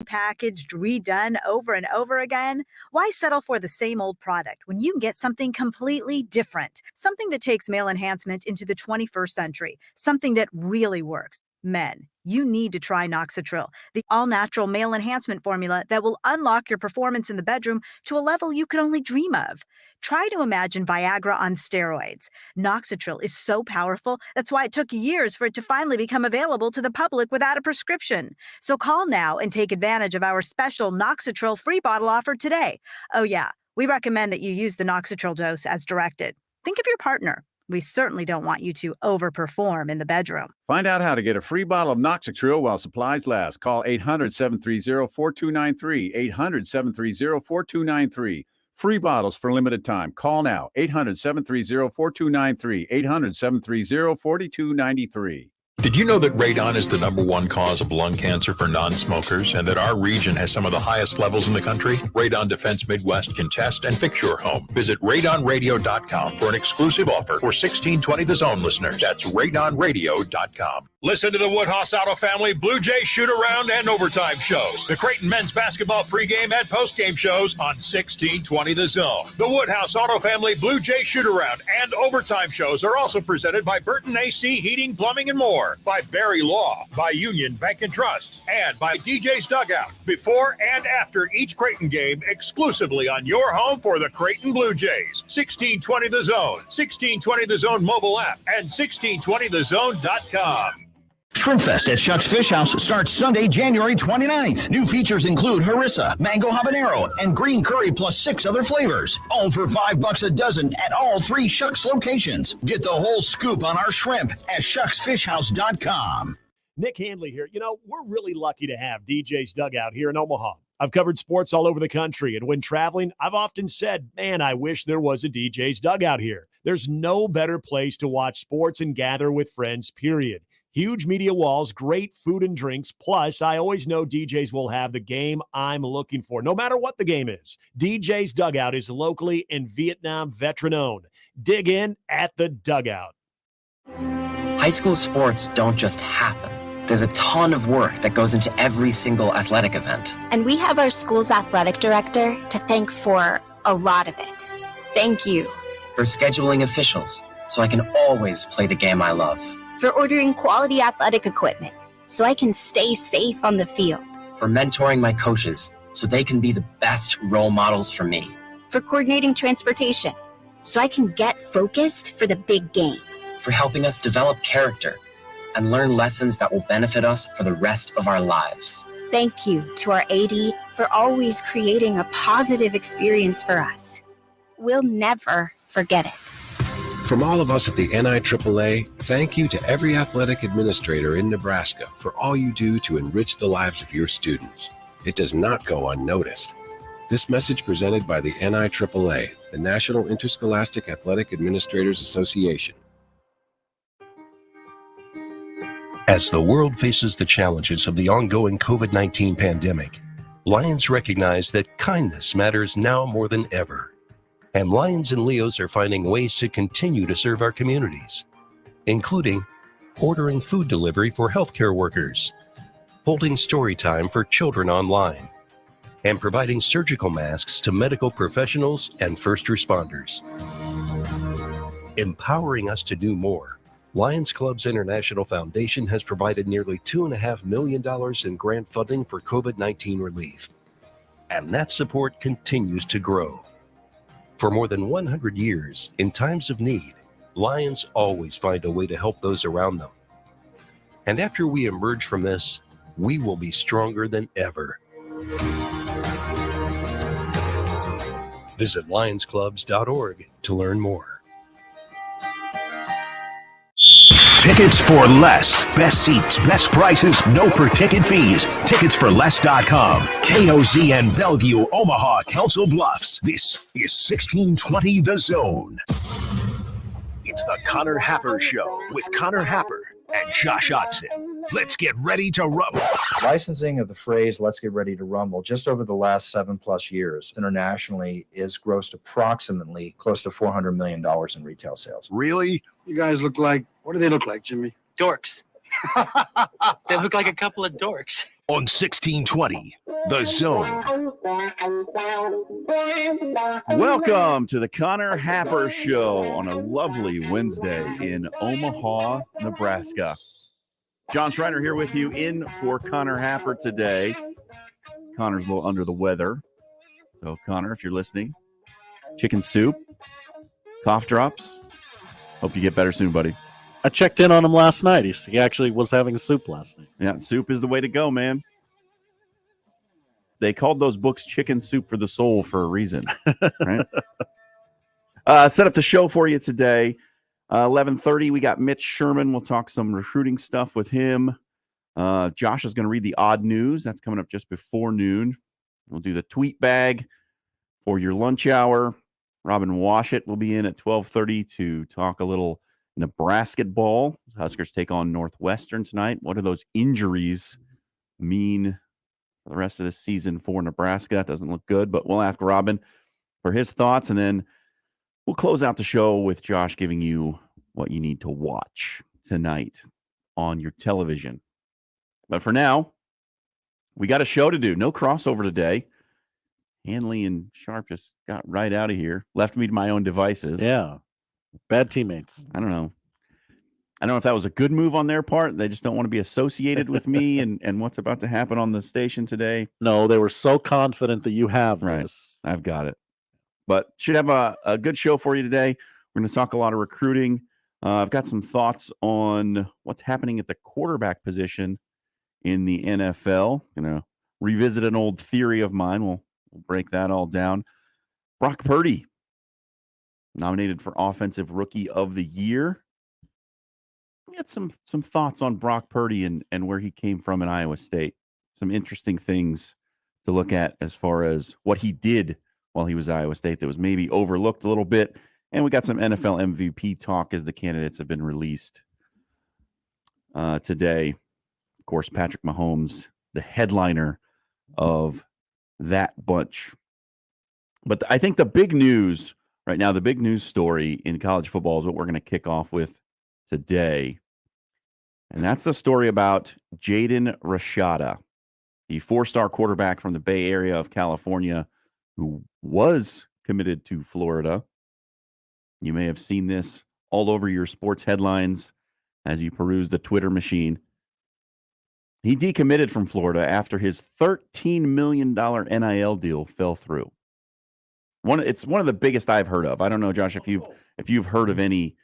packaged, redone over and over again? Why settle for the same old product when you can get something completely different? Something that takes male enhancement into the 21st century, something that really works. Men, you need to try Noxitril, the all-natural male enhancement formula that will unlock your performance in the bedroom to a level you could only dream of. Try to imagine Viagra on steroids. Noxitril is so powerful, that's why it took years for it to finally become available to the public without a prescription. So call now and take advantage of our special Noxitril free bottle offer today. Oh yeah, we recommend that you use the Noxitril dose as directed. Think of your partner. We certainly don't want you to overperform in the bedroom. Find out how to get a free bottle of Noxitril while supplies last. Call 800-730-4293, 800-730-4293. Free bottles for limited time. Call now, 800-730-4293, 800-730-4293. Did you know that radon is the #1 cause of lung cancer for non-smokers and that our region has some of the highest levels in the country? Radon Defense Midwest can test and fix your home. Visit radonradio.com for an exclusive offer for 1620 The Zone listeners. That's radonradio.com. Listen to the Woodhouse Auto Family Blue Jay shoot-around and overtime shows. The Creighton men's basketball pregame and postgame shows on 1620 The Zone. The Woodhouse Auto Family Blue Jay shoot-around and overtime shows are also presented by Burton AC Heating, Plumbing, and more, by Barry Law, by Union Bank and Trust, and by DJ's Dugout. Before and after each Creighton game, exclusively on your home for the Creighton Blue Jays. 1620 The Zone, 1620 The Zone mobile app, and 1620thezone.com. Shrimpfest at Shuck's Fish House starts Sunday, January 29th. New features include harissa, mango habanero, and green curry plus 6 other flavors. All for $5 a dozen at all 3 Shuck's locations. Get the whole scoop on our shrimp at shucksfishhouse.com. Nick Handley here. You know, we're really lucky to have DJ's Dugout here in Omaha. I've covered sports all over the country, and when traveling, I've often said, man, I wish there was a DJ's Dugout here. There's no better place to watch sports and gather with friends, period. Huge media walls, great food and drinks. Plus, I always know DJs will have the game I'm looking for, no matter what the game is. DJ's Dugout is locally and Vietnam veteran-owned. Dig in at the Dugout. High school sports don't just happen. There's a ton of work that goes into every single athletic event. And we have our school's athletic director to thank for a lot of it. Thank you. For scheduling officials, so I can always play the game I love. For ordering quality athletic equipment, so I can stay safe on the field. For mentoring my coaches, so they can be the best role models for me. For coordinating transportation, so I can get focused for the big game. For helping us develop character and learn lessons that will benefit us for the rest of our lives. Thank you to our AD for always creating a positive experience for us. We'll never forget it. From all of us at the NIAAA, thank you to every athletic administrator in Nebraska for all you do to enrich the lives of your students. It does not go unnoticed. This message presented by the NIAAA, the National Interscholastic Athletic Administrators Association. As the world faces the challenges of the ongoing COVID-19 pandemic, Lions recognize that kindness matters now more than ever. And Lions and Leos are finding ways to continue to serve our communities, including ordering food delivery for healthcare workers, holding story time for children online, and providing surgical masks to medical professionals and first responders. Empowering us to do more, Lions Clubs International Foundation has provided nearly $2.5 million in grant funding for COVID-19 relief. And that support continues to grow. For more than 100 years, in times of need, Lions always find a way to help those around them. And after we emerge from this, we will be stronger than ever. Visit lionsclubs.org to learn more. Tickets for less. Best seats, best prices, no per-ticket fees. Ticketsforless.com. KOZN Bellevue, Omaha, Council Bluffs. This is 1620 The Zone. It's the Connor Happer Show with Connor Happer and Josh Otson. Let's get ready to rumble. Licensing of the phrase "let's get ready to rumble" just over the last 7+ years internationally is grossed approximately close to $400 million in retail sales. Really? You guys look like, what do they look like, Jimmy? Dorks. They look like a couple of dorks. on 1620, The Zone. Welcome to the Connor Happer Show on a lovely Wednesday in Omaha, Nebraska. Jon Schriner here with you in for Connor Happer today. Connor's a little under the weather. So, Connor, if you're listening, chicken soup, cough drops. Hope you get better soon, buddy. I checked in on him last night. He actually was having soup last night. Yeah, soup is the way to go, man. They called those books Chicken Soup for the Soul for a reason, right? Set up the show for you today. 11:30, we got Mitch Sherman. We'll talk some recruiting stuff with him. Josh is going to read the odd news. That's coming up just before noon. We'll do the tweet bag for your lunch hour. Robin Washut will be in at 12:30 to talk a little Nebrasketball. Huskers take on Northwestern tonight. What do those injuries mean for the rest of the season for Nebraska? It doesn't look good, but we'll ask Robin for his thoughts, and then we'll close out the show with Josh giving you what you need to watch tonight on your television. But for now, we got a show to do. No crossover today. Hanley and Sharp just got right out of here. Left me to my own devices. Yeah. Bad teammates. I don't know if that was a good move on their part. They just don't want to be associated with me and what's about to happen on the station today. No, they were so confident that you have this. I've got it. But should have a good show for you today. We're going to talk a lot of recruiting. I've got some thoughts on what's happening at the quarterback position in the NFL. Going to revisit an old theory of mine. We'll break that all down. Brock Purdy, nominated for Offensive Rookie of the Year. Get some thoughts on Brock Purdy and where he came from in Iowa State. Some interesting things to look at as far as what he did while he was at Iowa State that was maybe overlooked a little bit. And we got some NFL MVP talk as the candidates have been released today. Of course, Patrick Mahomes, the headliner of that bunch. But I think the big news right now, the big news story in college football is what we're going to kick off with today. And that's the story about Jaden Rashada, the four-star quarterback from the Bay Area of California who was committed to Florida. You may have seen this all over your sports headlines as you peruse the Twitter machine. He decommitted from Florida after his $13 million NIL deal fell through. It's one of the biggest I've heard of. I don't know, Josh, if you've heard of any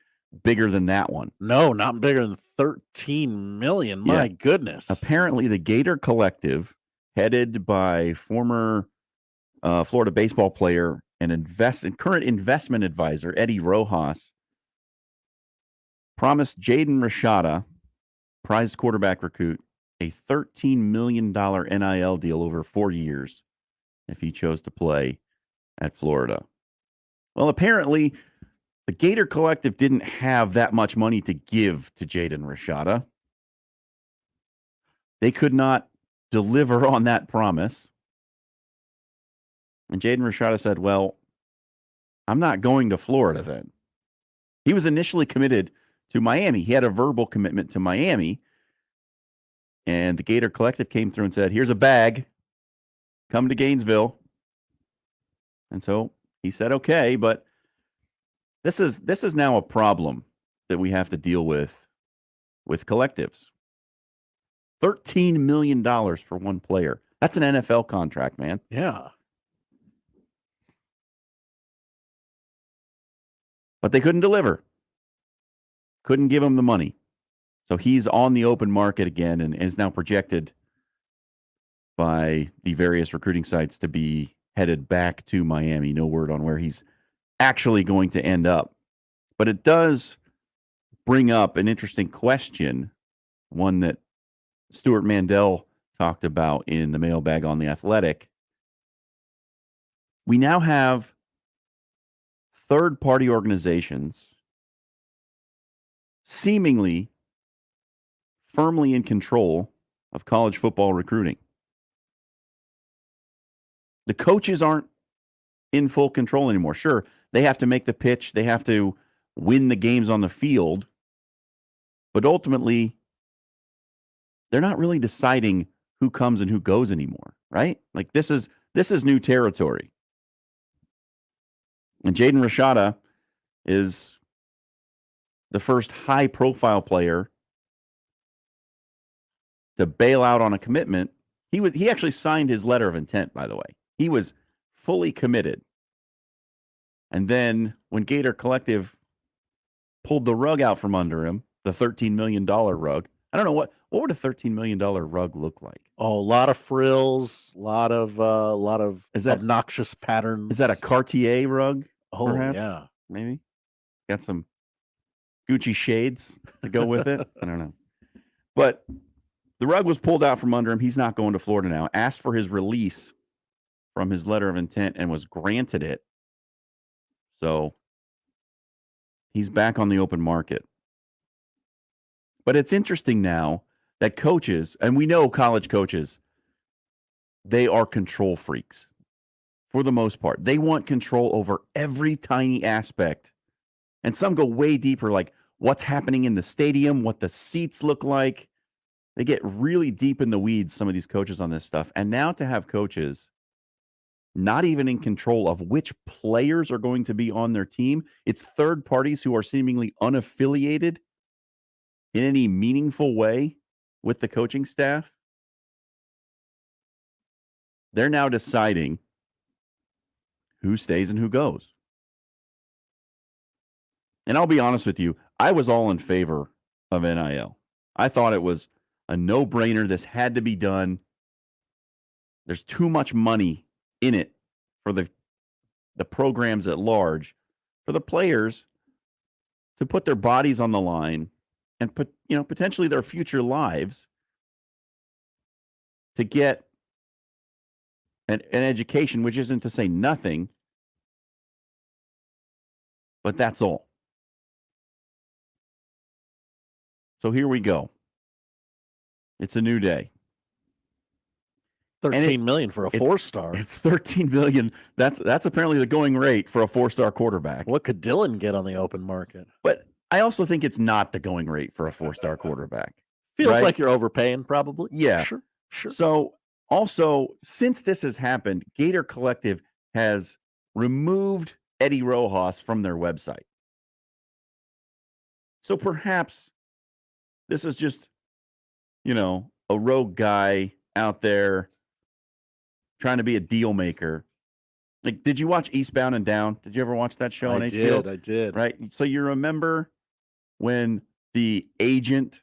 bigger than that one. No, not bigger than 13 million. My goodness. Apparently, the Gator Collective, headed by former Florida baseball player and current investment advisor Eddie Rojas, promised Jaden Rashada, prized quarterback recruit, a $13 million NIL deal over 4 years if he chose to play at Florida. Well, apparently, the Gator Collective didn't have that much money to give to Jaden Rashada. They could not deliver on that promise. And Jaden Rashada said, well, I'm not going to Florida then. He was initially committed to Miami. He had a verbal commitment to Miami. And the Gator Collective came through and said, here's a bag. Come to Gainesville. And so he said, okay, but this is now a problem that we have to deal with collectives. $13 million for one player. That's an NFL contract, man. Yeah. But they couldn't deliver. Couldn't give him the money. So he's on the open market again and is now projected by the various recruiting sites to be headed back to Miami. No word on where he's actually going to end up. But it does bring up an interesting question, one that Stuart Mandel talked about in the mailbag on The Athletic. We now have third-party organizations seemingly firmly in control of college football recruiting. The coaches aren't in full control anymore. Sure, they have to make the pitch. They have to win the games on the field. But ultimately, they're not really deciding who comes and who goes anymore, right? Like this is new territory. And Jaden Rashada is the first high-profile player to bail out on a commitment. He actually signed his letter of intent, by the way. He was fully committed. And then when Gator Collective pulled the rug out from under him, the $13 million rug, I don't know what would a $13 million rug look like? Oh, a lot of frills, a lot of obnoxious patterns. Is that a Cartier rug? Oh, perhaps? yeah. Maybe. Got some Gucci shades to go with it. I don't know. But the rug was pulled out from under him. He's not going to Florida now. Asked for his release from his letter of intent and was granted it. So he's back on the open market. But it's interesting now that coaches, and we know college coaches, they are control freaks for the most part. They want control over every tiny aspect. And some go way deeper, like what's happening in the stadium, what the seats look like. They get really deep in the weeds, some of these coaches, on this stuff. And now to have coaches not even in control of which players are going to be on their team, it's third parties who are seemingly unaffiliated in any meaningful way with the coaching staff. They're now deciding who stays and who goes. And I'll be honest with you, I was all in favor of NIL. I thought it was a no-brainer. This had to be done. There's too much money in it for the programs at large, for the players to put their bodies on the line and put, potentially their future lives to get an education, which isn't to say nothing, but that's all. So here we go. It's a new day. $13 million for a 4-star. It's $13 million. That's apparently the going rate for a 4-star quarterback. What could Dylan get on the open market? But I also think it's not the going rate for a 4-star quarterback. Feels right? like you're overpaying, probably. Yeah. Sure. So also, since this has happened, Gator Collective has removed Eddie Rojas from their website. So perhaps this is just, a rogue guy out there trying to be a deal maker. Like, did you watch Eastbound and Down? Did you ever watch that show on HBO? I did. Right. So you remember when the agent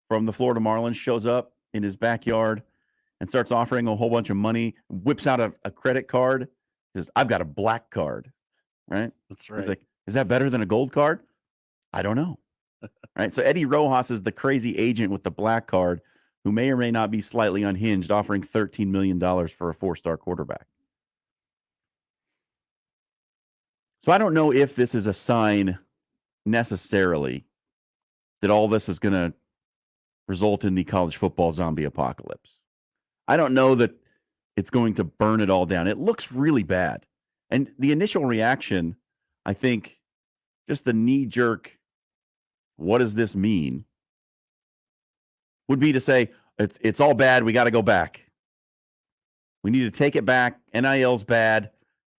from the Florida Marlins shows up in his backyard and starts offering a whole bunch of money, whips out a credit card, says, "I've got a black card." Right. That's right. He's like, "Is that better than a gold card?" I don't know. Right. So Eddie Rojas is the crazy agent with the black card who may or may not be slightly unhinged, offering $13 million for a 4-star quarterback. So I don't know if this is a sign necessarily that all this is going to result in the college football zombie apocalypse. I don't know that it's going to burn it all down. It looks really bad. And the initial reaction, I think, just the knee-jerk, what does this mean, would be to say, it's all bad. We got to go back. We need to take it back. NIL's bad.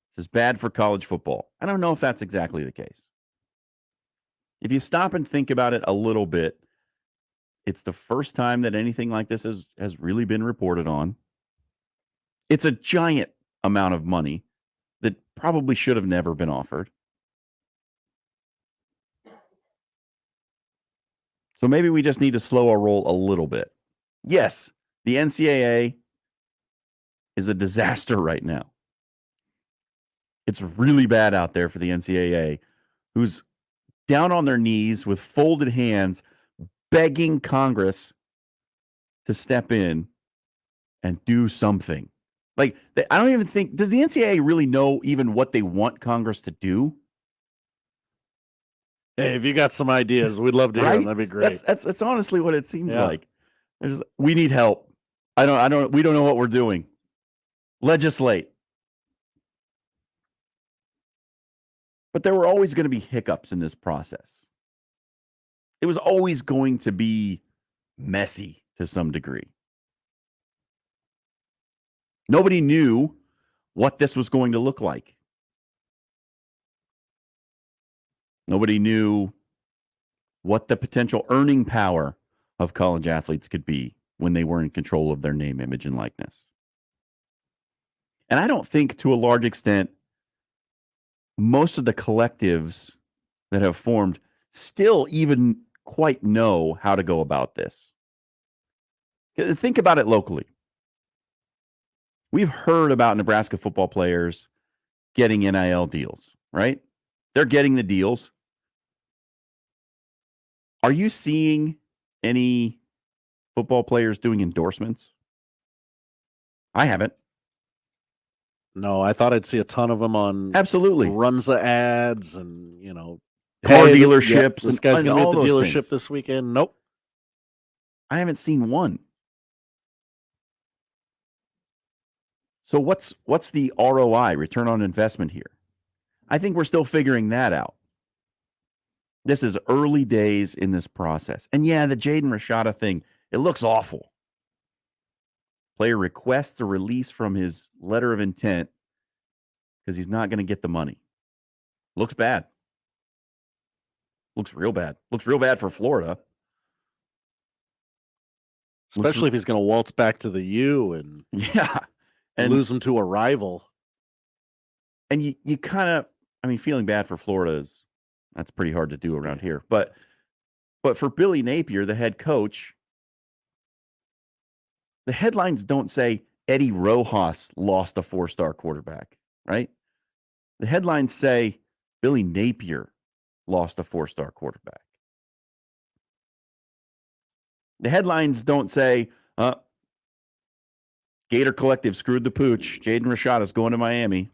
This is bad for college football. I don't know if that's exactly the case. If you stop and think about it a little bit, it's the first time that anything like this has really been reported on. It's a giant amount of money that probably should have never been offered. So maybe we just need to slow our roll a little bit. Yes, the NCAA is a disaster right now. It's really bad out there for the NCAA, who's down on their knees with folded hands, begging Congress to step in and do something. Like, I don't even think, does the NCAA really know even what they want Congress to do? Hey, if you got some ideas, we'd love to hear them. That'd be great. That's honestly what it seems like. We need help. We don't know what we're doing. Legislate. But there were always going to be hiccups in this process. It was always going to be messy to some degree. Nobody knew what this was going to look like. Nobody knew what the potential earning power of college athletes could be when they were in control of their name, image, and likeness. And I don't think, to a large extent, most of the collectives that have formed still even quite know how to go about this. Think about it locally. We've heard about Nebraska football players getting NIL deals, right? They're getting the deals. Are you seeing any football players doing endorsements? I haven't. No, I thought I'd see a ton of them on Absolutely Runza ads and, car hey, dealerships. This guy's and going to be all at the those dealership things. this weekend. Nope. I haven't seen one. So what's the ROI, return on investment here? I think we're still figuring that out. This is early days in this process. And yeah, the Jaden Rashada thing, it looks awful. Player requests a release from his letter of intent because he's not going to get the money. Looks bad. Looks real bad. Looks real bad for Florida. Especially if he's going to waltz back to the U and lose him to a rival. And you kind of, feeling bad for Florida that's pretty hard to do around here. But for Billy Napier, the head coach, the headlines don't say Eddie Rojas lost a 4-star quarterback, right? The headlines say Billy Napier lost a 4-star quarterback. The headlines don't say, Gator Collective screwed the pooch. Jaden Rashada is going to Miami.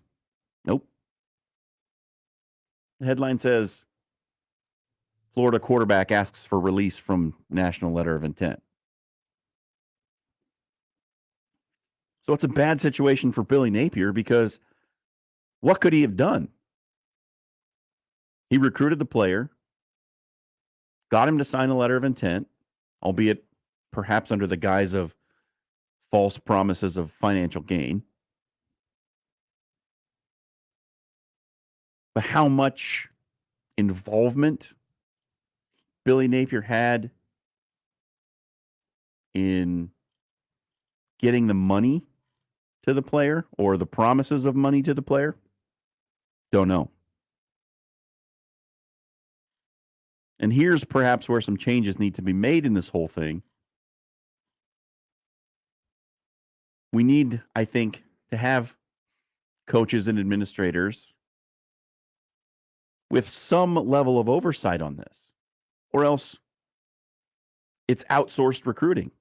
Nope. The headline says, Florida quarterback asks for release from national letter of intent. So it's a bad situation for Billy Napier because what could he have done? He recruited the player, got him to sign a letter of intent, albeit perhaps under the guise of false promises of financial gain. But how much involvement Billy Napier had in getting the money to the player or the promises of money to the player? Don't know. And here's perhaps where some changes need to be made in this whole thing. We need, I think, to have coaches and administrators with some level of oversight on this, or else it's outsourced recruiting.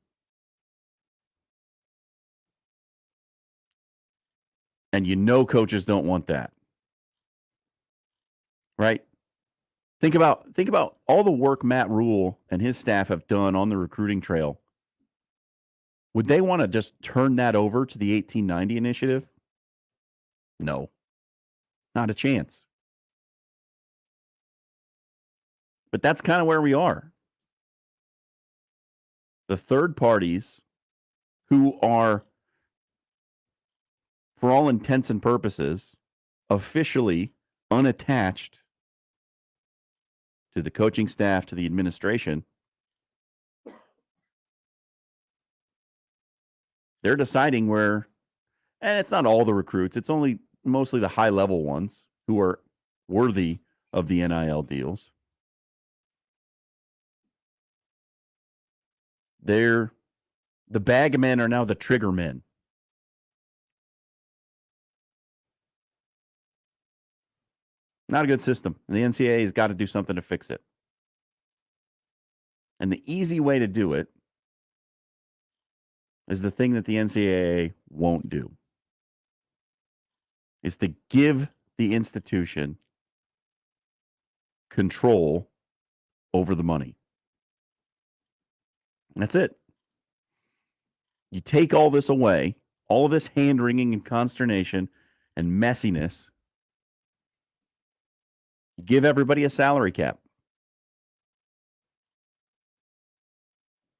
And coaches don't want that. Right? Think about all the work Matt Rule and his staff have done on the recruiting trail. Would they want to just turn that over to the 1890 initiative? No. Not a chance. But that's kind of where we are. The third parties who are, for all intents and purposes, officially unattached to the coaching staff, to the administration, they're deciding where, and it's not all the recruits, it's only mostly the high-level ones who are worthy of the NIL deals. The bag men are now the trigger men. Not a good system. And the NCAA has got to do something to fix it. And the easy way to do it is the thing that the NCAA won't do, is to give the institution control over the money. That's it. You take all this away, all of this hand-wringing and consternation and messiness, you give everybody a salary cap.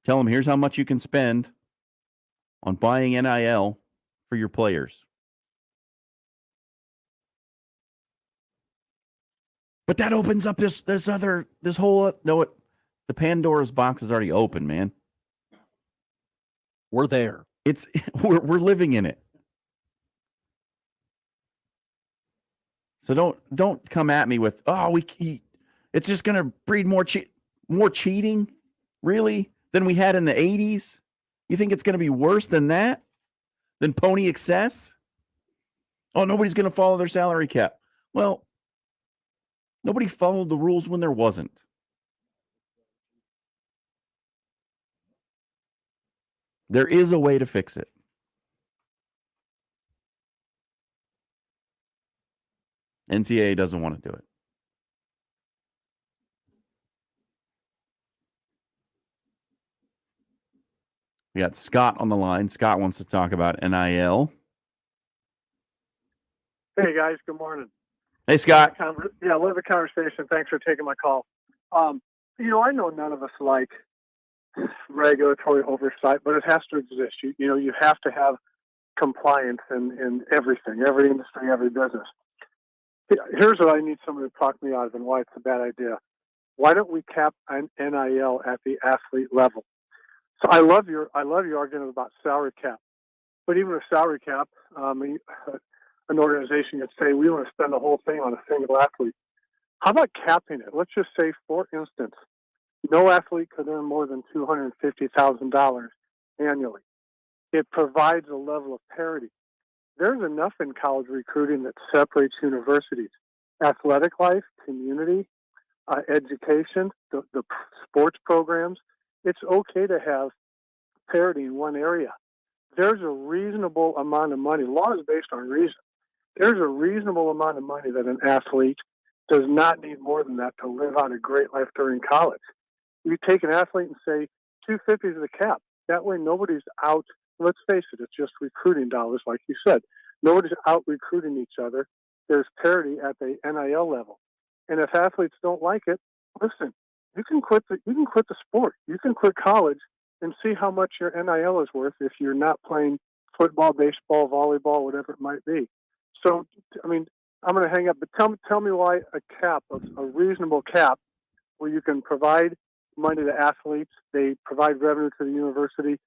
Tell them, here's how much you can spend on buying NIL for your players. But that opens up the Pandora's box is already open, man. We're there. We're living in it. So don't come at me with, it's just going to breed more cheating, really, than we had in the 80s. You think it's going to be worse than that? Than pony excess? Oh, nobody's going to follow their salary cap. Well, nobody followed the rules when there wasn't. There is a way to fix it. NCAA doesn't want to do it. We got Scott on the line. Scott wants to talk about NIL. Hey, guys. Good morning. Hey, Scott. Love the conversation. Thanks for taking my call. I know none of us like regulatory oversight, but it has to exist. You have to have compliance in everything, every industry, every business. Here's what I need somebody to talk me out of and why it's a bad idea. Why don't we cap an NIL at the athlete level? So I love your argument about salary cap, but even a salary cap, an organization could say we want to spend the whole thing on a single athlete. How about capping it? Let's just say, for instance, no athlete could earn more than $250,000 annually. It provides a level of parity. There's enough in college recruiting that separates universities. Athletic life, community, education, the sports programs. It's okay to have parity in one area. There's a reasonable amount of money. Law is based on reason. There's a reasonable amount of money that an athlete does not need more than that to live out a great life during college. You take an athlete and say, 250 is the cap. That way nobody's out. Let's face it, it's just recruiting dollars, like you said. Nobody's out recruiting each other. There's parity at the NIL level. And if athletes don't like it, listen, you can quit the sport. You can quit college and see how much your NIL is worth if you're not playing football, baseball, volleyball, whatever it might be. So, I'm going to hang up, but tell me why a cap, a reasonable cap, where you can provide money to athletes, they provide revenue to the university.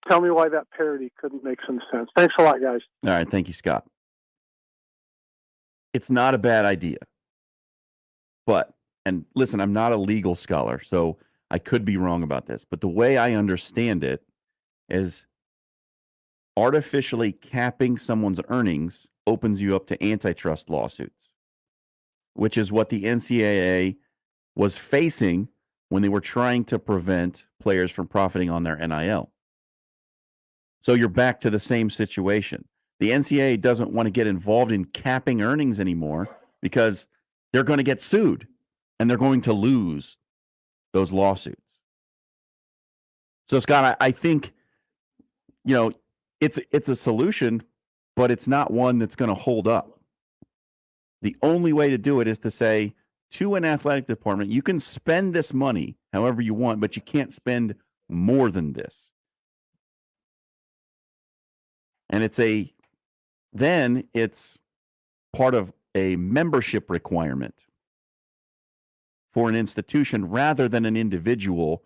Tell me why that parity couldn't make some sense. Thanks a lot, guys. All right. Thank you, Scott. It's not a bad idea. But, and listen, I'm not a legal scholar, so I could be wrong about this. But the way I understand it is artificially capping someone's earnings opens you up to antitrust lawsuits, which is what the NCAA was facing when they were trying to prevent players from profiting on their NIL. So you're back to the same situation. The NCAA doesn't want to get involved in capping earnings anymore because they're going to get sued and they're going to lose those lawsuits. So, Scott, I think, it's a solution, but it's not one that's going to hold up. The only way to do it is to say to an athletic department, you can spend this money however you want, but you can't spend more than this. And it's part of a membership requirement for an institution rather than an individual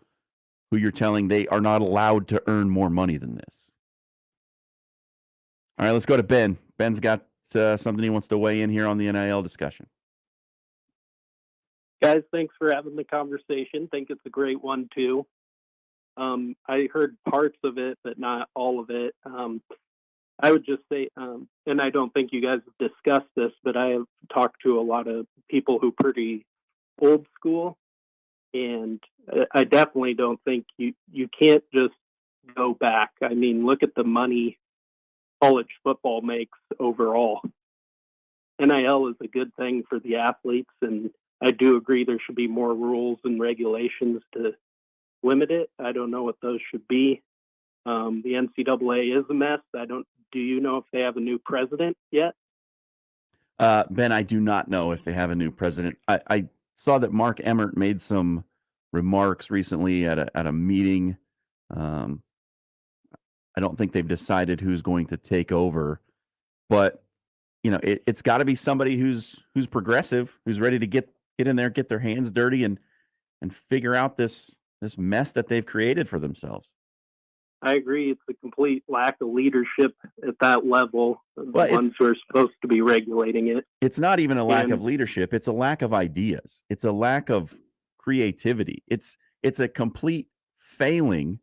who you're telling they are not allowed to earn more money than this. All right, let's go to Ben. Ben's got something he wants to weigh in here on the NIL discussion. Guys, thanks for having the conversation. Think it's a great one, too. I heard parts of it, but not all of it. I would just say, and I don't think you guys have discussed this, but I have talked to a lot of people who are pretty old school, and I definitely don't think you can't just go back. I mean, look at the money college football makes overall. NIL is a good thing for the athletes, and I do agree there should be more rules and regulations to limit it. I don't know what those should be. The NCAA is a mess. Do you know if they have a new president yet? Ben, I do not know if they have a new president. I saw that Mark Emmert made some remarks recently at a meeting. I don't think they've decided who's going to take over, but it's got to be somebody who's progressive, who's ready to get in there, get their hands dirty, and figure out this mess that they've created for themselves. I agree. It's a complete lack of leadership at that level. The ones who are supposed to be regulating it. It's not even a lack of leadership. It's a lack of ideas. It's a lack of creativity. It's a complete failing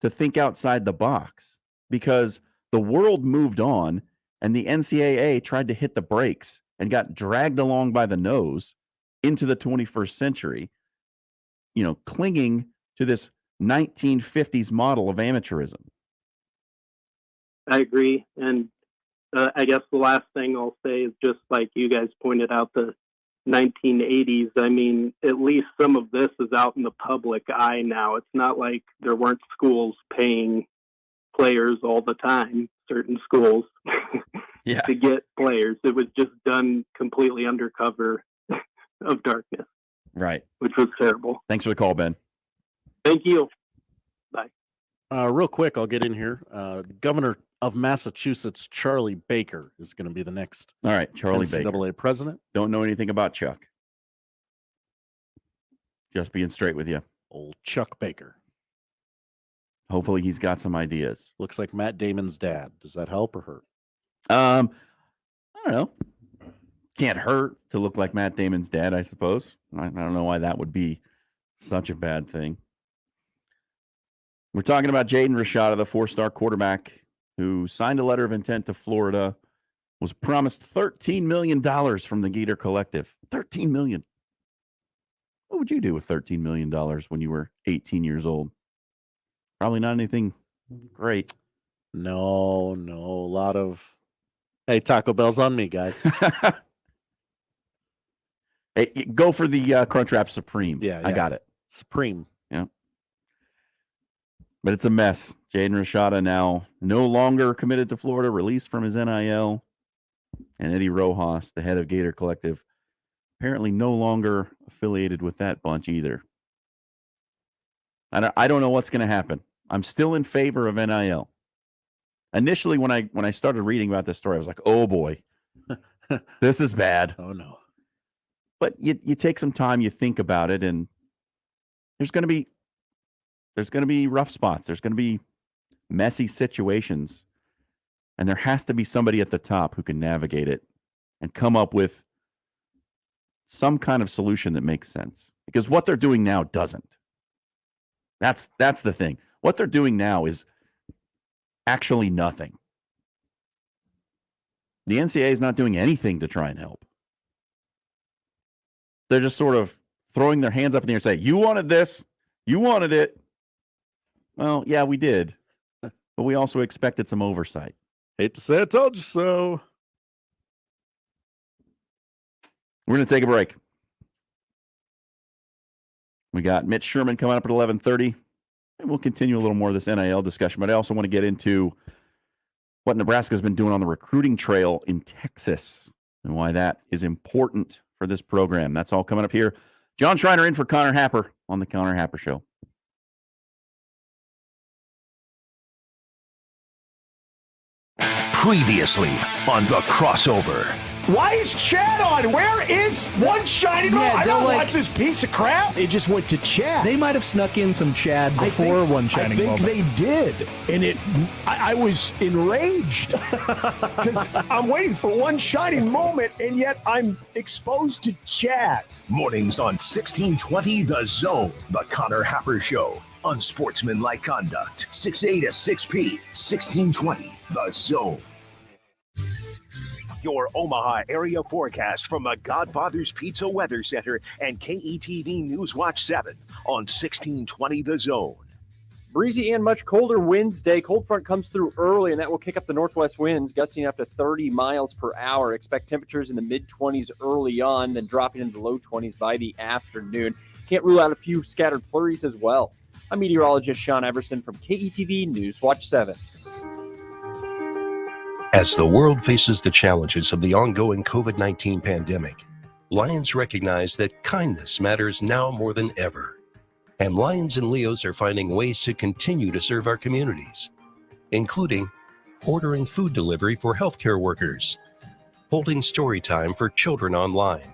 to think outside the box, because the world moved on and the NCAA tried to hit the brakes and got dragged along by the nose into the 21st century, clinging to this 1950s model of amateurism. I agree. And I guess the last thing I'll say is, just like you guys pointed out, the 1980s. I mean, at least some of this is out in the public eye now. It's not like there weren't schools paying players all the time, certain schools, to get players. It was just done completely under cover of darkness. Right. Which was terrible. Thanks for the call, Ben. Thank you. Bye. Real quick, I'll get in here. Governor of Massachusetts, Charlie Baker, is going to be the next Charlie NCAA Baker. president. Don't know anything about Chuck. Just being straight with you. Old Chuck Baker. Hopefully he's got some ideas. Looks like Matt Damon's dad. Does that help or hurt? I don't know. Can't hurt to look like Matt Damon's dad, I suppose. I don't know why that would be such a bad thing. We're talking about Jaden Rashada, the 4-star quarterback who signed a letter of intent to Florida, was promised $13 million from the Gator Collective. $13 million. What would you do with $13 million when you were 18 years old? Probably not anything great. No, a lot of, hey, Taco Bell's on me, guys. Hey, go for the Crunchwrap Supreme. Yeah, I got it. Supreme. Yeah. But it's a mess. Jaden Rashada now no longer committed to Florida, released from his NIL. And Eddie Rojas, the head of Gator Collective, apparently no longer affiliated with that bunch either. I don't know what's going to happen. I'm still in favor of NIL. Initially, when I started reading about this story, I was like, oh boy, this is bad. Oh no. But you take some time, you think about it, and there's going to be rough spots. There's going to be messy situations, and there has to be somebody at the top who can navigate it and come up with some kind of solution that makes sense. Because what they're doing now doesn't. That's the thing. What they're doing now is actually nothing. The NCAA is not doing anything to try and help. They're just sort of throwing their hands up in the air and say, you wanted this, you wanted it. Well, yeah, we did. But we also expected some oversight. Hate to say I told you so. We're going to take a break. We got Mitch Sherman coming up at 11:30. And we'll continue a little more of this NIL discussion. But I also want to get into what Nebraska's been doing on the recruiting trail in Texas and why that is important for this program. That's all coming up here. Jon Schriner in for Connor Happer on the Connor Happer Show. Previously on The Crossover. Why is Chad on? Where is One Shining Moment? I don't watch this piece of crap. It just went to Chad. They might have snuck in some Chad before One Shining Moment. I think they did. And I was enraged because I'm waiting for One Shining Moment, and yet I'm exposed to Chad. Mornings on 1620 The Zone. The Connor Happer Show. Unsportsmanlike conduct. 6A to 6P. 1620 The Zone. Your Omaha area forecast from the Godfather's Pizza Weather Center and KETV News Watch 7 on 1620 The Zone. Breezy and much colder winds day. Cold front comes through early, and that will kick up the northwest winds, gusting up to 30 miles per hour. Expect temperatures in the mid-20s early on, then dropping into the low 20s by the afternoon. Can't rule out a few scattered flurries as well. I'm meteorologist Sean Everson from KETV News Watch 7. As the world faces the challenges of the ongoing COVID-19 pandemic, Lions recognize that kindness matters now more than ever. And Lions and Leos are finding ways to continue to serve our communities. including ordering food delivery for healthcare workers, holding story time for children online,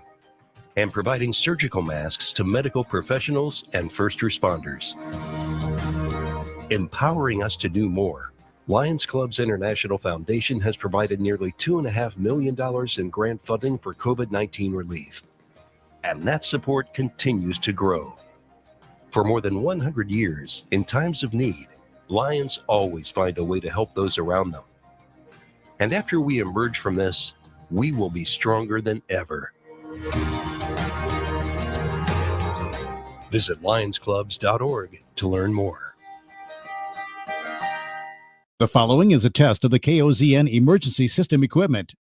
and providing surgical masks to medical professionals and first responders. Empowering us to do more, Lions Clubs International Foundation has provided nearly $2.5 million in grant funding for COVID-19 relief. And that support continues to grow. For more than 100 years, in times of need, Lions always find a way to help those around them. And after we emerge from this, we will be stronger than ever. Visit lionsclubs.org to learn more. The following is a test of the KOZN emergency system equipment.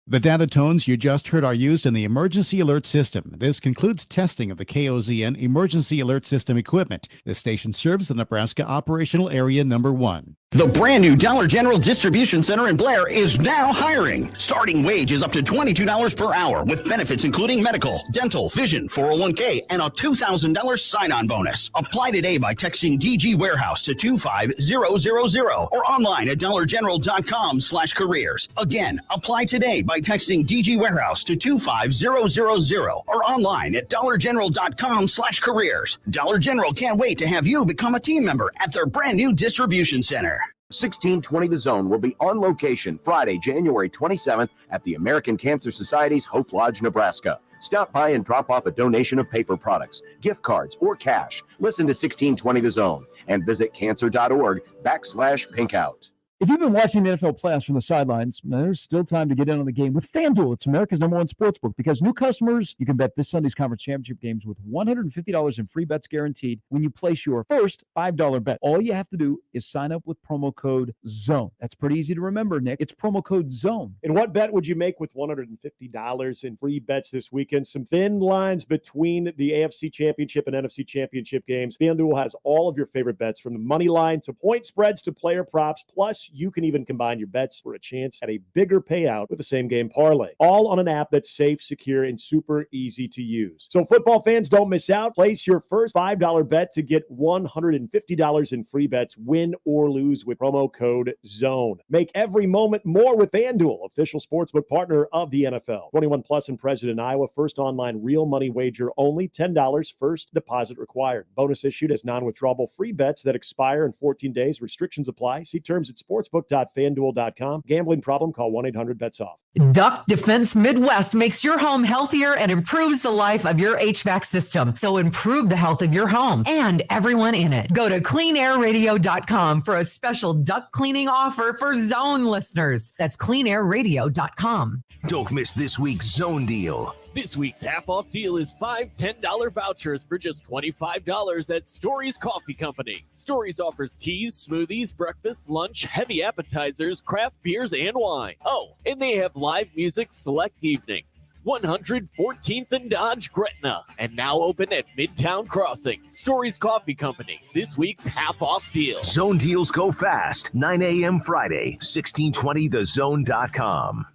The data tones you just heard are used in the emergency alert system. This concludes testing of the KOZN emergency alert system equipment. This station serves the Nebraska Operational Area Number 1. The brand new Dollar General Distribution Center in Blair is now hiring. Starting wage is up to $22 per hour with benefits including medical, dental, vision, 401k, and a $2,000 sign-on bonus. Apply today by texting DG Warehouse to 25000 or online at dollargeneral.com/careers. Again, apply today by texting DG Warehouse to 25000 or online at dollargeneral.com/careers. Dollar General can't wait to have you become a team member at their brand new distribution center. 1620 The Zone will be on location Friday, January 27th at the American Cancer Society's Hope Lodge, Nebraska. Stop by and drop off a donation of paper products, gift cards, or cash. Listen to 1620 The Zone and visit cancer.org/pinkout. If you've been watching the NFL playoffs from the sidelines, there's still time to get in on the game with FanDuel. It's America's #1 sportsbook because new customers, you can bet this Sunday's conference championship games with $150 in free bets guaranteed when you place your first $5 bet. All you have to do is sign up with promo code ZONE. That's pretty easy to remember, Nick. It's promo code ZONE. And what bet would you make with $150 in free bets this weekend? Some thin lines between the AFC Championship and NFC Championship games. FanDuel has all of your favorite bets from the money line to point spreads to player props. Plus, you can even combine your bets for a chance at a bigger payout with the same game parlay. All on an app that's safe, secure, and super easy to use. So football fans, don't miss out. Place your first $5 bet to get $150 in free bets, win or lose with promo code ZONE. Make every moment more with FanDuel, official sportsbook partner of the NFL. 21 plus and present in Iowa. First online real money wager only. $10 first deposit required. Bonus issued as non-withdrawable free bets that expire in 14 days. Restrictions apply. See terms at sportsbook.fanduel.com. Gambling problem? Call 1-800-BETS-OFF. Duck Defense Midwest makes your home healthier and improves the life of your HVAC system. So improve the health of your home and everyone in it. Go to cleanairradio.com for a special duct cleaning offer for Zone listeners. That's cleanairradio.com. Don't miss this week's Zone deal. This week's half-off deal is 5 $10 vouchers for just $25 at Stories Coffee Company. Stories offers teas, smoothies, breakfast, lunch, heavy appetizers, craft beers, and wine. Oh, and they have live music select evenings. 114th and Dodge, Gretna, and now open at Midtown Crossing. Stories Coffee Company, this week's half-off deal. Zone deals go fast. 9 a.m. Friday, 1620thezone.com.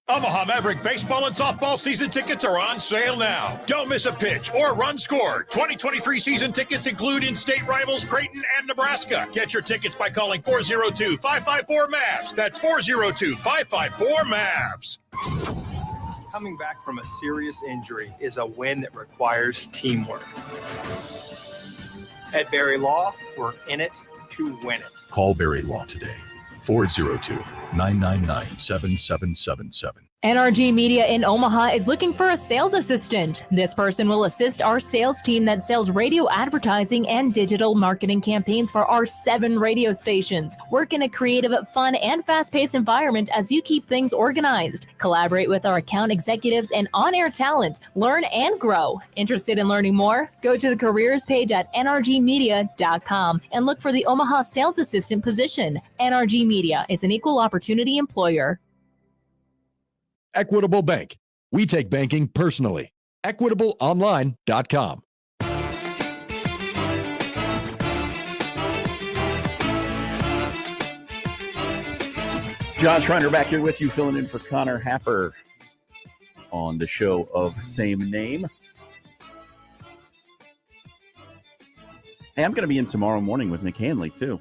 Omaha Maverick baseball and softball season tickets are on sale now. Don't miss a pitch or run scored. 2023 season tickets include in-state rivals Creighton and Nebraska. Get your tickets by calling 402-554-MAVS. That's 402-554-MAVS. Coming back from a serious injury is a win that requires teamwork. At Berry Law, we're in it to win it. Call Berry Law today. 402-999-7777. NRG Media in Omaha is looking for a sales assistant. This person will assist our sales team that sells radio advertising and digital marketing campaigns for our 7 radio stations. Work in a creative, fun, and fast-paced environment as you keep things organized. Collaborate with our account executives and on-air talent. Learn and grow. Interested in learning more? Go to the careers page at nrgmedia.com and look for the Omaha sales assistant position. NRG Media is an equal opportunity employer. Equitable Bank. We take banking personally. EquitableOnline.com. Jon Schriner back here with you, filling in for Connor Happer on the show of same name. Hey, I'm going to be in tomorrow morning with Nick Hanley, too.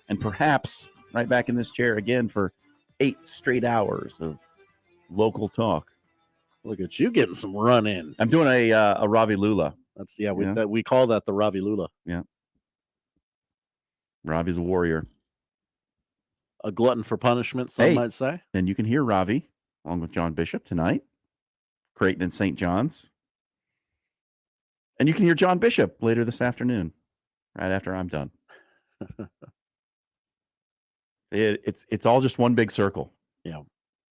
And perhaps right back in this chair again for 8 straight hours of local talk. Look at you getting some run in. I'm doing a Ravi Lula. That's we call that the Ravi Lula. Yeah. Ravi's a warrior. A glutton for punishment, some might say. And you can hear Ravi along with John Bishop tonight. Creighton and St. John's. And you can hear John Bishop later this afternoon, right after I'm done. It's all just one big circle. Yeah.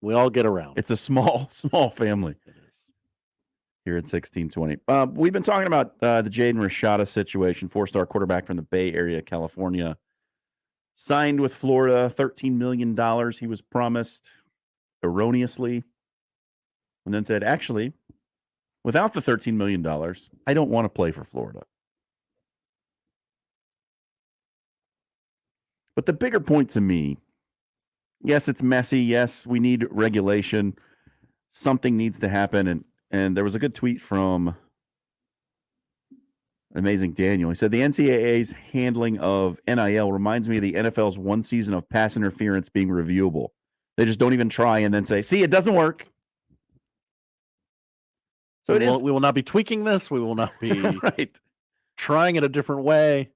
We all get around. It's a small family. It is. Here at 1620. We've been talking about the Jaden Rashada situation, 4-star quarterback from the Bay Area, California. Signed with Florida, $13 million he was promised erroneously. And then said, actually, without the $13 million, I don't want to play for Florida. But the bigger point to me, yes, it's messy. Yes, we need regulation. Something needs to happen. And there was a good tweet from Amazing Daniel. He said, the NCAA's handling of NIL reminds me of the NFL's one season of pass interference being reviewable. They just don't even try and then say, see, it doesn't work. So we will not be tweaking this. We will not be right. Trying it a different way.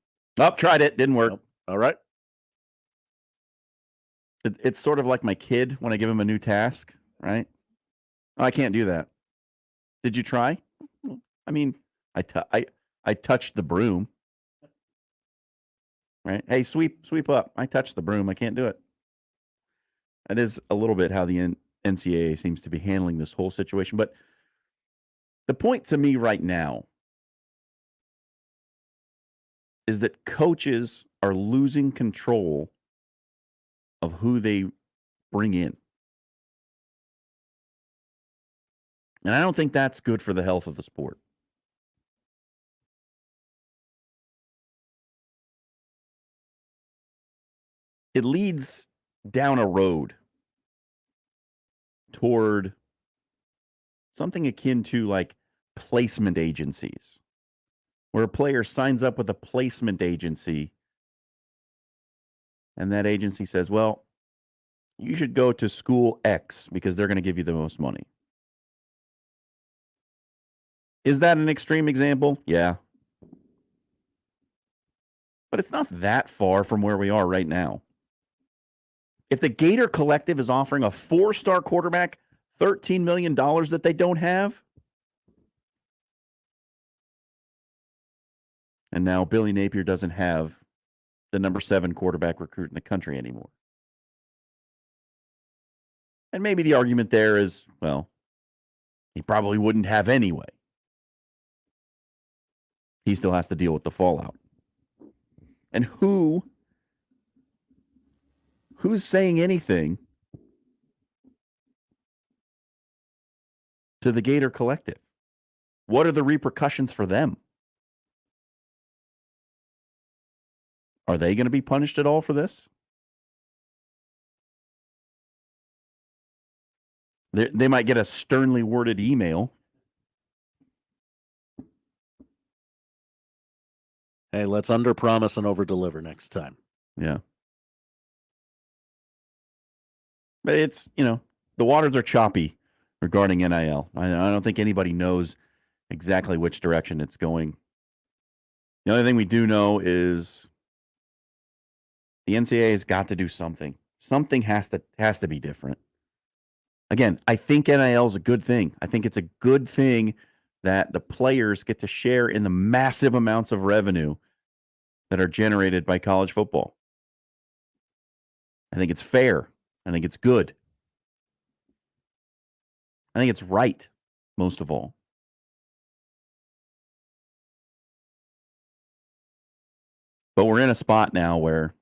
Tried it. Didn't work. All right. It's sort of like my kid when I give him a new task, right? Oh, I can't do that. Did you try? I mean, I touched the broom, right? Hey, sweep up. I touched the broom. I can't do it. That is a little bit how the NCAA seems to be handling this whole situation. But the point to me right now is that coaches are losing control of who they bring in. And I don't think that's good for the health of the sport. It leads down a road toward something akin to like placement agencies, where a player signs up with a placement agency and that agency says, well, you should go to school X because they're going to give you the most money. Is that an extreme example? Yeah. But it's not that far from where we are right now. If the Gator Collective is offering a 4-star quarterback $13 million that they don't have, and now Billy Napier doesn't have the number 7 quarterback recruit in the country anymore. And maybe the argument there is, well, he probably wouldn't have anyway. He still has to deal with the fallout. And who's saying anything to the Gator Collective? What are the repercussions for them? Are they going to be punished at all for this? They might get a sternly worded email. Hey, let's underpromise and overdeliver next time. Yeah. But it's, the waters are choppy regarding NIL. I don't think anybody knows exactly which direction it's going. The only thing we do know is the NCAA has got to do something. Something has to be different. Again, I think NIL is a good thing. I think it's a good thing that the players get to share in the massive amounts of revenue that are generated by college football. I think it's fair. I think it's good. I think it's right, most of all. But we're in a spot now where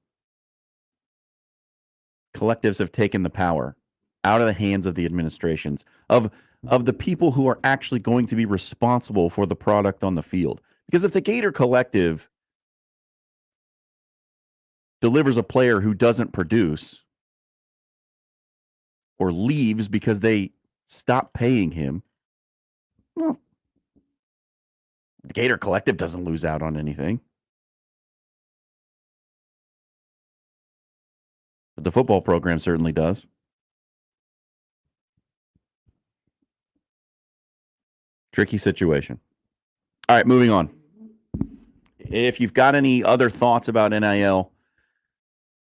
collectives have taken the power out of the hands of the administrations, of the people who are actually going to be responsible for the product on the field. Because if the Gator Collective delivers a player who doesn't produce, or leaves because they stop paying him, well, the Gator Collective doesn't lose out on anything. But the football program certainly does. Tricky situation. All right, moving on. If you've got any other thoughts about NIL,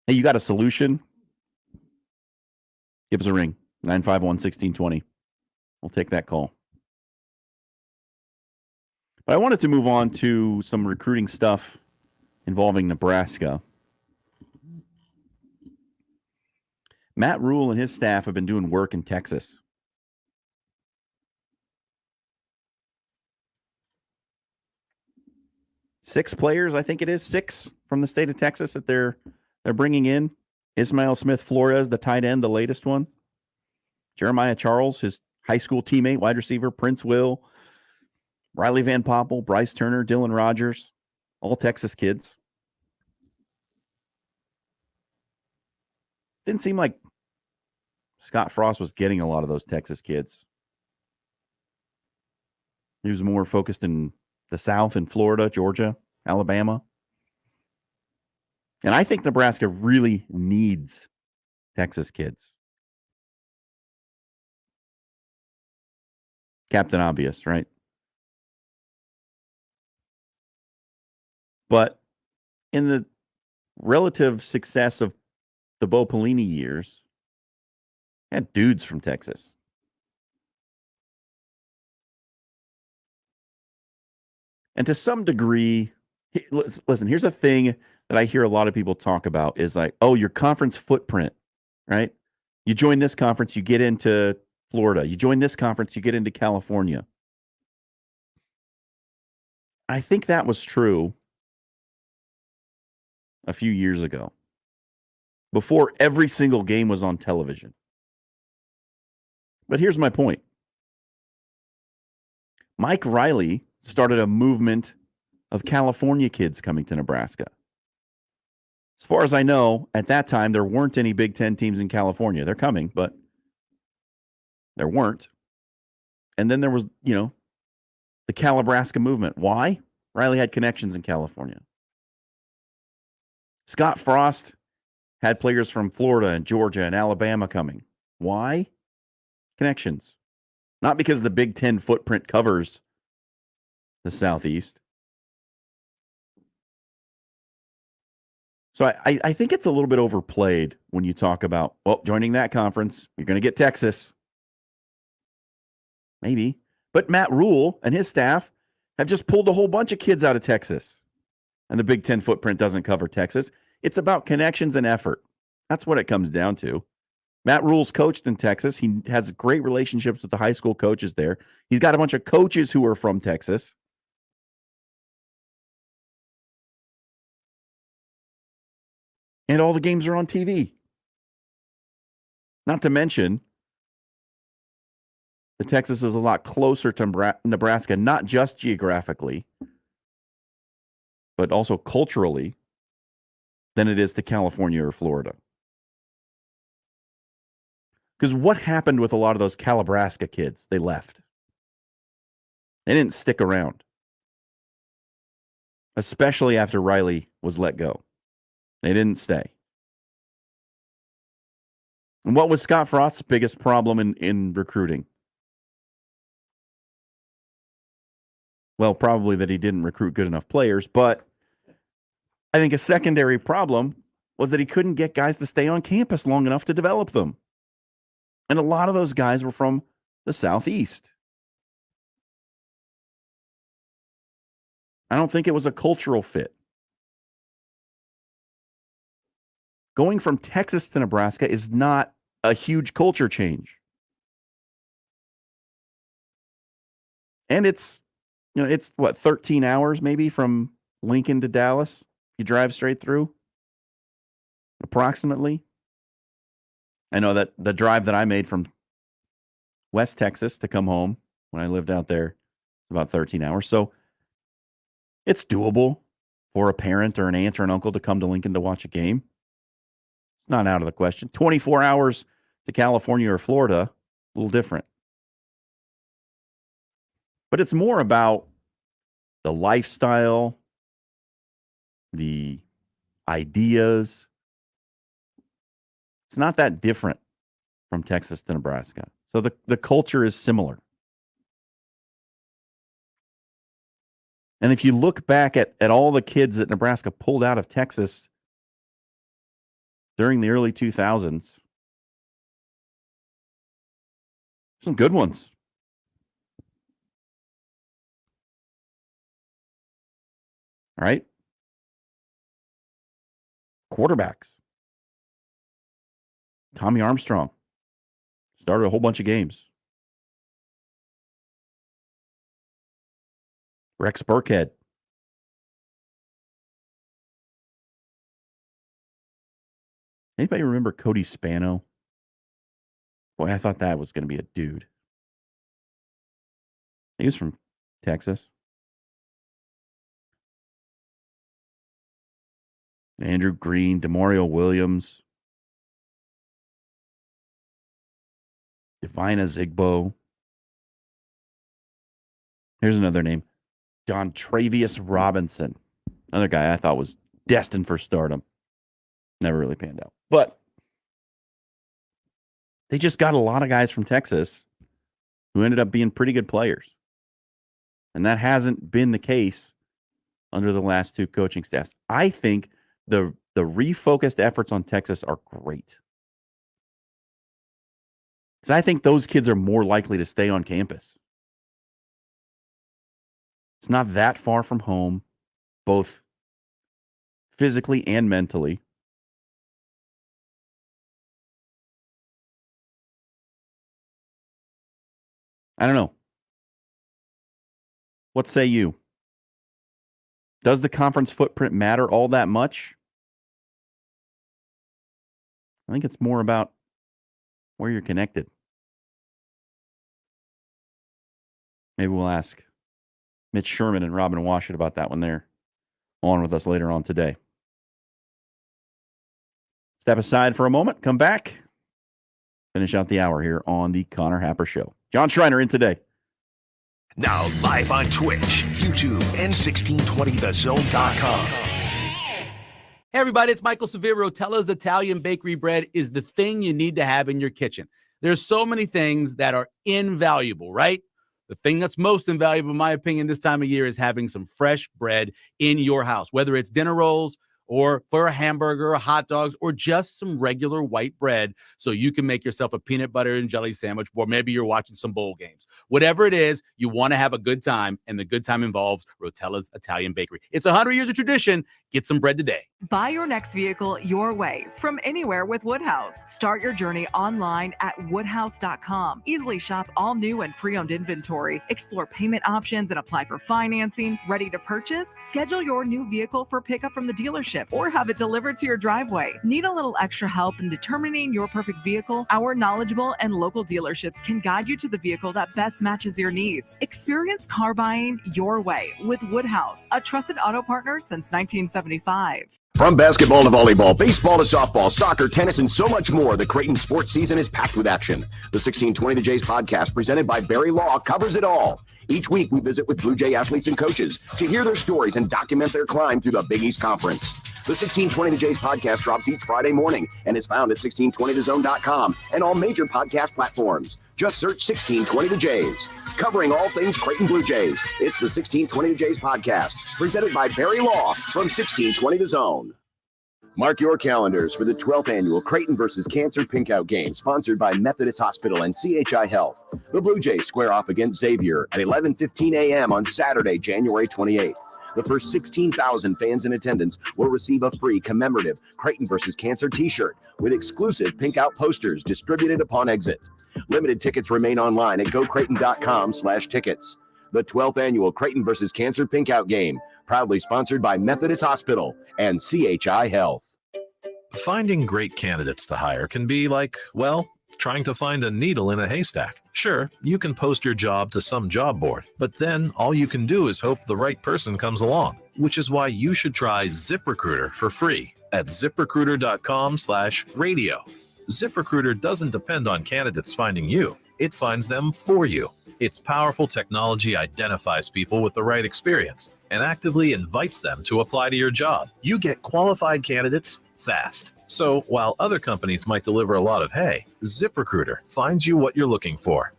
hey, you got a solution? Give us a ring, 951-1620. We'll take that call. But I wanted to move on to some recruiting stuff involving Nebraska. Matt Rule and his staff have been doing work in Texas. Six players, I think it is, six from the state of Texas that they're bringing in. Ismael Smith Flores, the tight end, the latest one. Jeremiah Charles, his high school teammate, wide receiver. Prince Will, Riley Van Poppel, Bryce Turner, Dylan Rogers, all Texas kids. Didn't seem like Scott Frost was getting a lot of those Texas kids. He was more focused in the South, in Florida, Georgia, Alabama. And I think Nebraska really needs Texas kids. Captain Obvious, right? But in the relative success of the Bo Pelini years, had dudes from Texas. And to some degree, listen, here's a thing that I hear a lot of people talk about is like, oh, your conference footprint, right? You join this conference, you get into Florida. You join this conference, you get into California. I think that was true a few years ago, before every single game was on television. But here's my point. Mike Riley started a movement of California kids coming to Nebraska. As far as I know, at that time, there weren't any Big Ten teams in California. They're coming, but there weren't. And then there was, the Calibraska movement. Why? Riley had connections in California. Scott Frost had players from Florida and Georgia and Alabama coming. Why? Connections. Not because the Big Ten footprint covers the Southeast. So I think it's a little bit overplayed when you talk about, well, joining that conference, you're going to get Texas. Maybe. But Matt Rule and his staff have just pulled a whole bunch of kids out of Texas. And the Big Ten footprint doesn't cover Texas. It's about connections and effort. That's what it comes down to. Matt Rule's coached in Texas. He has great relationships with the high school coaches there. He's got a bunch of coaches who are from Texas. And all the games are on TV. Not to mention, the Texas is a lot closer to Nebraska, not just geographically, but also culturally, than it is to California or Florida. Because what happened with a lot of those Calibraska kids? They left. They didn't stick around. Especially after Riley was let go. They didn't stay. And what was Scott Frost's biggest problem in recruiting? Well, probably that he didn't recruit good enough players, but I think a secondary problem was that he couldn't get guys to stay on campus long enough to develop them. And a lot of those guys were from the Southeast. I don't think it was a cultural fit. Going from Texas to Nebraska is not a huge culture change. And it's 13 hours maybe from Lincoln to Dallas? You drive straight through? Approximately. I know that the drive that I made from West Texas to come home when I lived out there was about 13 hours. So it's doable for a parent or an aunt or an uncle to come to Lincoln to watch a game. Not out of the question. 24 hours to California or Florida, a little different. But it's more about the lifestyle, the ideas. It's not that different from Texas to Nebraska. So the culture is similar. And if you look back at all the kids that Nebraska pulled out of Texas during the early 2000s, some good ones. All right. Quarterbacks. Tommy Armstrong started a whole bunch of games. Rex Burkhead. Anybody remember Cody Spano? Boy, I thought that was going to be a dude. He was from Texas. Andrew Green, Demario Williams, Divina Zigbo. Here's another name. John Travius Robinson. Another guy I thought was destined for stardom. Never really panned out. But they just got a lot of guys from Texas who ended up being pretty good players. And that hasn't been the case under the last two coaching staffs. I think the refocused efforts on Texas are great. Because I think those kids are more likely to stay on campus. It's not that far from home, both physically and mentally. I don't know. What say you? Does the conference footprint matter all that much? I think it's more about where you're connected. Maybe we'll ask Mitch Sherman and Robin Washut about that when they're on with us later on today. Step aside for a moment. Come back. Finish out the hour here on the Connor Happer Show. Jon Schriner in today. Now live on Twitch, YouTube, and 1620thezone.com. Hey everybody, it's Michael Severo. Rotella's Italian Bakery Bread is the thing you need to have in your kitchen. There's so many things that are invaluable, right? The thing that's most invaluable, in my opinion, this time of year is having some fresh bread in your house, whether it's dinner rolls or for a hamburger or hot dogs or just some regular white bread so you can make yourself a peanut butter and jelly sandwich, or maybe you're watching some bowl games. Whatever it is, you want to have a good time, and the good time involves Rotella's Italian Bakery. It's 100 years of tradition. Get some bread today. Buy your next vehicle your way from anywhere with Woodhouse. Start your journey online at woodhouse.com. Easily shop all new and pre-owned inventory, explore payment options, and apply for financing. Ready to purchase? Schedule your new vehicle for pickup from the dealership or have it delivered to your driveway. Need a little extra help in determining your perfect vehicle? Our knowledgeable and local dealerships can guide you to the vehicle that best matches your needs. Experience car buying your way with Woodhouse, a trusted auto partner since 1975. From basketball to volleyball, baseball to softball, soccer, tennis, and so much more, the Creighton sports season is packed with action. The 1620 The Jays podcast, presented by Barry Law, covers it all. Each week, we visit with Blue Jay athletes and coaches to hear their stories and document their climb through the Big East Conference. The 1620 The Jays podcast drops each Friday morning and is found at 1620thezone.com and all major podcast platforms. Just search 1620 The Jays. Covering all things Creighton Blue Jays, it's the 1620 The Jays podcast, presented by Barry Law from 1620 The Zone. Mark your calendars for the 12th annual Creighton versus Cancer Pinkout game, sponsored by Methodist Hospital and CHI Health. The Blue Jays square off against Xavier at 11:15 a.m. on Saturday, January 28th. The first 16,000 fans in attendance will receive a free commemorative Creighton versus Cancer t-shirt with exclusive Pinkout posters distributed upon exit. Limited tickets remain online at gocreighton.com/tickets. The 12th annual Creighton versus Cancer Pinkout game, proudly sponsored by Methodist Hospital and CHI Health. Finding great candidates to hire can be like, well, trying to find a needle in a haystack. Sure, you can post your job to some job board, but then all you can do is hope the right person comes along, which is why you should try ZipRecruiter for free at ziprecruiter.com/radio. ZipRecruiter doesn't depend on candidates finding you. It finds them for you. Its powerful technology identifies people with the right experience and actively invites them to apply to your job. You get qualified candidates fast. So while other companies might deliver a lot of hay, ZipRecruiter finds you what you're looking for.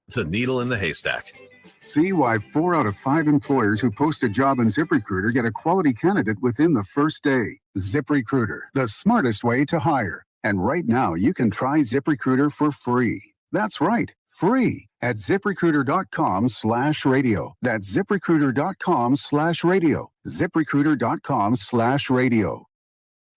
The needle in the haystack. See why 4 out of 5 employers who post a job in ZipRecruiter get a quality candidate within the first day. ZipRecruiter, the smartest way to hire. And right now, you can try ZipRecruiter for free. That's right, free at ZipRecruiter.com/radio. That's ZipRecruiter.com/radio. ZipRecruiter.com/radio.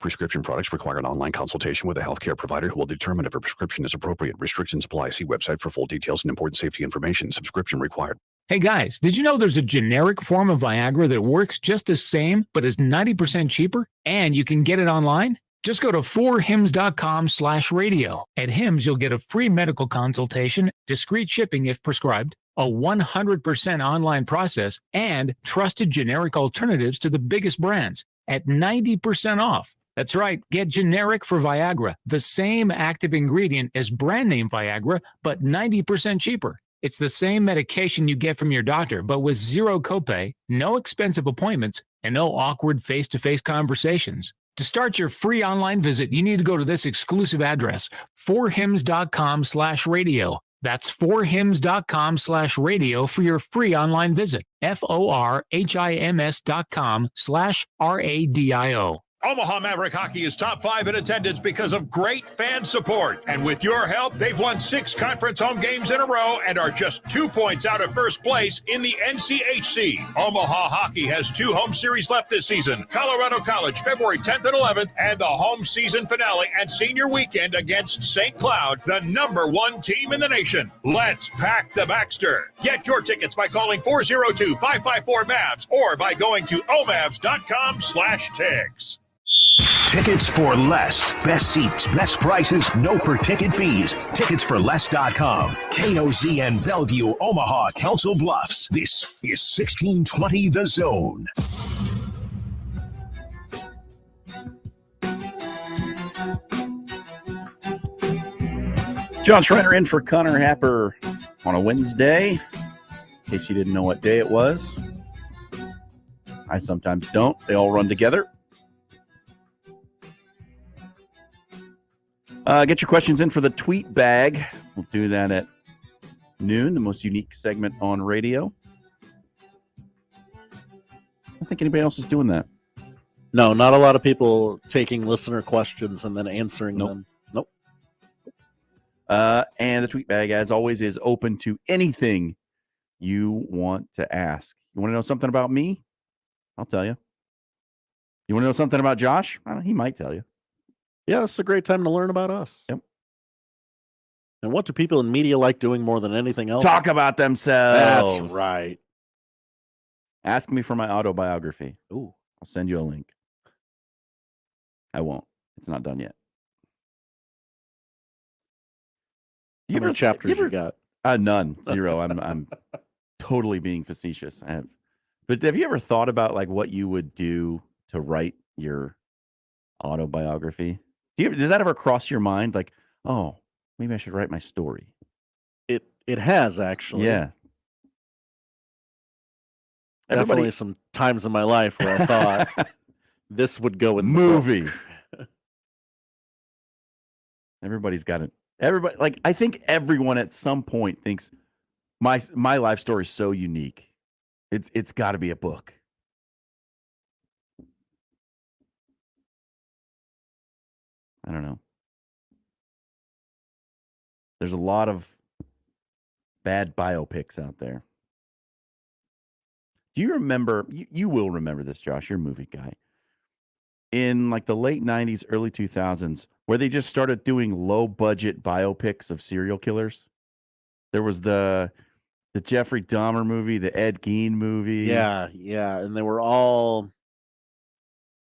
Prescription products require an online consultation with a healthcare provider who will determine if a prescription is appropriate. Restrictions apply. See website for full details and important safety information. Subscription required. Hey guys, did you know there's a generic form of Viagra that works just the same but is 90% cheaper? And you can get it online? Just go to 4hims.com/radio. At Hims, you'll get a free medical consultation, discreet shipping if prescribed, a 100% online process, and trusted generic alternatives to the biggest brands at 90% off. That's right, get generic for Viagra, the same active ingredient as brand name Viagra, but 90% cheaper. It's the same medication you get from your doctor, but with zero copay, no expensive appointments, and no awkward face-to-face conversations. To start your free online visit, you need to go to this exclusive address, 4hims.com/radio. That's 4hims.com/radio for your free online visit. FORHIMS.com/RADIO. Omaha Maverick Hockey is top 5 in attendance because of great fan support. And with your help, they've won 6 conference home games in a row and are just 2 points out of first place in the NCHC. Omaha Hockey has 2 home series left this season. Colorado College, February 10th and 11th, and the home season finale and senior weekend against St. Cloud, the #1 team in the nation. Let's pack the Baxter. Get your tickets by calling 402-554-MAVS or by going to omavs.com/tickets. Tickets for less. Best seats, best prices, no per ticket fees. Ticketsforless.com. KOZN Bellevue, Omaha, Council Bluffs. This is 1620 The Zone. Jon Schriner in for Connor Happer on a Wednesday. In case you didn't know what day it was. I sometimes don't. They all run together. Get your questions in for the tweet bag. We'll do that at noon, the most unique segment on radio. I don't think anybody else is doing that. No, not a lot of people taking listener questions and then answering them. Nope. And the tweet bag, as always, is open to anything you want to ask. You want to know something about me? I'll tell you. You want to know something about Josh? He might tell you. Yeah, it's a great time to learn about us. Yep. And what do people in media like doing more than anything else? Talk about themselves. That's right. Ask me for my autobiography. Ooh. I'll send you a link. I won't. It's not done yet. How many chapters you got? None. 0. I'm totally being facetious. I have. But have you ever thought about like what you would do to write your autobiography? Does that ever cross your mind? Like, oh, maybe I should write my story. It has actually. Yeah. Definitely some times in my life where I thought this would go in the movie. book. Everybody's got it. Everybody, like, I think everyone at some point thinks my life story is so unique. It's got to be a book. I don't know. There's a lot of bad biopics out there. Do you remember, you will remember this, Josh, you're a movie guy, in like the late 90s, early 2000s, where they just started doing low-budget biopics of serial killers? There was the Jeffrey Dahmer movie, the Ed Gein movie. Yeah, and they were all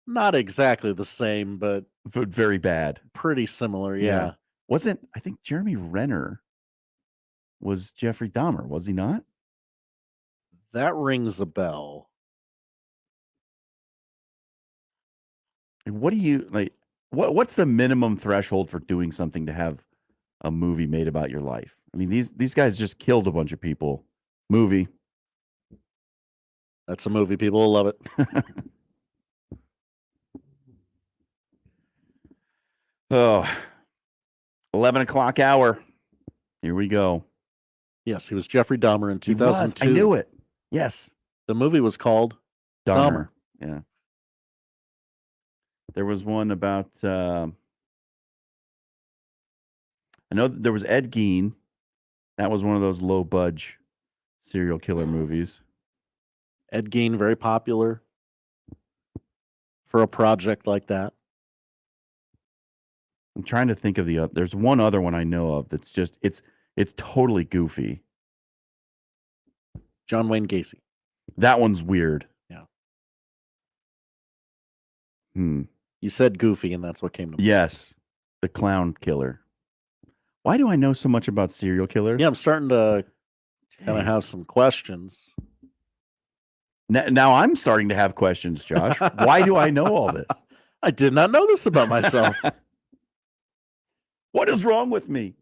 not exactly the same, but very bad. Pretty similar, yeah. I think Jeremy Renner was Jeffrey Dahmer, was he not? That rings a bell. What do you like? What's the minimum threshold for doing something to have a movie made about your life? I mean, these guys just killed a bunch of people. Movie. That's a movie. People will love it. Oh, 11 o'clock hour. Here we go. Yes, he was Jeffrey Dahmer in 2002. I knew it. Yes. The movie was called Dahmer. Yeah. There was one about, I know there was Ed Gein. That was one of those low budge serial killer movies. Ed Gein, very popular for a project like that. I'm trying to think of the other. There's one other one I know of that's just, it's totally goofy. John Wayne Gacy. That one's weird. Yeah. You said goofy, and that's what came to mind. Yes. The Clown Killer. Why do I know so much about serial killers? Yeah, I'm starting to kind of have some questions. Now I'm starting to have questions, Josh. Why do I know all this? I did not know this about myself. What is wrong with me?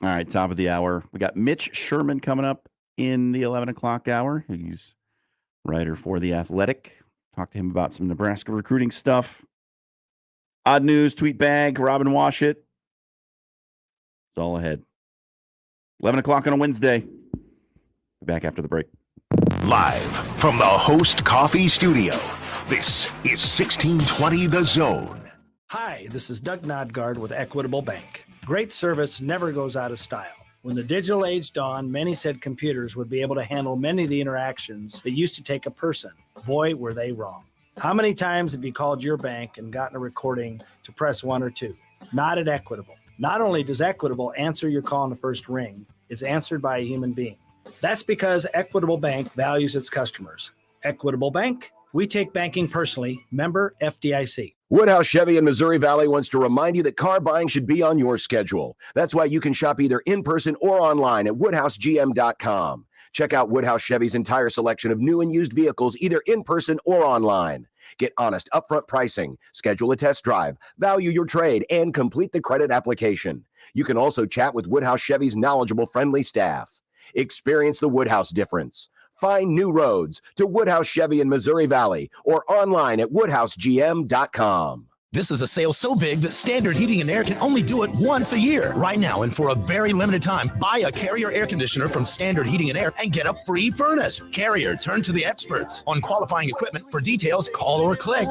All right, top of the hour. We got Mitch Sherman coming up in the 11 o'clock hour. He's writer for The Athletic. Talk to him about some Nebraska recruiting stuff. Odd news, tweet bag, Robin Washut. It's all ahead. 11 o'clock on a Wednesday. Be back after the break. Live from the Host Coffee Studio, this is 1620 The Zone. Hi, this is Doug Nodgard with Equitable Bank. Great service never goes out of style. When the digital age dawned, many said computers would be able to handle many of the interactions that used to take a person. Boy, were they wrong. How many times have you called your bank and gotten a recording to press 1 or 2? Not at Equitable. Not only does Equitable answer your call in the first ring, it's answered by a human being. That's because Equitable Bank values its customers. Equitable Bank, we take banking personally. Member FDIC. Woodhouse Chevy in Missouri Valley wants to remind you that car buying should be on your schedule. That's why you can shop either in person or online at woodhousegm.com. Check out Woodhouse Chevy's entire selection of new and used vehicles either in person or online. Get honest upfront pricing, schedule a test drive, value your trade, and complete the credit application. You can also chat with Woodhouse Chevy's knowledgeable, friendly staff. Experience the Woodhouse difference. Find new roads to Woodhouse Chevy in Missouri Valley or online at woodhousegm.com. This is a sale so big that Standard Heating and Air can only do it once a year. Right now, and for a very limited time, buy a Carrier air conditioner from Standard Heating and Air and get a free furnace. Carrier, turn to the experts. On qualifying equipment, for details, call or click.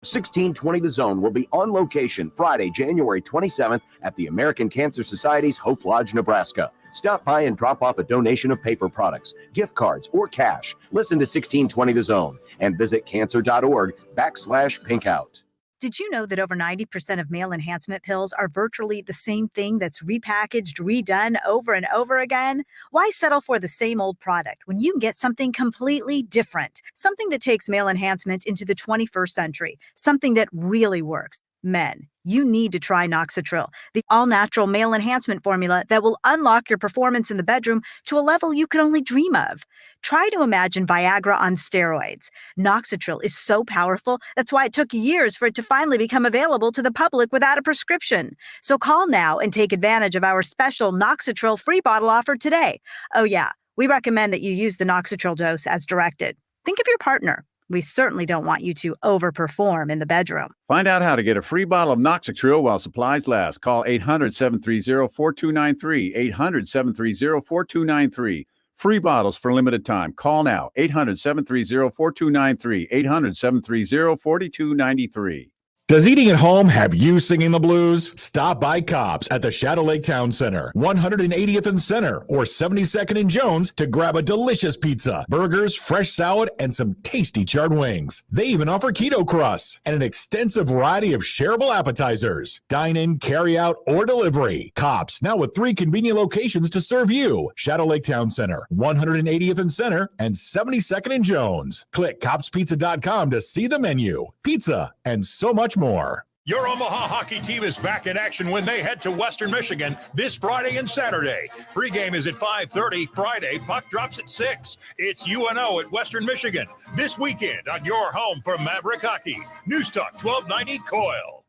1620 The Zone will be on location Friday, January 27th at the American Cancer Society's Hope Lodge, Nebraska. Stop by and drop off a donation of paper products, gift cards, or cash. Listen to 1620 The Zone and visit cancer.org/pinkout. Did you know that over 90% of male enhancement pills are virtually the same thing that's repackaged, redone over and over again? Why settle for the same old product when you can get something completely different? Something that takes male enhancement into the 21st century. Something that really works. Men, you need to try Noxitril, the all-natural male enhancement formula that will unlock your performance in the bedroom to a level you could only dream of. Try to imagine Viagra on steroids. Noxitril is so powerful, that's why it took years for it to finally become available to the public without a prescription. So call now and take advantage of our special Noxitril free bottle offer today. Oh yeah, we recommend that you use the Noxitril dose as directed. Think of your partner. We certainly don't want you to overperform in the bedroom. Find out how to get a free bottle of Noxitril while supplies last. Call 800-730-4293, 800-730-4293. Free bottles for limited time. Call now, 800-730-4293, 800-730-4293. Does eating at home have you singing the blues? Stop by Cobb's at the Shadow Lake Town Center, 180th and Center, or 72nd and Jones to grab a delicious pizza, burgers, fresh salad, and some tasty charred wings. They even offer keto crusts and an extensive variety of shareable appetizers. Dine in, carry out, or delivery. Cobb's, now with 3 convenient locations to serve you. Shadow Lake Town Center, 180th and Center, and 72nd and Jones. Click CobbsPizza.com to see the menu, pizza, and so much more. Your Omaha hockey team is back in action when they head to Western Michigan this Friday and Saturday. Pregame is at 5:30. Friday, puck drops at 6. It's UNO at Western Michigan this weekend on your home for Maverick Hockey. News Talk 1290 Coil.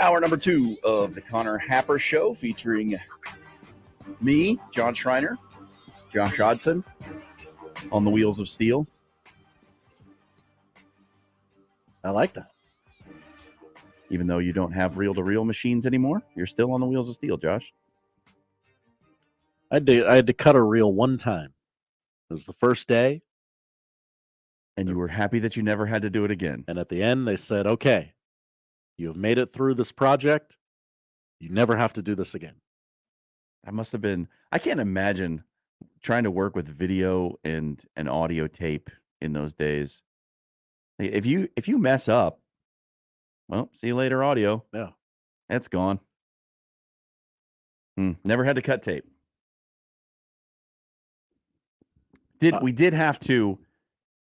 Hour number 2 of the Connor Happer Show featuring me, Jon Schriner, Josh Odson on the Wheels of Steel. I like that. Even though you don't have reel-to-reel machines anymore, you're still on the Wheels of Steel, Josh. I had to cut a reel one time. It was the first day. And you were happy that you never had to do it again. And at the end, they said, okay, you have made it through this project. You never have to do this again. That must have been, I can't imagine trying to work with video and audio tape in those days. If you mess up, well, see you later, audio. Yeah. That's gone. Never had to cut tape. We did have to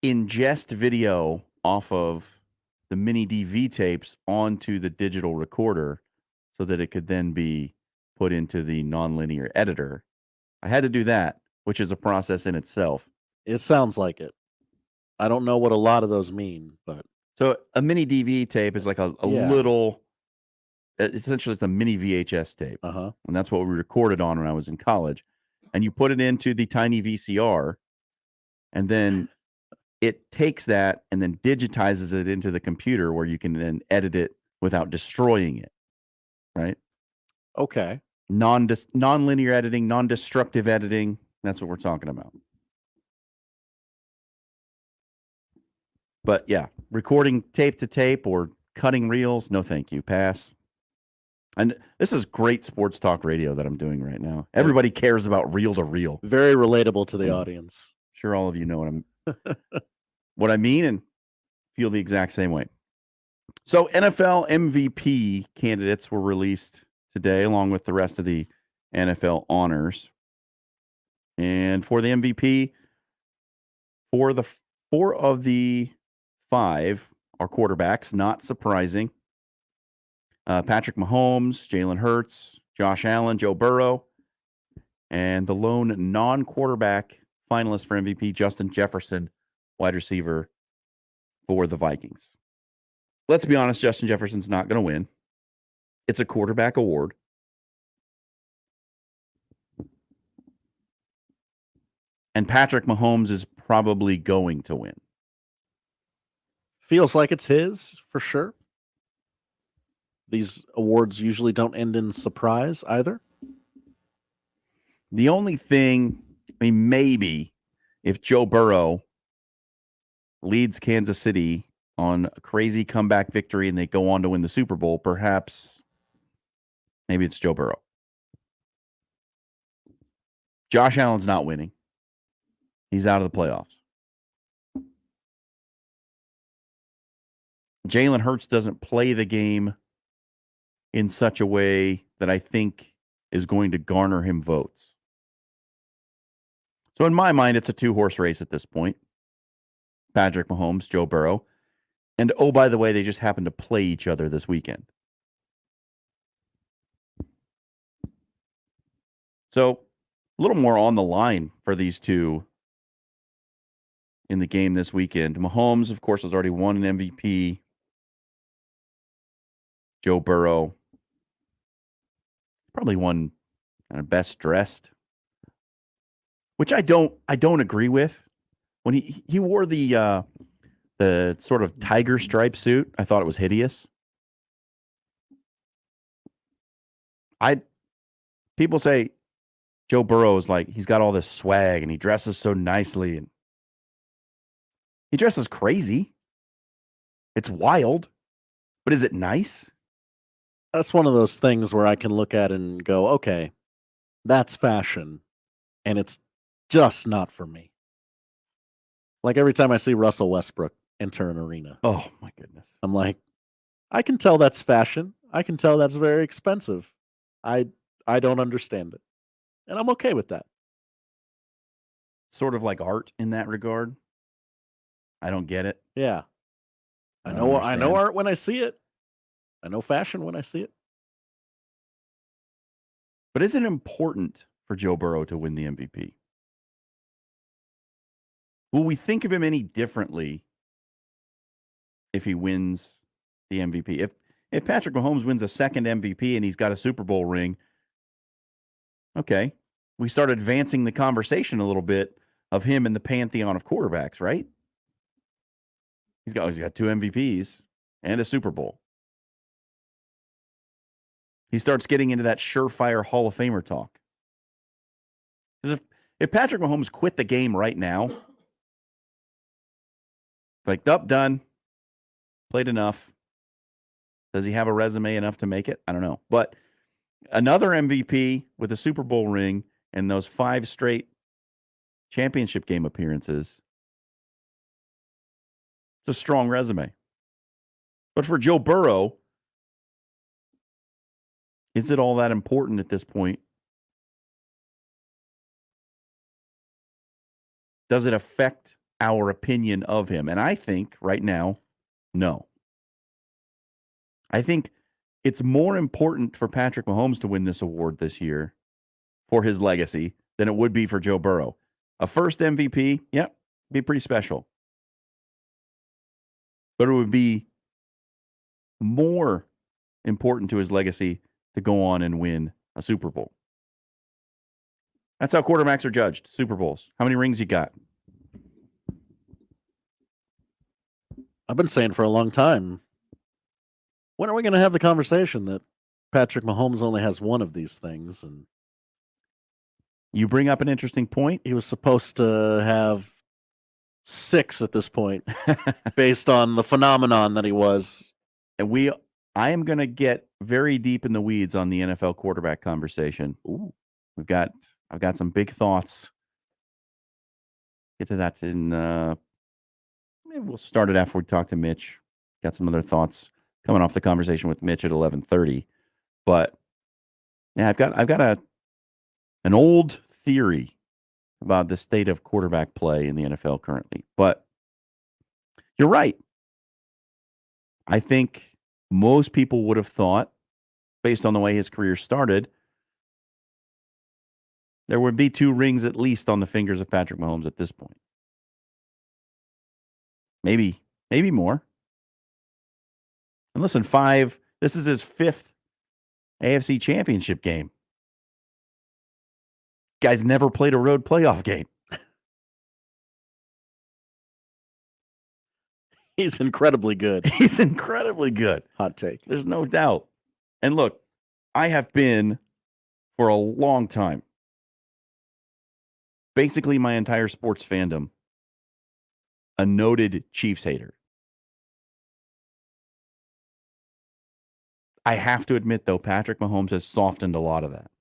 ingest video off of the mini DV tapes onto the digital recorder so that it could then be put into the nonlinear editor. I had to do that, which is a process in itself. It sounds like it. I don't know what a lot of those mean, but so a mini DV tape is like a little, essentially it's a mini VHS tape. Uh-huh. And that's what we recorded on when I was in college. And you put it into the tiny VCR, and then it takes that and then digitizes it into the computer where you can then edit it without destroying it. Right? Okay. Non-linear editing, non-destructive editing. That's what we're talking about. But yeah, recording tape to tape or cutting reels, no thank you. Pass. And this is great sports talk radio that I'm doing right now. Everybody cares about reel to reel. Very relatable to the audience. Sure, all of you know what I mean and feel the exact same way. So NFL MVP candidates were released today, along with the rest of the NFL honors. And for the MVP, four of the 5 are quarterbacks, not surprising. Patrick Mahomes, Jalen Hurts, Josh Allen, Joe Burrow, and the lone non-quarterback finalist for MVP, Justin Jefferson, wide receiver for the Vikings. Let's be honest, Justin Jefferson's not going to win. It's a quarterback award. And Patrick Mahomes is probably going to win. Feels like it's his, for sure. These awards usually don't end in surprise either. The only thing, maybe if Joe Burrow leads Kansas City on a crazy comeback victory and they go on to win the Super Bowl, perhaps maybe it's Joe Burrow. Josh Allen's not winning. He's out of the playoffs. Jalen Hurts doesn't play the game in such a way that I think is going to garner him votes. So in my mind, it's a 2-horse race at this point. Patrick Mahomes, Joe Burrow. And oh, by the way, they just happen to play each other this weekend. So a little more on the line for these two in the game this weekend. Mahomes, of course, has already won an MVP. Joe Burrow probably won best dressed, which I don't agree with. When he wore the sort of tiger stripe suit, I thought it was hideous. People say Joe Burrow is like, he's got all this swag and he dresses so nicely, and he dresses crazy. It's wild, but is it nice? That's one of those things where I can look at and go, okay, that's fashion, and it's just not for me. Like every time I see Russell Westbrook enter an arena. Oh, my goodness. I'm like, I can tell that's fashion. I can tell that's very expensive. I don't understand it. And I'm okay with that. sort of like art in that regard. I don't get it. Yeah. I don't know understand. art when I see it. I know fashion when I see it. But is it important for Joe Burrow to win the MVP? Will we think of him any differently if he wins the MVP? If Patrick Mahomes wins a second MVP and he's got a Super Bowl ring, okay, we start advancing the conversation a little bit of him in the pantheon of quarterbacks, right? He's got 2 MVPs and a Super Bowl. He starts getting into that surefire Hall of Famer talk. Because if Patrick Mahomes quit the game right now, like, done, played enough. Does he have a resume enough to make it? I don't know. But another MVP with a Super Bowl ring and those 5 straight championship game appearances, it's a strong resume. But for Joe Burrow, is it all that important at this point? Does it affect our opinion of him? And I think right now, no. I think it's more important for Patrick Mahomes to win this award this year for his legacy than it would be for Joe Burrow. A first MVP, be pretty special. But it would be more important to his legacy to go on and win a Super Bowl. That's how quarterbacks are judged, Super Bowls. How many rings you got? I've been saying for a long time, when are we going to have the conversation that Patrick Mahomes only has one of these things? And you bring up an interesting point. He was supposed to have 6 at this point, based on the phenomenon that he was. And I am going to get very deep in the weeds on the NFL quarterback conversation. Ooh, I've got some big thoughts. Get to that in. Maybe we'll start it after we talk to Mitch. Got some other thoughts coming off the conversation with Mitch at 11:30. But yeah, I've got an old theory about the state of quarterback play in the NFL currently. But you're right. I think most people would have thought, based on the way his career started, there would be 2 rings at least on the fingers of Patrick Mahomes at this point. Maybe more. And listen, 5, this is his 5th AFC championship game. Guy's never played a road playoff game. He's incredibly good. He's incredibly good. Hot take. There's no doubt. And look, I have been for a long time, basically my entire sports fandom, a noted Chiefs hater. I have to admit, though, Patrick Mahomes has softened a lot of that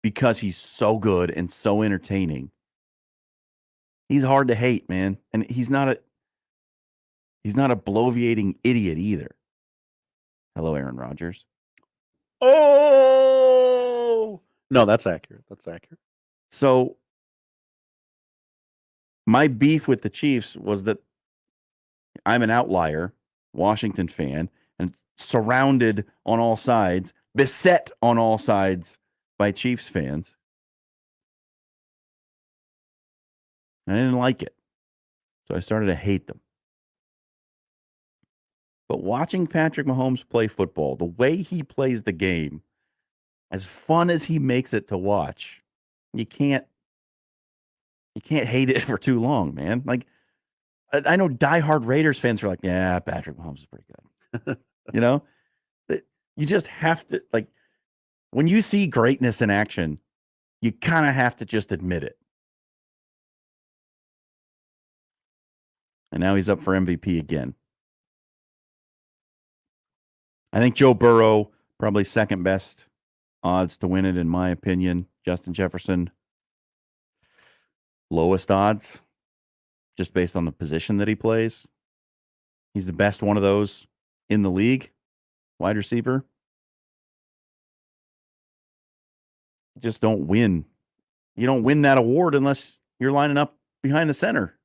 because he's so good and so entertaining. He's hard to hate, man. And he's not a bloviating idiot either. Hello, Aaron Rodgers. Oh! No, that's accurate. That's accurate. So my beef with the Chiefs was that I'm an outlier, Washington fan, and surrounded on all sides, beset on all sides by Chiefs fans. I didn't like it. So I started to hate them. But watching Patrick Mahomes play football, the way he plays the game, as fun as he makes it to watch, you can't hate it for too long, man. Like, I know diehard Raiders fans are like, yeah, Patrick Mahomes is pretty good. You know? You just have to, like, when you see greatness in action, you kind of have to just admit it. And now he's up for MVP again. I think Joe Burrow, probably second best odds to win it, in my opinion. Justin Jefferson, lowest odds, just based on the position that he plays. He's the best one of those in the league, wide receiver. You just don't win. You don't win that award unless you're lining up behind the center.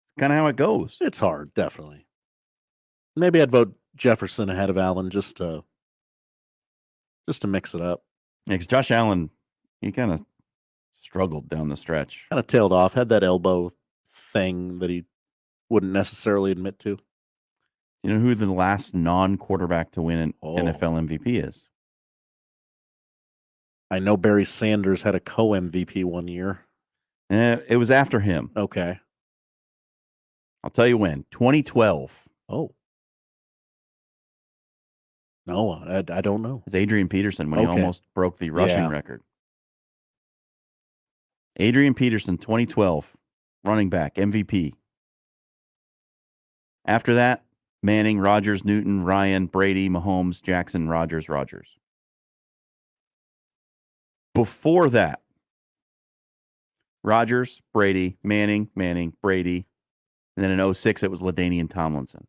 It's kind of how it goes. It's hard, definitely. Maybe I'd vote Jefferson ahead of Allen just to mix it up. Yeah, because Josh Allen, he kind of struggled down the stretch. Kind of tailed off, had that elbow thing that he wouldn't necessarily admit to. You know who the last non-quarterback to win an NFL MVP is? I know Barry Sanders had a co-MVP one year. It was after him. Okay. I'll tell you when. 2012. Oh. No, I don't know. It's Adrian Peterson when he almost broke the rushing record. Adrian Peterson, 2012, running back, MVP. After that, Manning, Rodgers, Newton, Ryan, Brady, Mahomes, Jackson, Rodgers. Before that, Rodgers, Brady, Manning, Brady. And then in 2006, it was LaDainian Tomlinson.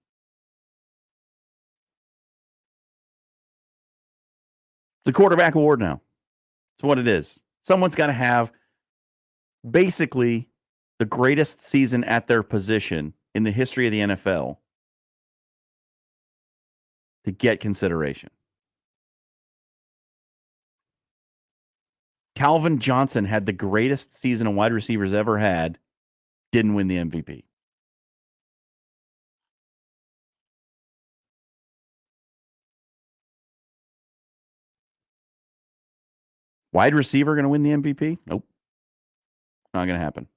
It's a quarterback award now. It's what it is. Someone's got to have basically the greatest season at their position in the history of the NFL to get consideration. Calvin Johnson had the greatest season a wide receiver's ever had, didn't win the MVP. Wide receiver going to win the MVP? Nope. Not going to happen.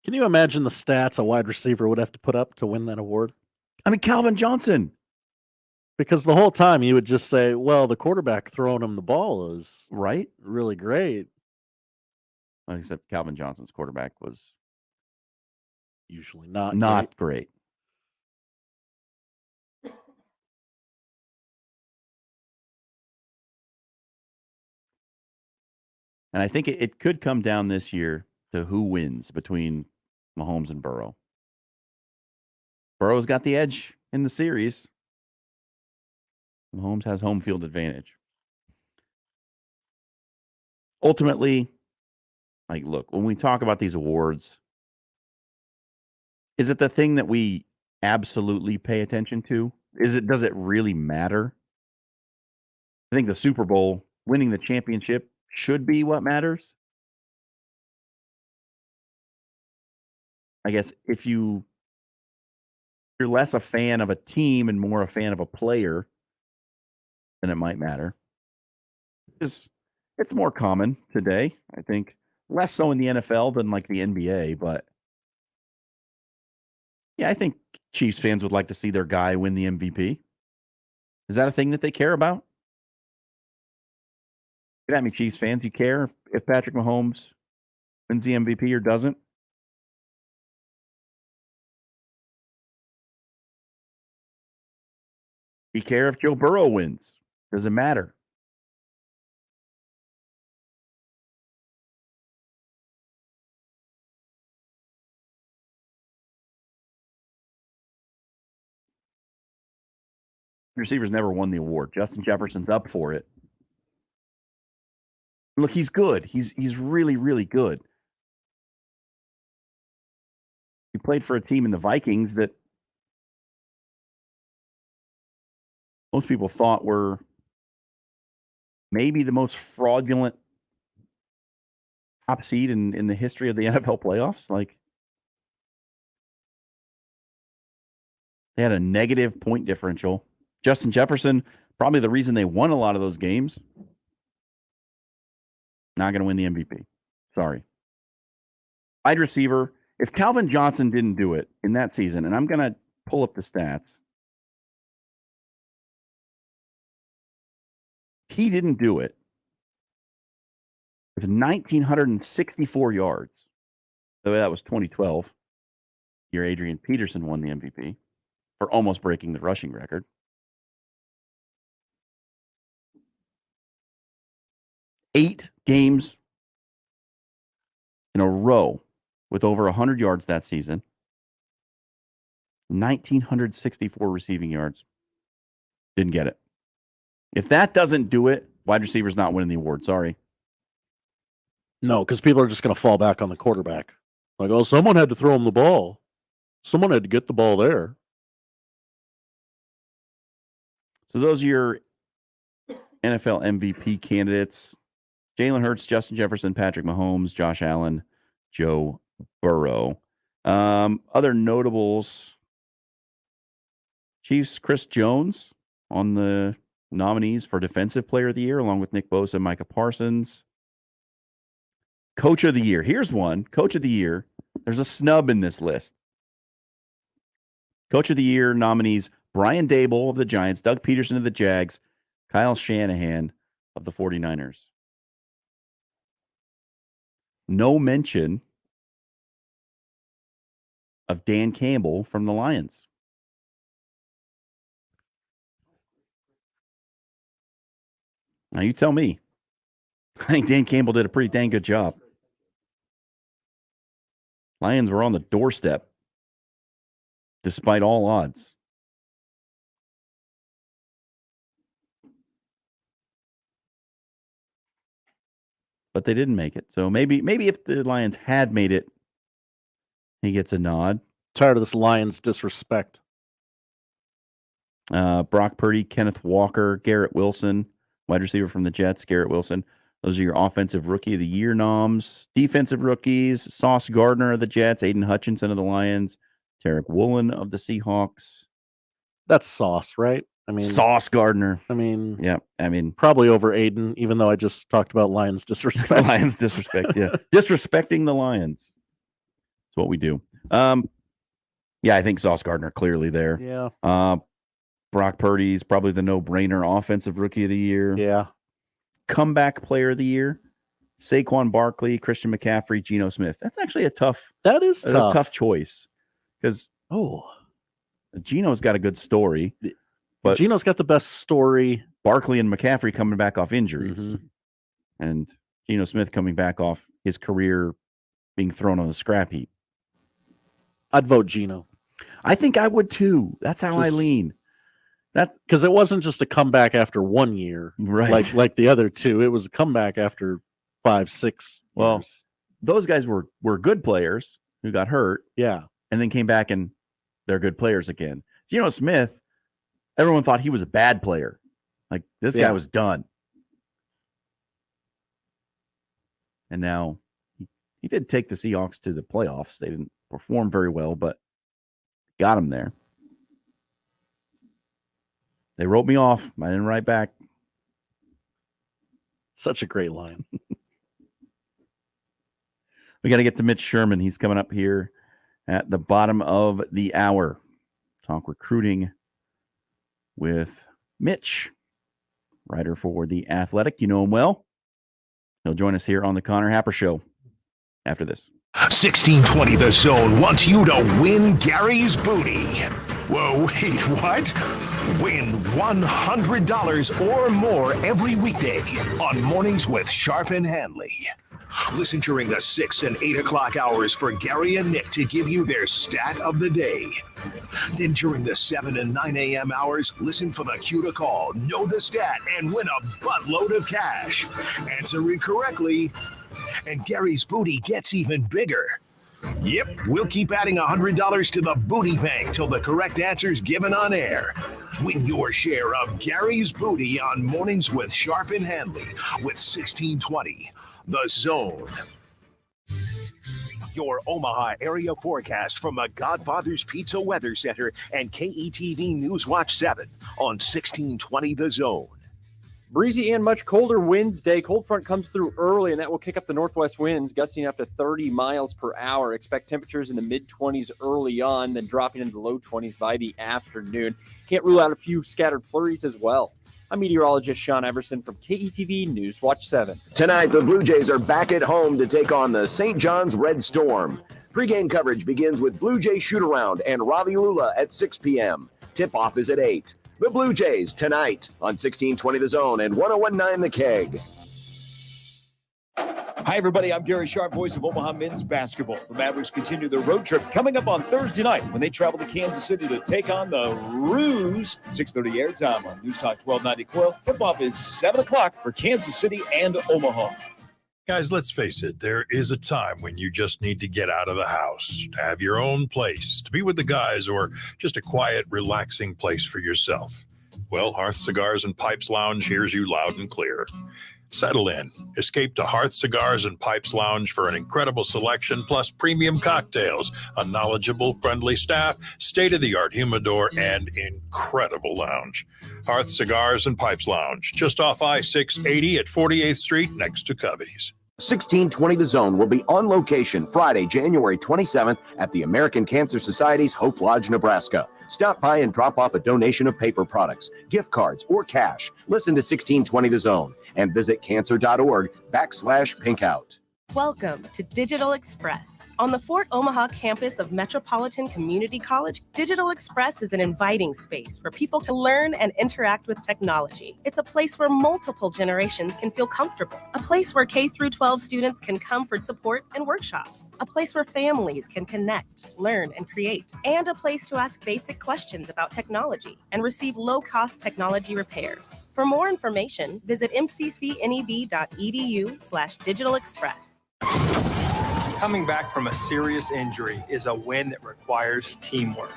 Can you imagine the stats a wide receiver would have to put up to win that award? I mean, Calvin Johnson. Because the whole time you would just say, well, the quarterback throwing him the ball is right, really great. Except Calvin Johnson's quarterback was usually not great. And I think it could come down this year to who wins between Mahomes and Burrow. Burrow's got the edge in the series. Mahomes has home field advantage. Ultimately, like, look, when we talk about these awards, is it the thing that we absolutely pay attention to? Does it really matter? I think the Super Bowl, winning the championship, should be what matters. I guess if you're less a fan of a team and more a fan of a player, then it might matter. It's more common today, I think. Less so in the NFL than like the NBA, but yeah, I think Chiefs fans would like to see their guy win the MVP. Is that a thing that they care about? Get at me, Chiefs fans. You care if Patrick Mahomes wins the MVP or doesn't? You care if Joe Burrow wins? Does it matter? Receivers never won the award. Justin Jefferson's up for it. Look, he's good. He's really, really good. He played for a team in the Vikings that most people thought were maybe the most fraudulent top seed in the history of the NFL playoffs. Like, they had a negative point differential. Justin Jefferson, probably the reason they won a lot of those games. Not going to win the MVP. Sorry. Wide receiver, if Calvin Johnson didn't do it in that season, and I'm going to pull up the stats. He didn't do it with 1,964 yards. So that was 2012. Year Adrian Peterson won the MVP for almost breaking the rushing record. Eight games in a row with over 100 yards that season. 1,964 receiving yards. Didn't get it. If that doesn't do it, wide receiver's not winning the award. Sorry. No, because people are just going to fall back on the quarterback. Like, oh, someone had to throw him the ball. Someone had to get the ball there. So those are your NFL MVP candidates. Jalen Hurts, Justin Jefferson, Patrick Mahomes, Josh Allen, Joe Burrow. Other notables. Chiefs, Chris Jones on the nominees for Defensive Player of the Year, along with Nick Bosa and Micah Parsons. Coach of the Year. Here's one. Coach of the Year. There's a snub in this list. Coach of the Year nominees Brian Daboll of the Giants, Doug Peterson of the Jags, Kyle Shanahan of the 49ers. No mention of Dan Campbell from the Lions. Now you tell me. I think Dan Campbell did a pretty dang good job. Lions were on the doorstep despite all odds. But they didn't make it. So maybe if the Lions had made it, he gets a nod. Tired of this Lions disrespect. Brock Purdy, Kenneth Walker, Garrett Wilson, wide receiver from the Jets, Garrett Wilson. Those are your offensive rookie of the year noms. Defensive rookies, Sauce Gardner of the Jets, Aiden Hutchinson of the Lions, Tarek Woolen of the Seahawks. That's Sauce, right? I mean, Sauce Gardner. I mean, yeah. I mean, probably over Aiden, even though I just talked about Lions disrespect. Lions disrespect, yeah. Disrespecting the Lions. That's what we do. Yeah, I think Sauce Gardner clearly there. Yeah. Brock Purdy's probably the no-brainer offensive rookie of the year. Yeah. Comeback player of the year. Saquon Barkley, Christian McCaffrey, Geno Smith. That's actually a tough choice. Because Geno's got a good story. But Geno's got the best story. Barkley and McCaffrey coming back off injuries. Mm-hmm. And Geno Smith coming back off his career being thrown on the scrap heap. I'd vote Geno. I think I would too. That's how I lean. That's because it wasn't just a comeback after 1 year, right? Like the other two. It was a comeback after 5-6 Well, years. Those guys were good players who got hurt. Yeah. And then came back and they're good players again. Geno Smith, everyone thought he was a bad player. Like this guy was done. And now he did take the Seahawks to the playoffs. They didn't perform very well, but got him there. They wrote me off. I didn't write back. Such a great line. We got to get to Mitch Sherman. He's coming up here at the bottom of the hour. Talk recruiting with Mitch, writer for The Athletic. You know him well. He'll join us here on the Connor Happer Show after this. 1620 The Zone wants you to win Gary's booty. Whoa, wait, what? Win $100 or more every weekday on Mornings with Sharp and Hanley. Listen during the 6 and 8 o'clock hours for Gary and Nick to give you their stat of the day. Then during the 7 and 9 a.m. hours, listen for the cue to call, know the stat, and win a buttload of cash. Answer it correctly, and Gary's booty gets even bigger. Yep, we'll keep adding $100 to the booty bank till the correct answer's given on air. Win your share of Gary's booty on Mornings with Sharp and Hanley with 1620 The Zone. Your Omaha area forecast from the Godfather's Pizza Weather Center and KETV News Watch 7 on 1620 The Zone. Breezy and much colder Wednesday. Cold front comes through early, and that will kick up the northwest winds, gusting up to 30 miles per hour. Expect temperatures in the mid-20s early on, then dropping into the low 20s by the afternoon. Can't rule out a few scattered flurries as well. I'm meteorologist Sean Everson from KETV News Watch 7. Tonight, the Blue Jays are back at home to take on the St. John's Red Storm. Pre-game coverage begins with Blue Jay shoot-around and Ravi Lula at 6 p.m. Tip-off is at 8. The Blue Jays tonight on 1620 The Zone and 1019 The Keg. Hi, everybody. I'm Gary Sharp, voice of Omaha men's basketball. The Mavericks continue their road trip coming up on Thursday night when they travel to Kansas City to take on the Roos. 6:30 airtime on News Talk 1290 Coil. Tip-off is 7 o'clock for Kansas City and Omaha. Guys, let's face it, there is a time when you just need to get out of the house, to have your own place, to be with the guys, or just a quiet, relaxing place for yourself. Well, Hearth Cigars and Pipes Lounge hears you loud and clear. Settle in. Escape to Hearth Cigars and Pipes Lounge for an incredible selection plus premium cocktails, a knowledgeable, friendly staff, state-of-the-art humidor, and incredible lounge. Hearth Cigars and Pipes Lounge, just off I-680 at 48th Street next to Cubby's. 1620 The Zone will be on location Friday, January 27th at the American Cancer Society's Hope Lodge, Nebraska. Stop by and drop off a donation of paper products, gift cards, or cash. Listen to 1620 The Zone and visit cancer.org/pinkout. Welcome to Digital Express. On the Fort Omaha campus of Metropolitan Community College, Digital Express is an inviting space for people to learn and interact with technology. It's a place where multiple generations can feel comfortable. A place where K-12 students can come for support and workshops. A place where families can connect, learn, and create. And a place to ask basic questions about technology and receive low-cost technology repairs. For more information, visit mccneb.edu/digitalexpress. Coming back from a serious injury is a win that requires teamwork.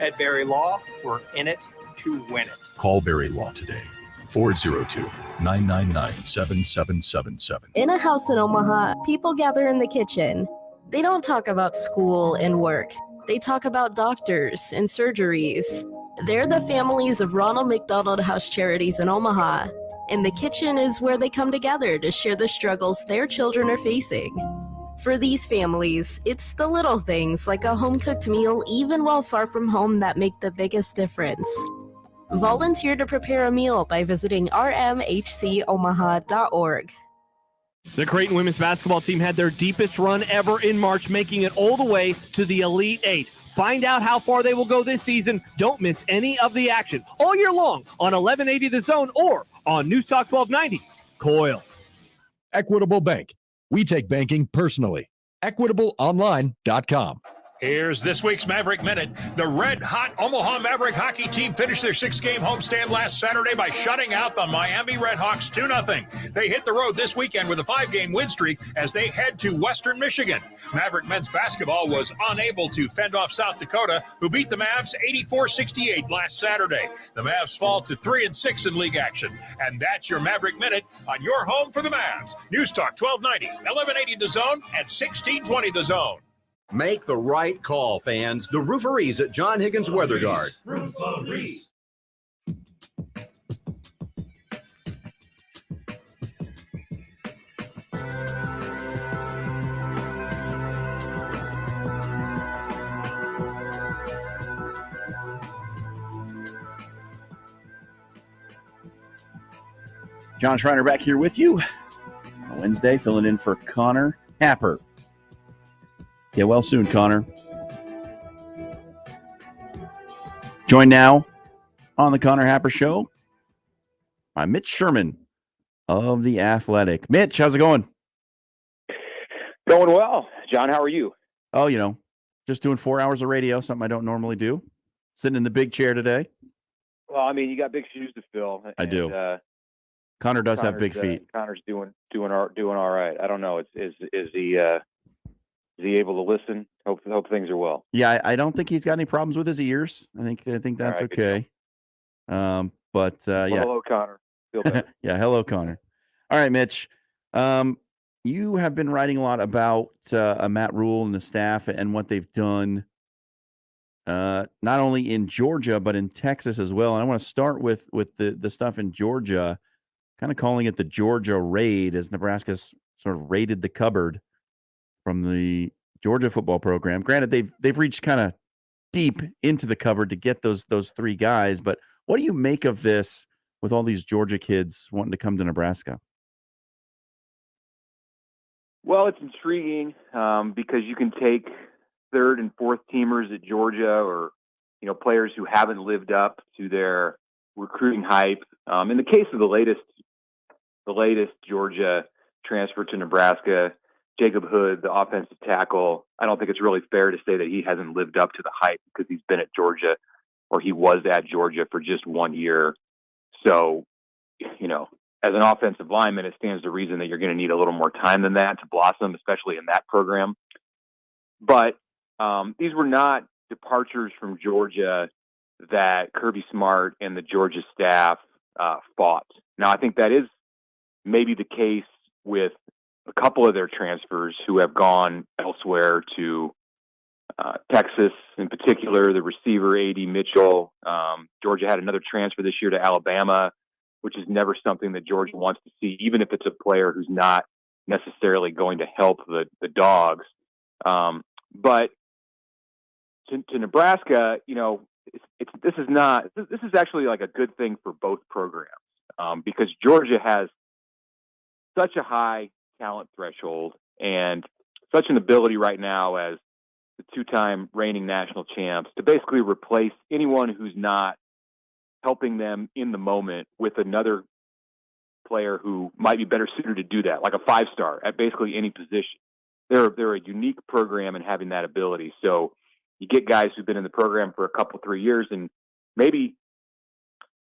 At Berry Law, we're in it to win it. Call Berry Law today. 402-999-7777. In a house in Omaha, people gather in the kitchen. They don't talk about school and work. They talk about doctors and surgeries. They're the families of Ronald McDonald House Charities in Omaha. And the kitchen is where they come together to share the struggles their children are facing. For these families, it's the little things like a home-cooked meal, even while far from home, that make the biggest difference. Volunteer to prepare a meal by visiting rmhcomaha.org. The Creighton women's basketball team had their deepest run ever in March, making it all the way to the Elite Eight. Find out how far they will go this season. Don't miss any of the action all year long on 1180 The Zone or on News Talk 1290. Coil. Equitable Bank. We take banking personally. EquitableOnline.com. Here's this week's Maverick Minute. The red-hot Omaha Maverick hockey team finished their 6-game homestand last Saturday by shutting out the Miami Redhawks 2-0. They hit the road this weekend with a 5-game win streak as they head to Western Michigan. Maverick men's basketball was unable to fend off South Dakota, who beat the Mavs 84-68 last Saturday. The Mavs fall to 3-6 in league action. And that's your Maverick Minute on your home for the Mavs. News Talk 1290, 1180 The Zone, and 1620 The Zone. Make the right call, fans. The Rooferees at John Higgins Weather Guard. Rooferees. Jon Schriner back here with you on Wednesday, filling in for Connor Happer. Get well soon, Connor. Joined now on the Connor Happer Show by Mitch Sherman of The Athletic. Mitch, how's it going? Going well. John, how are you? Oh, just doing 4 hours of radio, something I don't normally do. Sitting in the big chair today. Well, I mean, you got big shoes to fill. I do. Connor does have big feet. Connor's doing all right. I don't know. Is he able to listen? Hope things are well. Yeah, I don't think he's got any problems with his ears. I think that's right, okay. Yeah. Hello, Connor. Feel better. Yeah, hello, Connor. All right, Mitch. You have been writing a lot about Matt Rule and the staff and what they've done, not only in Georgia but in Texas as well. And I want to start with the stuff in Georgia, kind of calling it the Georgia raid, as Nebraska's sort of raided the cupboard from the Georgia football program. Granted, they've reached kind of deep into the cupboard to get those three guys. But what do you make of this with all these Georgia kids wanting to come to Nebraska? Well, it's intriguing because you can take third and fourth teamers at Georgia, or players who haven't lived up to their recruiting hype. In the case of the latest Georgia transfer to Nebraska, Jacob Hood, the offensive tackle, I don't think it's really fair to say that he hasn't lived up to the hype because he's been at Georgia, or he was at Georgia for just 1 year. So, as an offensive lineman, it stands to reason that you're going to need a little more time than that to blossom, especially in that program. But these were not departures from Georgia that Kirby Smart and the Georgia staff fought. Now, I think that is maybe the case with a couple of their transfers who have gone elsewhere to Texas, in particular, the receiver A.D. Mitchell. Georgia had another transfer this year to Alabama, which is never something that Georgia wants to see, even if it's a player who's not necessarily going to help the Dogs. But to Nebraska, this is actually like a good thing for both programs because Georgia has such a high talent threshold and such an ability right now as the two-time reigning national champs to basically replace anyone who's not helping them in the moment with another player who might be better suited to do that, like a five-star at basically any position. They're a unique program in having that ability. So you get guys who've been in the program for a couple, 3 years and maybe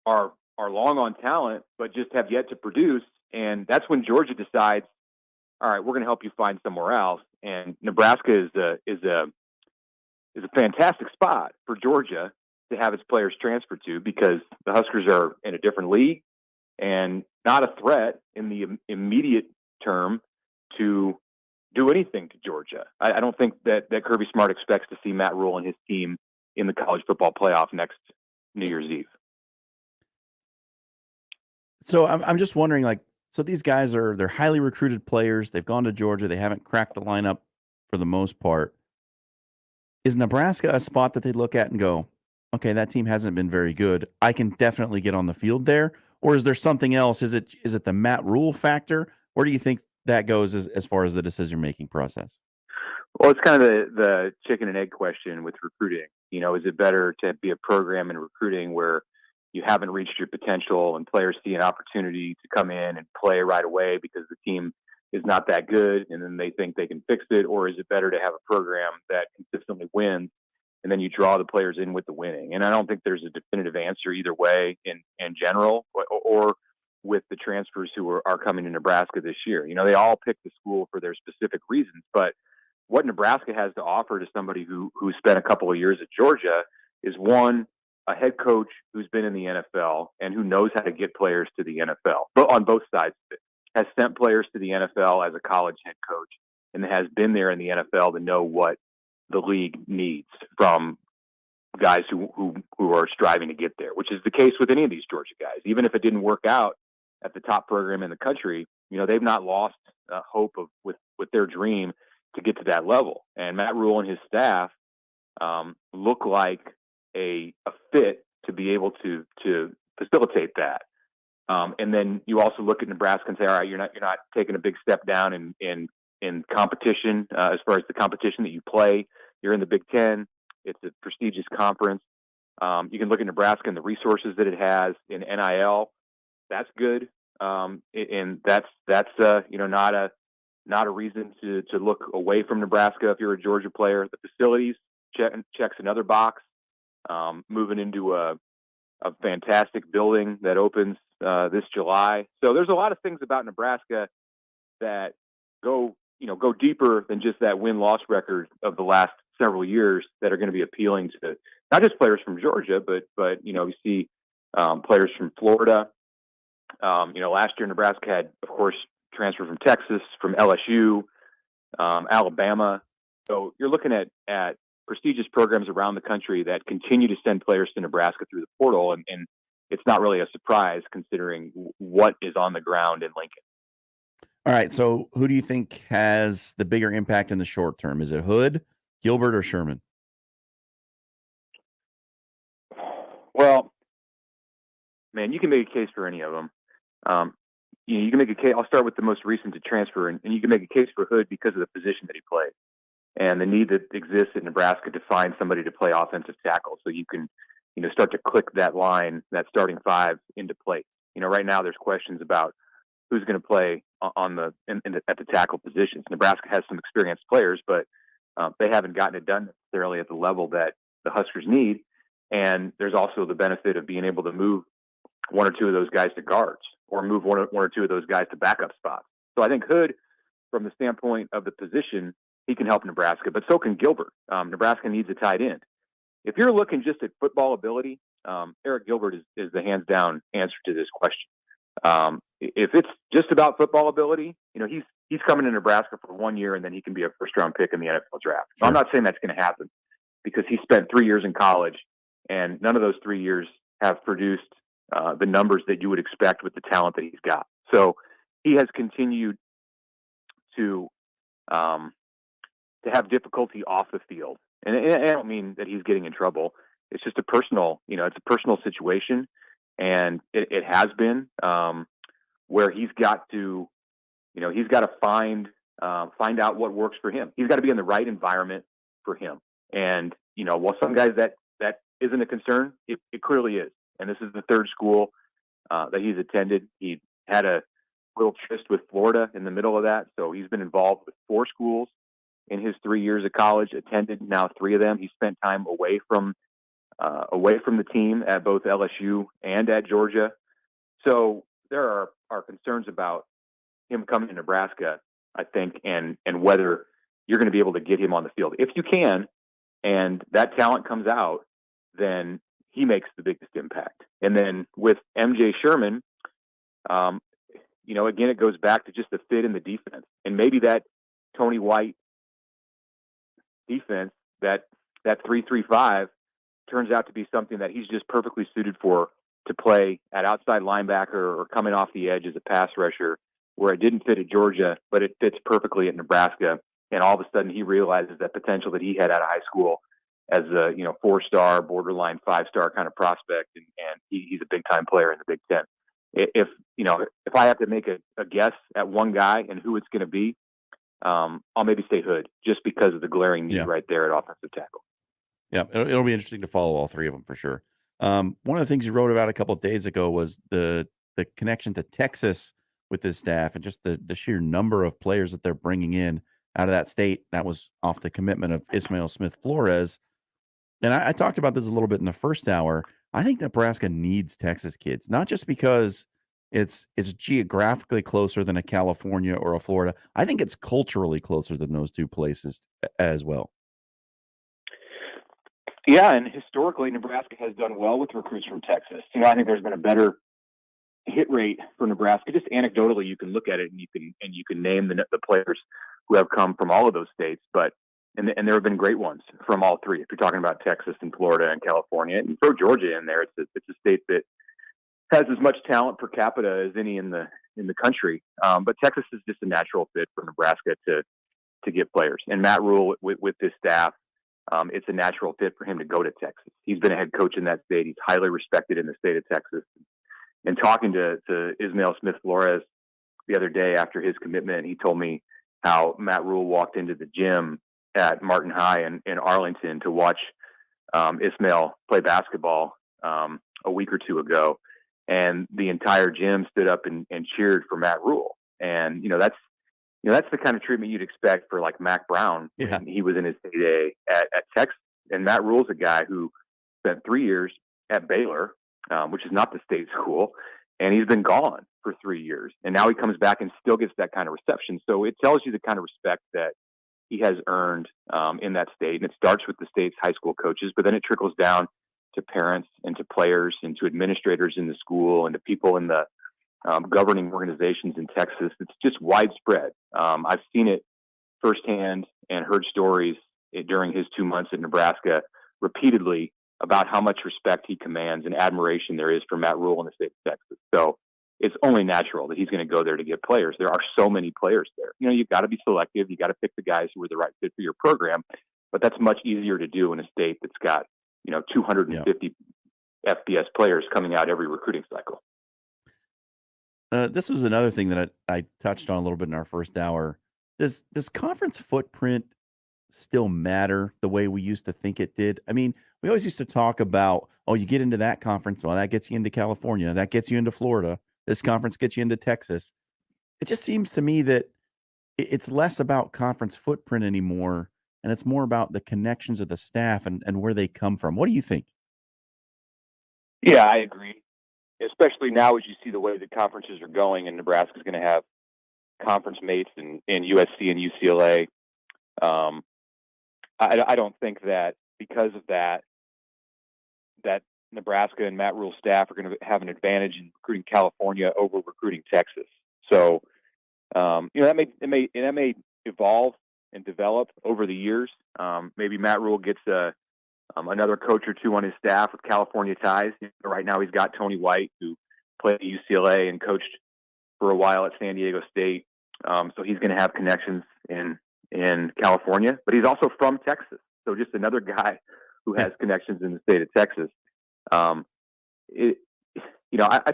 are long on talent, but just have yet to produce. And that's when Georgia decides, all right, we're going to help you find somewhere else. And Nebraska is a fantastic spot for Georgia to have its players transfer to because the Huskers are in a different league and not a threat in the immediate term to do anything to Georgia. I don't think that Kirby Smart expects to see Matt Rule and his team in the college football playoff next New Year's Eve. So I'm just wondering, so these guys they're highly recruited players. They've gone to Georgia. They haven't cracked the lineup for the most part. Is Nebraska a spot that they look at and go, okay, that team hasn't been very good. I can definitely get on the field there. Or is there something else? Is it the Matt Rule factor? Where do you think that goes as far as the decision-making process? Well, it's kind of the chicken and egg question with recruiting. Is it better to be a program in recruiting where you haven't reached your potential and players see an opportunity to come in and play right away because the team is not that good and then they think they can fix it? Or is it better to have a program that consistently wins and then you draw the players in with the winning? And I don't think there's a definitive answer either way in general or with the transfers who are coming to Nebraska this year. They all pick the school for their specific reasons, but what Nebraska has to offer to somebody who spent a couple of years at Georgia is, one, a head coach who's been in the NFL and who knows how to get players to the NFL, but on both sides of it, has sent players to the NFL as a college head coach and has been there in the NFL to know what the league needs from guys who are striving to get there, which is the case with any of these Georgia guys. Even if it didn't work out at the top program in the country, they've not lost hope with their dream to get to that level. And Matt Rule and his staff look like a fit to be able to facilitate that. And then you also look at Nebraska and say, all right, you're not taking a big step down in competition as far as the competition that you play. You're in the Big Ten. It's a prestigious conference. You can look at Nebraska and the resources that it has in NIL. That's good. And that's not a reason to look away from Nebraska if you're a Georgia player. The facilities checks another box. Moving into a fantastic building that opens this July. So there's a lot of things about Nebraska that go deeper than just that win-loss record of the last several years that are going to be appealing to not just players from Georgia, but you see players from Florida. Last year Nebraska had, of course, transfer from Texas, from LSU, Alabama. So you're looking at prestigious programs around the country that continue to send players to Nebraska through the portal. And it's not really a surprise considering what is on the ground in Lincoln. All right. So who do you think has the bigger impact in the short term? Is it Hood, Gilbert, or Sherman? Well, man, you can make a case for any of them. You can make a case. I'll start with the most recent to transfer, and you can make a case for Hood because of the position that he played and the need that exists in Nebraska to find somebody to play offensive tackle, so you can, start to click that line, that starting five into place. Right now there's questions about who's going to play at the tackle positions. Nebraska has some experienced players, but they haven't gotten it done necessarily at the level that the Huskers need. And there's also the benefit of being able to move one or two of those guys to guards. or move one or two of those guys to backup spots. So I think Hood, from the standpoint of the position, he can help Nebraska, but so can Gilbert. Nebraska needs a tight end. If you're looking just at football ability, Eric Gilbert is the hands down answer to this question. If it's just about football ability, he's coming to Nebraska for 1 year and then he can be a first round pick in the NFL draft. Sure. I'm not saying that's going to happen because he spent 3 years in college and none of those 3 years have produced the numbers that you would expect with the talent that he's got. So he has continued to have difficulty off the field. And I don't mean that he's getting in trouble. It's just a personal, it's a personal situation. And it has been where he's got to find out what works for him. He's got to be in the right environment for him. And, while some guys that isn't a concern, it clearly is. And this is the third school that he's attended. He had a little tryst with Florida in the middle of that. So he's been involved with 4 schools in his 3 years of college, attended now 3 of them. He spent time away from the team at both LSU and at Georgia. So there are concerns about him coming to Nebraska, I think, and whether you're going to be able to get him on the field. If you can, and that talent comes out, then he makes the biggest impact. And then with MJ Sherman, again, it goes back to just the fit in the defense. And maybe that Tony White defense, that 3-3-5, turns out to be something that he's just perfectly suited for, to play at outside linebacker or coming off the edge as a pass rusher, where it didn't fit at Georgia, but it fits perfectly at Nebraska. And all of a sudden he realizes that potential that he had out of high school as a 4-star, borderline 5-star kind of prospect. And he's a big time player in the Big Ten. If I have to make a guess at one guy and who it's going to be, I'll maybe say Hood, just because of the glaring need right there at offensive tackle. Yeah, it'll be interesting to follow all 3 of them for sure. One of the things you wrote about a couple of days ago was the connection to Texas with this staff and just the sheer number of players that they're bringing in out of that state. That was off the commitment of Ismail Smith-Flores. And I talked about this a little bit in the first hour. I think Nebraska needs Texas kids, not just because it's geographically closer than a California or a Florida. I think it's culturally closer than those 2 places as well. Yeah, and historically, Nebraska has done well with recruits from Texas. I think there's been a better hit rate for Nebraska. Just anecdotally, you can look at it and you can name the players who have come from all of those states. But and there have been great ones from all 3. If you're talking about Texas and Florida and California, and throw Georgia in there, it's a state that has as much talent per capita as any in the country. But Texas is just a natural fit for Nebraska to get players. And Matt Rule with this staff, it's a natural fit for him to go to Texas. He's been a head coach in that state. He's highly respected in the state of Texas. And talking to Ismail Smith-Flores the other day after his commitment, he told me how Matt Rule walked into the gym at Martin High in Arlington to watch Ismail play basketball a week or 2 ago. And the entire gym stood up and cheered for Matt Rule. And, that's the kind of treatment you'd expect for like Mac Brown when he was in his heyday at Texas. And Matt Rule's a guy who spent 3 years at Baylor, which is not the state school, and he's been gone for 3 years. And now he comes back and still gets that kind of reception. So it tells you the kind of respect that he has earned in that state. And it starts with the state's high school coaches, but then it trickles down to parents and to players and to administrators in the school and to people in the governing organizations in Texas. It's just widespread. I've seen it firsthand and heard stories during his 2 months at Nebraska repeatedly about how much respect he commands and admiration there is for Matt Rule in the state of Texas. So it's only natural that he's going to go there to get players. There are so many players there. You've got to be selective. You got to pick the guys who are the right fit for your program, but that's much easier to do in a state that's got, 250 FBS players coming out every recruiting cycle. This was another thing that I touched on a little bit in our first hour. Does conference footprint still matter the way we used to think it did? I mean, we always used to talk about, you get into that conference, well, that gets you into California, that gets you into Florida, this conference gets you into Texas. It just seems to me that it's less about conference footprint anymore, and it's more about the connections of the staff and where they come from. What do you think? Yeah, I agree. especially now as you see the way the conferences are going, and Nebraska's going to have conference mates in USC and UCLA. I don't think that because of that Nebraska and Matt Rule's staff are going to have an advantage in recruiting California over recruiting Texas. So, that may evolve and develop over the years. Maybe Matt Rule gets another coach or two on his staff with California ties. Right now he's got Tony White, who played at UCLA and coached for a while at San Diego State. So he's going to have connections in California, but he's also from Texas. So just another guy who has connections in the state of Texas. I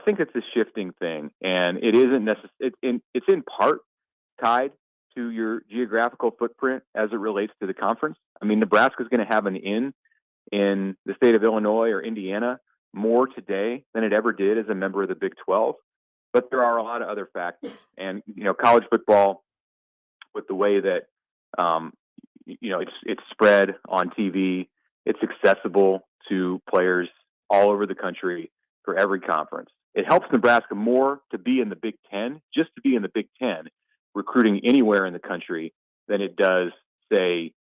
think it's a shifting thing, and it isn't necessarily. It's in part tied to your geographical footprint as it relates to the conference. I mean, Nebraska is going to have an in the state of Illinois or Indiana more today than it ever did as a member of the Big 12. But there are a lot of other factors, and college football, with the way that it's spread on TV, it's accessible to players all over the country for every conference. It helps Nebraska more to be in the Big Ten, just to be in the Big Ten, recruiting anywhere in the country, than it does, say,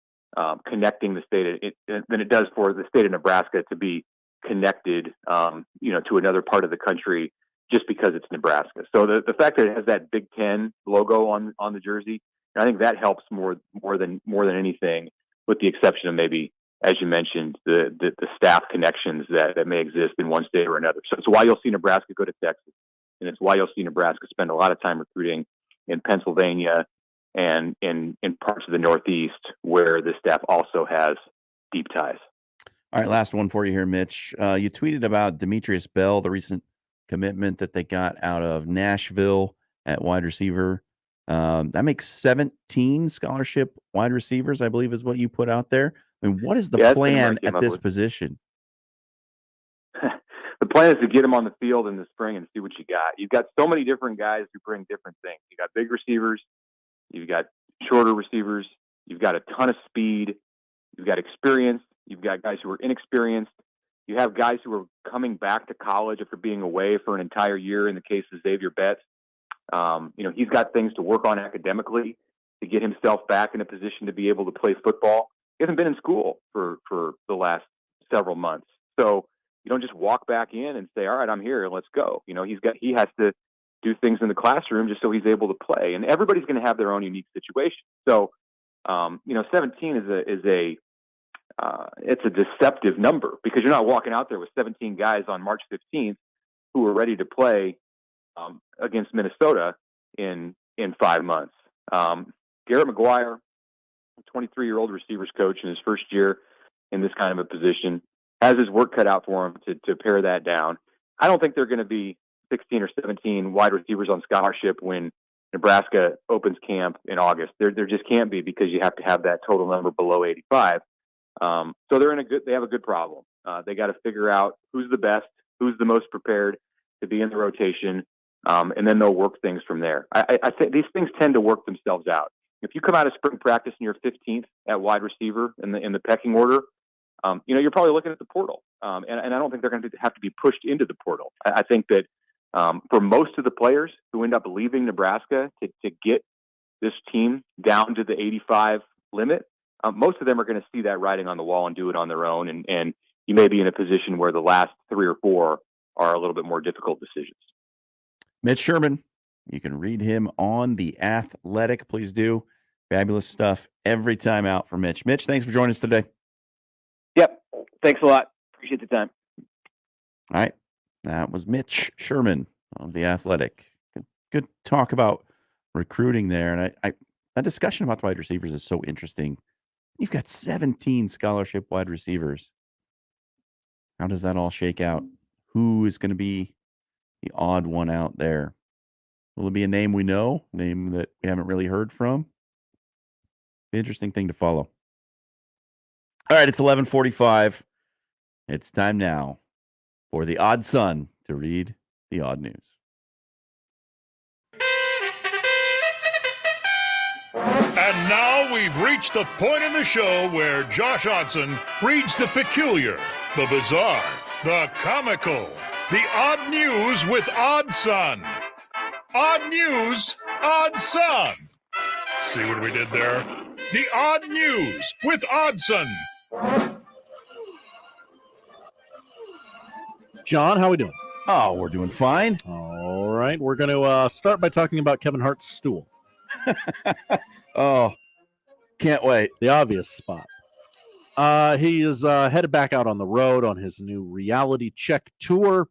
connecting the state than it does for the state of Nebraska to be connected, to another part of the country just because it's Nebraska. So the fact that it has that Big Ten logo on the jersey, I think that helps more than anything, with the exception of maybe, as you mentioned, the staff connections that may exist in one state or another. So it's why you'll see Nebraska go to Texas, and it's why you'll see Nebraska spend a lot of time recruiting in Pennsylvania and in parts of the Northeast where the staff also has deep ties. All right, last one for you here, Mitch. You tweeted about Demetrius Bell, the recent commitment that they got out of Nashville at wide receiver. That makes 17 scholarship wide receivers, I believe, is what you put out there. I mean, what is the plan at this position? The plan is to get them on the field in the spring and see what you got. You've got so many different guys who bring different things. You got big receivers, you've got shorter receivers, you've got a ton of speed, you've got experience, you've got guys who are inexperienced, you have guys who are coming back to college after being away for an entire year. In the case of Xavier Betts, he's got things to work on academically to get himself back in a position to be able to play football. He hasn't been in school for the last several months, so you don't just walk back in and say, "All right, I'm here, let's go." He has to do things in the classroom just so he's able to play, and everybody's going to have their own unique situation. So, 17 it's a deceptive number, because you're not walking out there with 17 guys on March 15th who are ready to play against Minnesota in 5 months. Garrett McGuire, 23-year-old receivers coach in his first year in this kind of a position, has his work cut out for him to pare that down. I don't think they're going to be 16 or 17 wide receivers on scholarship when Nebraska opens camp in August. There just can't be, because you have to have that total number below 85. So they have a good problem. They got to figure out who's the best, who's the most prepared to be in the rotation, and then they'll work things from there. I think these things tend to work themselves out. If you come out of spring practice and you're 15th at wide receiver in the pecking order, you're probably looking at the portal, and I don't think they're going to have to be pushed into the portal. I think that for most of the players who end up leaving Nebraska to get this team down to the 85 limit, most of them are going to see that writing on the wall and do it on their own, and you may be in a position where the last 3 or 4 are a little bit more difficult decisions. Mitch Sherman, you can read him on The Athletic. Please do. Fabulous stuff every time out for Mitch. Mitch, thanks for joining us today. Yep. Thanks a lot. Appreciate the time. All right. That was Mitch Sherman of The Athletic. Good talk about recruiting there. And that discussion about the wide receivers is so interesting. You've got 17 scholarship wide receivers. How does that all shake out? Who is going to be the odd one out there? Will it be a name we know, name that we haven't really heard from? Interesting thing to follow. All right, it's 11:45. It's time now for the odd son to read the odd news. And now we've reached the point in the show where Josh Odson reads the peculiar, the bizarre, the comical, The Odd News with Odd Son. Odd News, Odd Son. See what we did there? The Odd News with Odd Son. John, how we doing? Oh, we're doing fine. All right. We're going to start by talking about Kevin Hart's stool. Oh, can't wait. The obvious spot. He is headed back out on the road on his new reality check tour,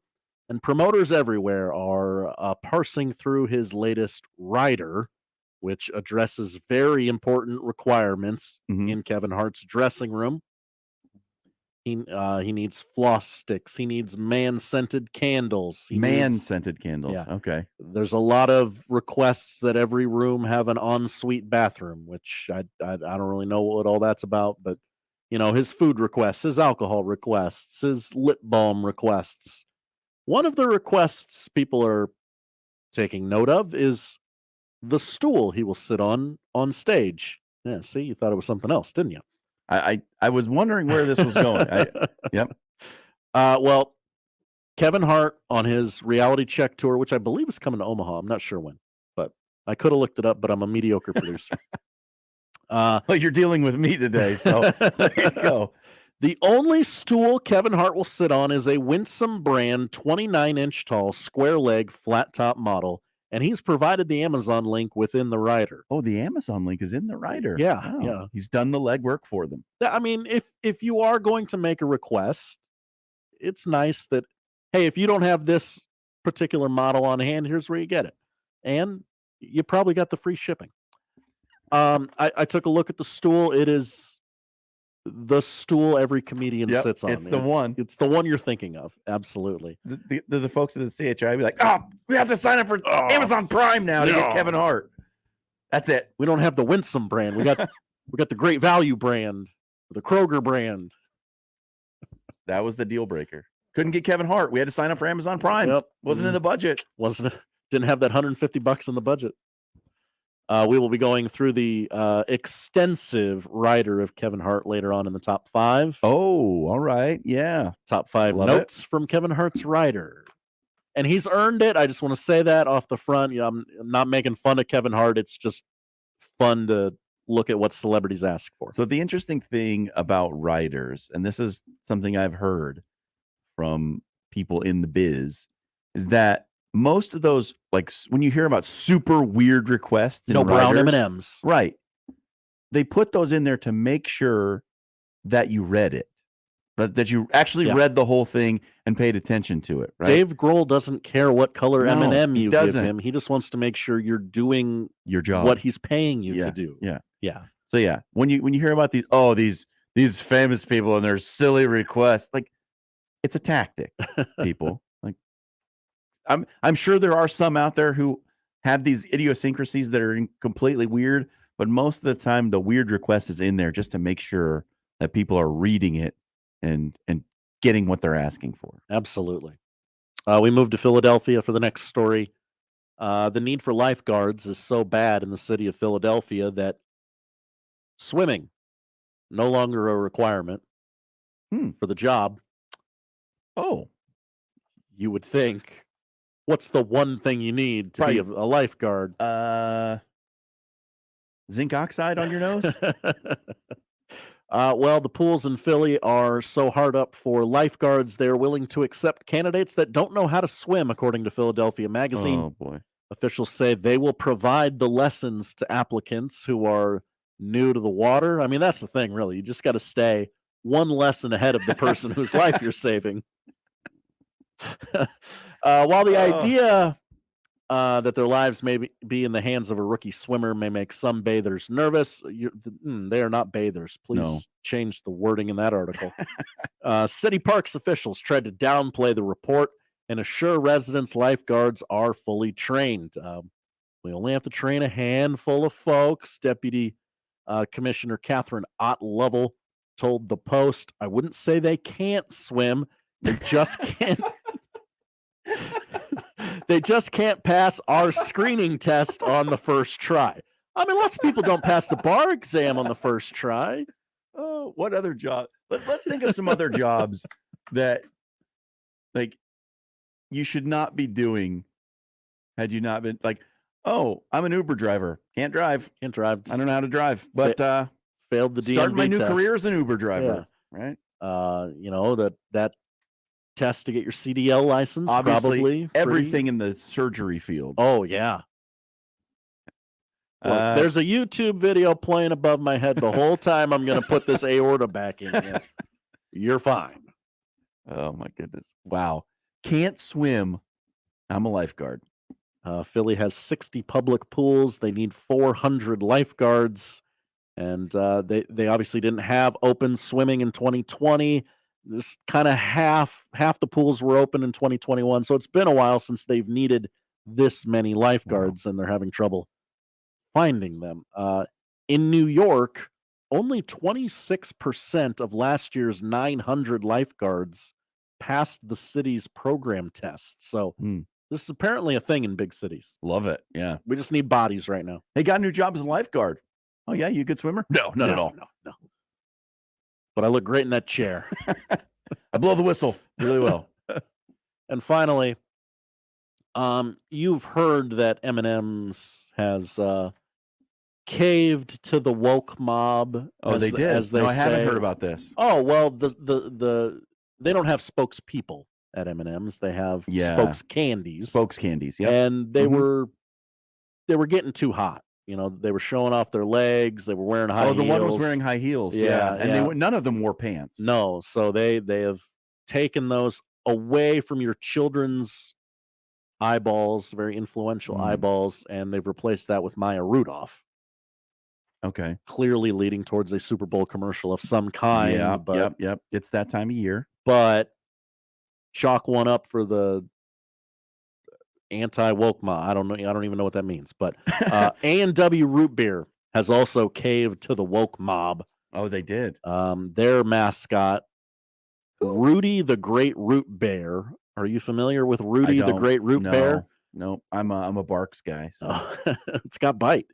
and promoters everywhere are parsing through his latest rider, which addresses very important requirements in Kevin Hart's dressing room. He needs floss sticks. He needs man-scented candles. Man-scented candles. Yeah. Okay. There's a lot of requests that every room have an ensuite bathroom, which I don't really know what all that's about, but his food requests, his alcohol requests, his lip balm requests. One of the requests people are taking note of is the stool he will sit on stage. Yeah, see, you thought it was something else, didn't you? I was wondering where this was going. Yep. Well, Kevin Hart on his reality check tour, which I believe is coming to Omaha. I'm not sure when, but I could have looked it up, but I'm a mediocre producer. Well, you're dealing with me today, so there you go. The only stool Kevin Hart will sit on is a Winsome brand 29-inch tall, square leg, flat top model, and he's provided the Amazon link within the rider. Oh, the Amazon link is in the rider. Yeah, Wow. yeah. He's done the legwork for them. I mean, if you are going to make a request, it's nice that, hey, if you don't have this particular model on hand, here's where you get it. And you probably got the free shipping. I took a look at the stool. It is the stool every comedian sits on. It's the one. It's the one you're thinking of. Absolutely. The folks at the CHI be like, oh, we have to sign up for Amazon Prime now to get Kevin Hart. That's it. We don't have the Winsome brand. We got the Great Value brand, the Kroger brand. That was the deal breaker. Couldn't get Kevin Hart. We had to sign up for Amazon Prime. Yep. Wasn't in the budget. Didn't have that $150 in the budget. We will be going through the extensive rider of Kevin Hart later on in the top 5. Oh, all right. Yeah. Top 5 Love notes from Kevin Hart's rider. And he's earned it. I just want to say that off the front. Yeah, I'm not making fun of Kevin Hart. It's just fun to look at what celebrities ask for. So the interesting thing about riders, and this is something I've heard from people in the biz, is that most of those, like when you hear about super weird requests, No brown riders, M&Ms. right? They put those in there to make sure that you read it, but that you actually read the whole thing and paid attention to it. Right? Dave Grohl doesn't care what color M&M you give doesn't. him. He just wants to make sure you're doing your job, what he's paying you to do. Yeah. Yeah. So yeah, when you hear about these famous people and their silly requests, like it's a tactic, people. Like I'm sure there are some out there who have these idiosyncrasies that are completely weird, but most of the time the weird request is in there just to make sure that people are reading it and getting what they're asking for. Absolutely. We moved to Philadelphia for the next story. The need for lifeguards is so bad in the city of Philadelphia that swimming no longer a requirement for the job. Oh, you would think. What's the one thing you need to be a lifeguard? Zinc oxide on your nose? Well, the pools in Philly are so hard up for lifeguards, they're willing to accept candidates that don't know how to swim, according to Philadelphia Magazine. Oh, boy. Officials say they will provide the lessons to applicants who are new to the water. I mean, that's the thing, really. You just got to stay one lesson ahead of the person whose life you're saving. While the idea that their lives may be in the hands of a rookie swimmer may make some bathers nervous, they are not bathers. Please change the wording in that article. City Parks officials tried to downplay the report and assure residents lifeguards are fully trained. We only have to train a handful of folks. Deputy Commissioner Catherine Ott Lovell told the Post, I wouldn't say they can't swim. They just can't. They just can't pass our screening test on the first try. I mean, lots of people don't pass the bar exam on the first try. Oh, what other job? Let's think of some other jobs that, like, you should not be doing had you not been like, oh, I'm an Uber driver. Can't drive. Can't drive. I don't know how to drive. But failed the DMV starting my new test. career as an Uber driver. Right? That test to get your CDL license, Obviously, probably everything in the surgery field. Oh yeah. Well, there's a YouTube video playing above my head the whole time I'm going to put this aorta back in here. You're fine. Oh my goodness! Wow, can't swim. I'm a lifeguard. Philly has 60 public pools. They need 400 lifeguards, and they obviously didn't have open swimming in 2020. This kind of half the pools were open in 2021, so it's been a while since they've needed this many lifeguards, and they're having trouble finding them. In New York, only 26% of last year's 900 lifeguards passed the city's program test. So this is apparently a thing in big cities. Love it. Yeah. We just need bodies right now. They got a new job as a lifeguard. Oh, yeah? You a good swimmer? No, not at all. No. But I look great in that chair. I blow the whistle really well. And finally, you've heard that M&M's has caved to the woke mob. Oh, they did. As they I say. haven't heard about this. Oh, well, they don't have spokespeople at M&M's. They have spokes candies. Spokes candies, yeah. And they were getting too hot. They were showing off their legs. They were wearing high heels. Oh, the one was wearing high heels. Yeah. And none of them wore pants. No. So they have taken those away from your children's eyeballs, very influential eyeballs, and they've replaced that with Maya Rudolph. Okay. Clearly leading towards a Super Bowl commercial of some kind. Yep. It's that time of year. But chalk one up for the anti-woke mob. I don't even know what that means. But A&W Root Beer has also caved to the woke mob. Oh, they did. Their mascot, Rudy the Great Root Bear. Are you familiar with Rudy the Great Root Bear? No, I'm a Barks guy. So. It's got bite.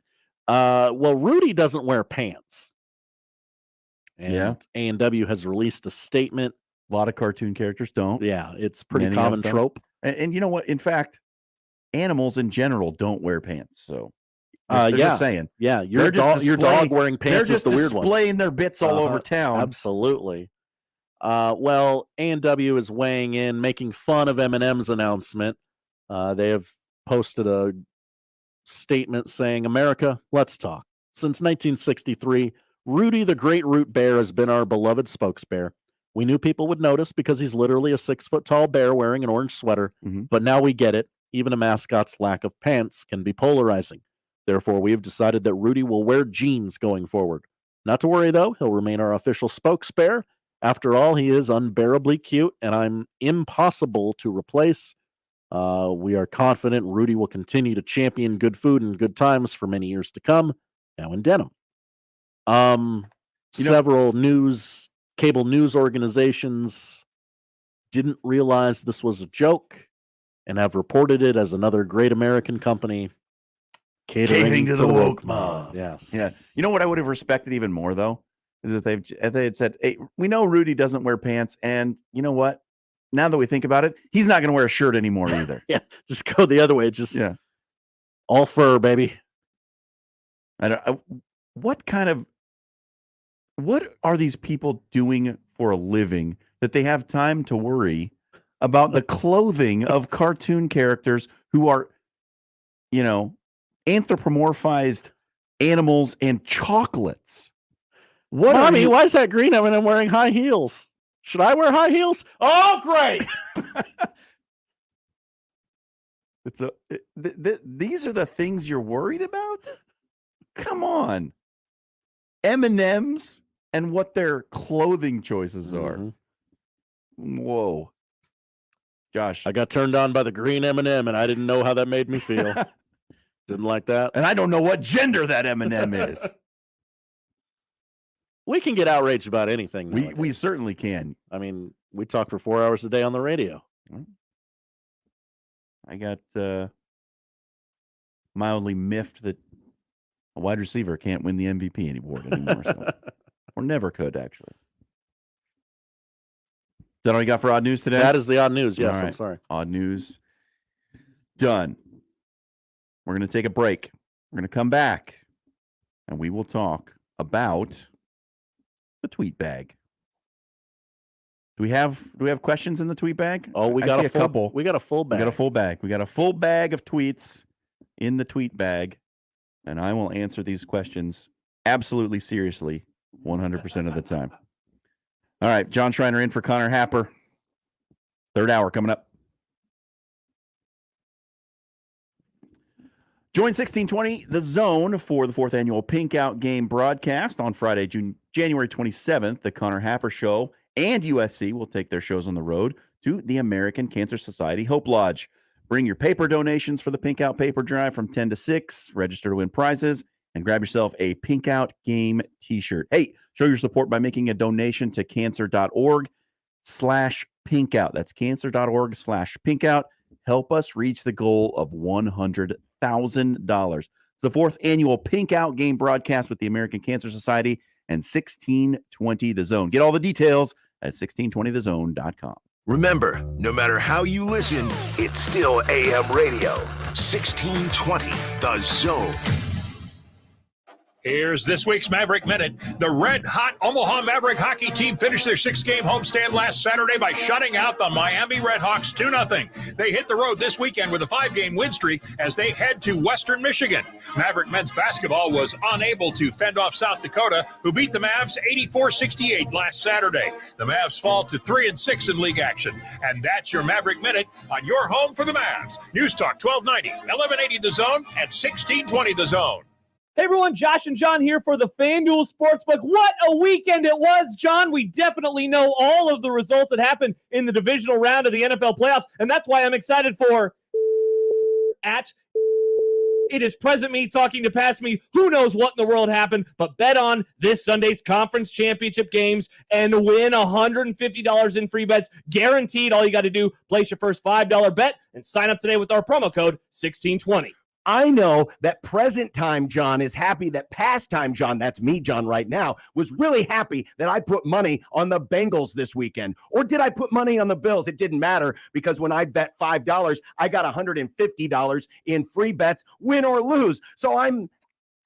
Well, Rudy doesn't wear pants. And A&W has released a statement. A lot of cartoon characters don't. Yeah, it's pretty common trope. And you know what? In fact, animals in general don't wear pants. So just saying. Yeah, your dog wearing pants is the weird one. They're displaying their bits all over town. Absolutely. Well, A&W is weighing in, making fun of M&M's announcement. They have posted a statement saying, America, let's talk. Since 1963, Rudy the Great Root Bear has been our beloved spokesbear. We knew people would notice because he's literally a 6-foot-tall bear wearing an orange sweater, but now we get it. Even a mascot's lack of pants can be polarizing. Therefore, we have decided that Rudy will wear jeans going forward. Not to worry, though. He'll remain our official spokesbear. After all, he is unbearably cute, and I'm impossible to replace. We are confident Rudy will continue to champion good food and good times for many years to come, now in denim. Several cable news organizations didn't realize this was a joke and have reported it as another great American company catering to the woke mob. Yes. Yeah. You know what I would have respected even more, though, is if they had said, hey, we know Rudy doesn't wear pants, and you know what? Now that we think about it, he's not going to wear a shirt anymore either. Yeah, just go the other way. Just all fur, baby. What are these people doing for a living that they have time to worry about the clothing of cartoon characters who are, anthropomorphized animals and chocolates? Mommy, why is that green M&M wearing high heels? Should I wear high heels? Oh, great. These are the things you're worried about? Come on. M&Ms and what their clothing choices are. Whoa. Gosh. I got turned on by the green M&M, and I didn't know how that made me feel. Didn't like that. And I don't know what gender that M&M is. We can get outraged about anything. We certainly can. I mean, we talk for 4 hours a day on the radio. I got mildly miffed that a wide receiver can't win the MVP award anymore. Or never could, actually. that all you got for odd news today? That is the odd news. Yes, All right. I'm sorry. Odd news. Done. We're going to take a break. We're going to come back, and we will talk about the tweet bag. Do we have questions in the tweet bag? Oh, we I got see a full, couple. We got a full bag. We got a full bag. We got a full bag of tweets in the tweet bag, and I will answer these questions absolutely seriously 100% of the time. All right, Jon Schriner in for Connor Happer. Third hour coming up. Join 1620 The Zone for the 4th annual Pink Out Game broadcast on Friday, January 27th. The Connor Happer Show and USC will take their shows on the road to the American Cancer Society Hope Lodge. Bring your paper donations for the Pink Out Paper Drive from 10 to 6. Register to win prizes and grab yourself a Pink Out Game t-shirt. Hey, show your support by making a donation to cancer.org/pinkout. That's cancer.org/pinkout. Help us reach the goal of $100,000. It's the 4th annual Pink Out Game broadcast with the American Cancer Society and 1620 The Zone. Get all the details at 1620thezone.com. Remember, no matter how you listen, it's still AM radio. 1620 The Zone. Here's this week's Maverick Minute. The red-hot Omaha Maverick hockey team finished their 6-game homestand last Saturday by shutting out the Miami Redhawks 2-0. They hit the road this weekend with a 5-game win streak as they head to Western Michigan. Maverick men's basketball was unable to fend off South Dakota, who beat the Mavs 84-68 last Saturday. The Mavs fall to 3-6 in league action. And that's your Maverick Minute on your home for the Mavs. News Talk 1290, 1180 The Zone, and 1620 The Zone. Hey everyone, Josh and John here for the FanDuel Sportsbook. What a weekend it was, John. We definitely know all of the results that happened in the divisional round of the NFL playoffs, and that's why I'm excited for It is present me talking to past me. Who knows what in the world happened, but bet on this Sunday's conference championship games and win $150 in free bets. Guaranteed. All you got to do, place your first $5 bet and sign up today with our promo code 1620. I know that present time John is happy that past time John, that's me, John, right now, was really happy that I put money on the Bengals this weekend. Or did I put money on the Bills? It didn't matter because when I bet $5, I got $150 in free bets, win or lose. So I'm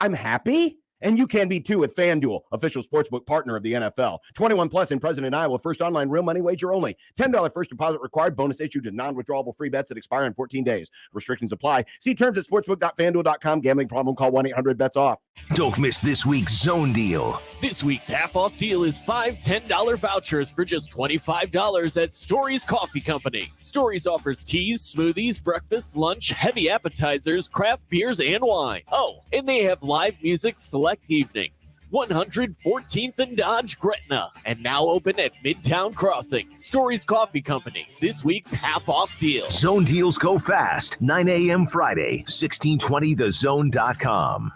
happy. And you can be too with FanDuel, official sportsbook partner of the NFL. 21 plus in President Iowa. First online real money wager only. $10 first deposit required. Bonus issued to non-withdrawable free bets that expire in 14 days. Restrictions apply. See terms at sportsbook.fanduel.com. Gambling problem? Call 1-800-BETS-OFF. Don't miss this week's Zone deal. This week's half-off deal is 5 $10 vouchers for just $25 at Stories Coffee Company. Stories offers teas, smoothies, breakfast, lunch, heavy appetizers, craft beers, and wine. Oh, and they have live music select evenings. 114th and Dodge, Gretna, and now open at Midtown Crossing. Stories Coffee Company, this week's half-off deal. Zone deals go fast. 9 a.m. Friday, 1620thezone.com.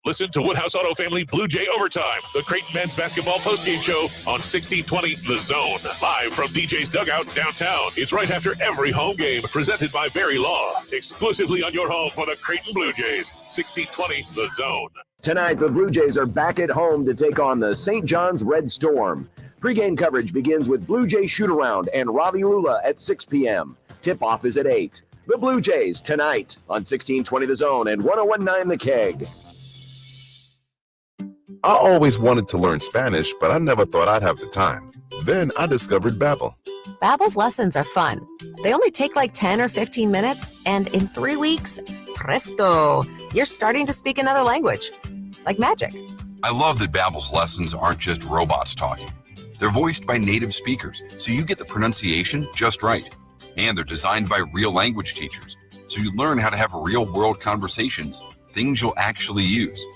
Listen to Woodhouse Auto Family Blue Jay Overtime, the Creighton men's basketball postgame show on 1620 The Zone. Live from DJ's Dugout downtown. It's right after every home game, presented by Barry Law. Exclusively on your home for the Creighton Blue Jays. 1620 The Zone. Tonight, the Blue Jays are back at home to take on the St. John's Red Storm. Pre-game coverage begins with Blue Jay shoot-around and Ravi Rula at 6 p.m. Tip-off is at 8. The Blue Jays tonight on 1620 The Zone and 1019 The Keg. I always wanted to learn Spanish, but I never thought I'd have the time. Then I discovered Babbel. Babbel's lessons are fun. They only take like 10 or 15 minutes, and in 3 weeks, presto, you're starting to speak another language. Like magic. I love that Babbel's lessons aren't just robots talking. They're voiced by native speakers, so you get the pronunciation just right. And they're designed by real language teachers, so you learn how to have real-world conversations, things you'll actually use.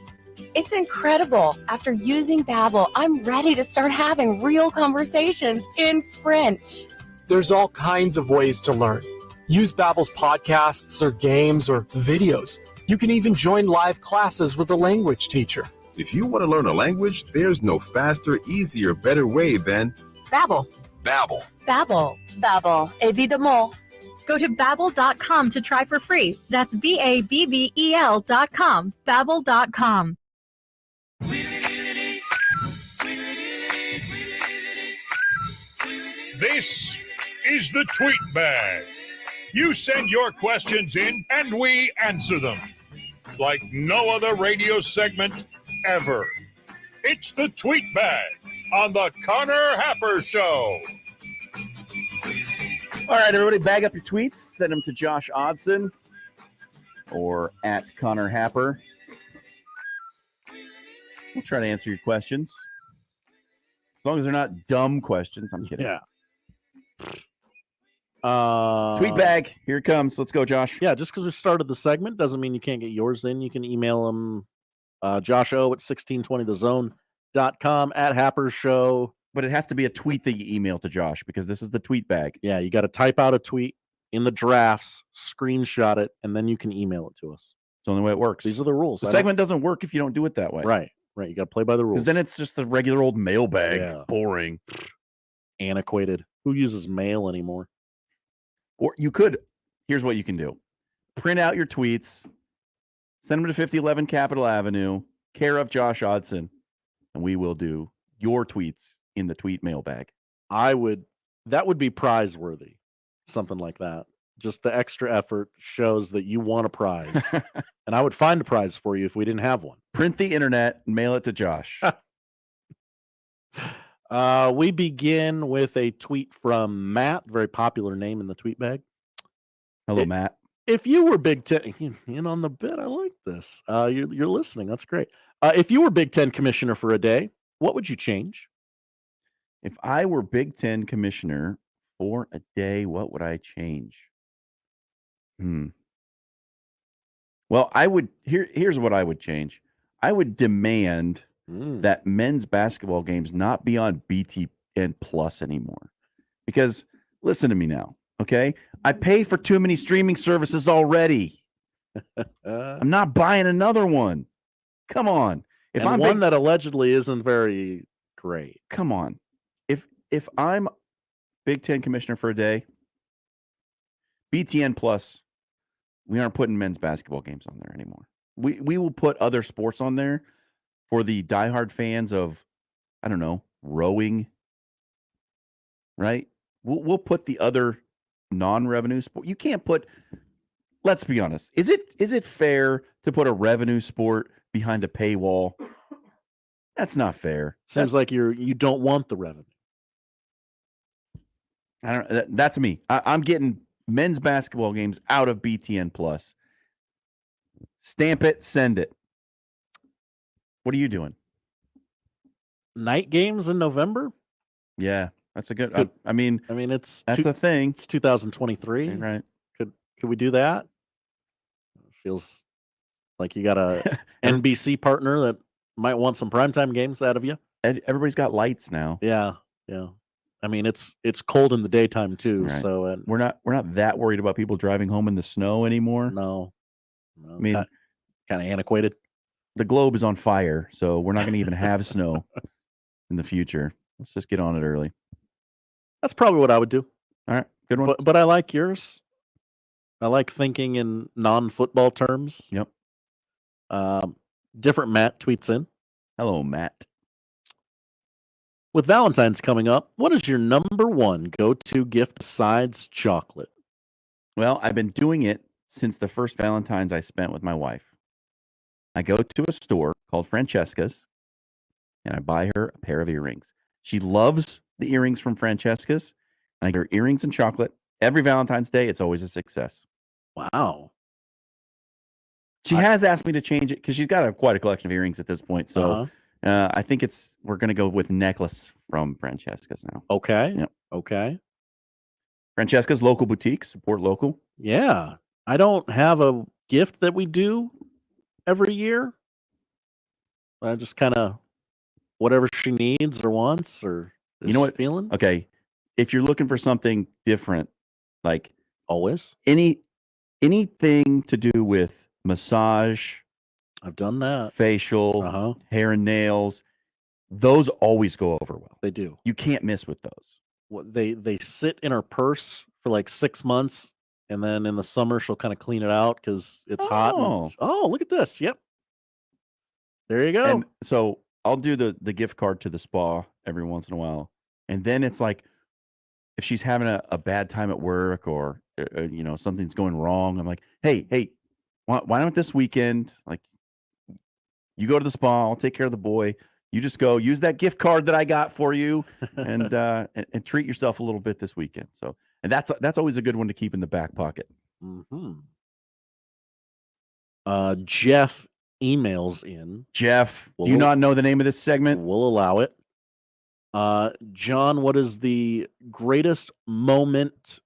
It's incredible. After using Babbel, I'm ready to start having real conversations in French. There's all kinds of ways to learn. Use Babbel's podcasts or games or videos. You can even join live classes with a language teacher. If you want to learn a language, there's no faster, easier, better way than Babbel. Babbel. Babbel. Babbel, évidemment. Go to Babbel.com to try for free. That's Babbel.com. Babbel.com. This is the Tweet Bag. You send your questions in, and we answer them. Like no other radio segment ever. It's the Tweet Bag on the Connor Happer Show. All right, everybody, bag up your tweets. Send them to Josh Odson or at Connor Happer. We'll try to answer your questions. As long as they're not dumb questions. I'm kidding. Yeah. Tweet bag. Here it comes. Let's go, Josh. Yeah, just because we started the segment doesn't mean you can't get yours in. You can email them Josh O at 1620thezone.com, at Happer Show. But it has to be a tweet that you email to Josh because this is the tweet bag. Yeah, you got to type out a tweet in the drafts, screenshot it, and then you can email it to us. It's the only way it works. These are the rules. The segment doesn't work if you don't do it that way. Right. You got to play by the rules. Because then it's just the regular old mailbag. Yeah. Boring. Antiquated. Who uses mail anymore? Or you could, here's what you can do. Print out your tweets, send them to 5011 Capitol Avenue, care of Josh Odson, and we will do your tweets in the tweet mailbag. That would be prize worthy. Something like that. Just the extra effort shows that you want a prize. And I would find a prize for you if we didn't have one. Print the internet and mail it to Josh. We begin with a tweet from Matt, very popular name in the tweet bag. Hello, Matt. If you were Big Ten, in on the bit, I like this. You're listening. That's great. If you were Big Ten commissioner for a day, what would you change? If I were Big Ten commissioner for a day, what would I change? Well, here's what I would change. I would demand that men's basketball games not be on BTN Plus anymore. Because listen to me now, okay? I pay for too many streaming services already. I'm not buying another one. Come on. That allegedly isn't very great. Come on. If I'm Big Ten commissioner for a day, BTN Plus, we aren't putting men's basketball games on there anymore. We will put other sports on there for the diehard fans of, I don't know, rowing, right? We'll put the other non-revenue sport. You can't put, let's be honest, is it fair to put a revenue sport behind a paywall? That's not fair. Seems like you don't want the revenue. I don't. That's me. I'm getting men's basketball games out of BTN Plus. Stamp it, send it. What are you doing? Night games in November? Yeah, that's a good. I mean, that's a thing. It's 2023, right? Could we do that? Feels like you got a NBC partner that might want some primetime games out of you. Everybody's got lights now. Yeah. I mean, it's cold in the daytime too, right. So we're not that worried about people driving home in the snow anymore. No. I mean, kind of antiquated. The globe is on fire, so we're not going to even have snow in the future. Let's just get on it early. That's probably what I would do. All right, good one. But I like yours. I like thinking in non-football terms. Yep. Different Matt tweets in. Hello, Matt. With Valentine's coming up, what is your number one go-to gift besides chocolate? Well, I've been doing it since the first Valentine's I spent with my wife. I go to a store called Francesca's, and I buy her a pair of earrings. She loves the earrings from Francesca's, and I get her earrings and chocolate. Every Valentine's Day, it's always a success. Wow. She has asked me to change it because she's got quite a collection of earrings at this point. So I think we're going to go with necklace from Francesca's now. Okay. Yep. Okay. Francesca's local boutique, support local. Yeah. I don't have a gift that we do every year. I just kind of whatever she needs or wants or is feeling. Okay. If you're looking for something different, like always anything to do with massage, I've done that. Facial, hair and nails, those always go over well. They do. You can't miss with those. What they sit in her purse for like 6 months, and then in the summer she'll kind of clean it out because it's hot. Oh, look at this. Yep. There you go. And so I'll do the gift card to the spa every once in a while. And then it's like if she's having a bad time at work or something's going wrong, I'm like, hey, why don't this weekend, like, you go to the spa, I'll take care of the boy. You just go use that gift card that I got for you and treat yourself a little bit this weekend. So, and that's always a good one to keep in the back pocket. Mm-hmm. Jeff emails in. Jeff, do you not know the name of this segment? We'll allow it. John, what is the greatest moment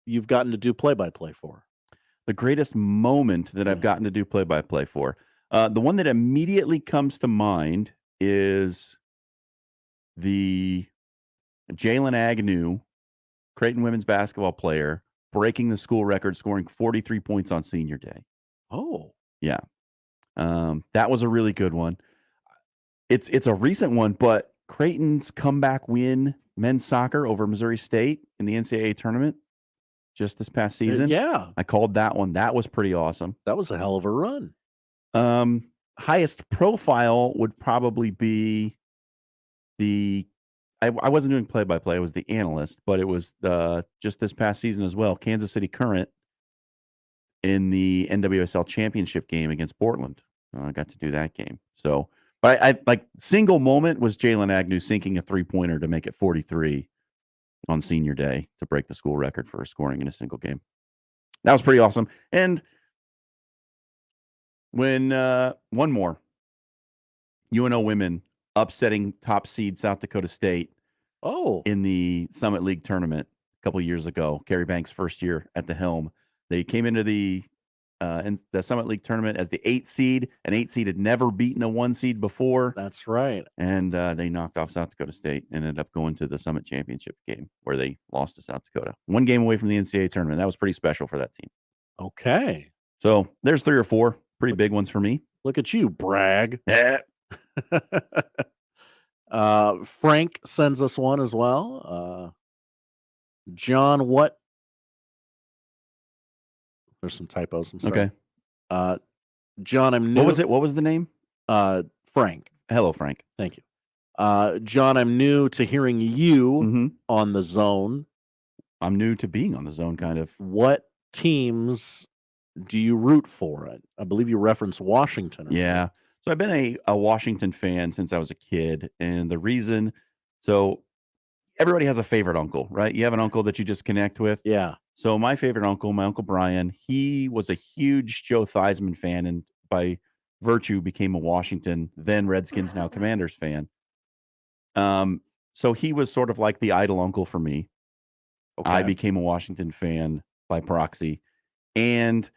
you've gotten to do play-by-play for? The greatest moment that I've gotten to do play-by-play for. The one that immediately comes to mind is the Jalen Agnew, Creighton women's basketball player, breaking the school record, scoring 43 points on senior day. Oh. Yeah. That was a really good one. It's a recent one, but Creighton's comeback win men's soccer over Missouri State in the NCAA tournament just this past season. Yeah. I called that one. That was pretty awesome. That was a hell of a run. Highest profile would probably be I wasn't doing play-by-play. I was the analyst, but it was just this past season as well. Kansas City Current in the NWSL championship game against Portland. I got to do that game. So, but I like single moment was Jalen Agnew sinking a 3-pointer to make it 43 on senior day to break the school record for scoring in a single game. That was pretty awesome. And when one more, UNO women upsetting top seed South Dakota State in the Summit League tournament a couple of years ago, Carrie Banks' first year at the helm. They came into the Summit League tournament as the 8 seed. An 8 seed had never beaten a 1 seed before. That's right. And they knocked off South Dakota State and ended up going to the Summit Championship game where they lost to South Dakota. 1 game away from the NCAA tournament. That was pretty special for that team. Okay. So there's 3 or 4 pretty big ones for me. Look at you, brag. Yeah. Frank sends us one as well. John, what? There's some typos. I'm sorry. Okay. John, I'm new. What was it? What was the name? Frank. Hello, Frank. Thank you. John, I'm new to hearing you on the zone. I'm new to being on the zone, kind of. What teams do you root for? I believe you referenced Washington. Yeah. So I've been a Washington fan since I was a kid. And the reason, so everybody has a favorite uncle, right? You have an uncle that you just connect with. Yeah. So my favorite uncle, my Uncle Brian, he was a huge Joe Theismann fan and by virtue became a Washington, then Redskins, now Commanders fan. So he was sort of like the idol uncle for me. Okay. I became a Washington fan by proxy. And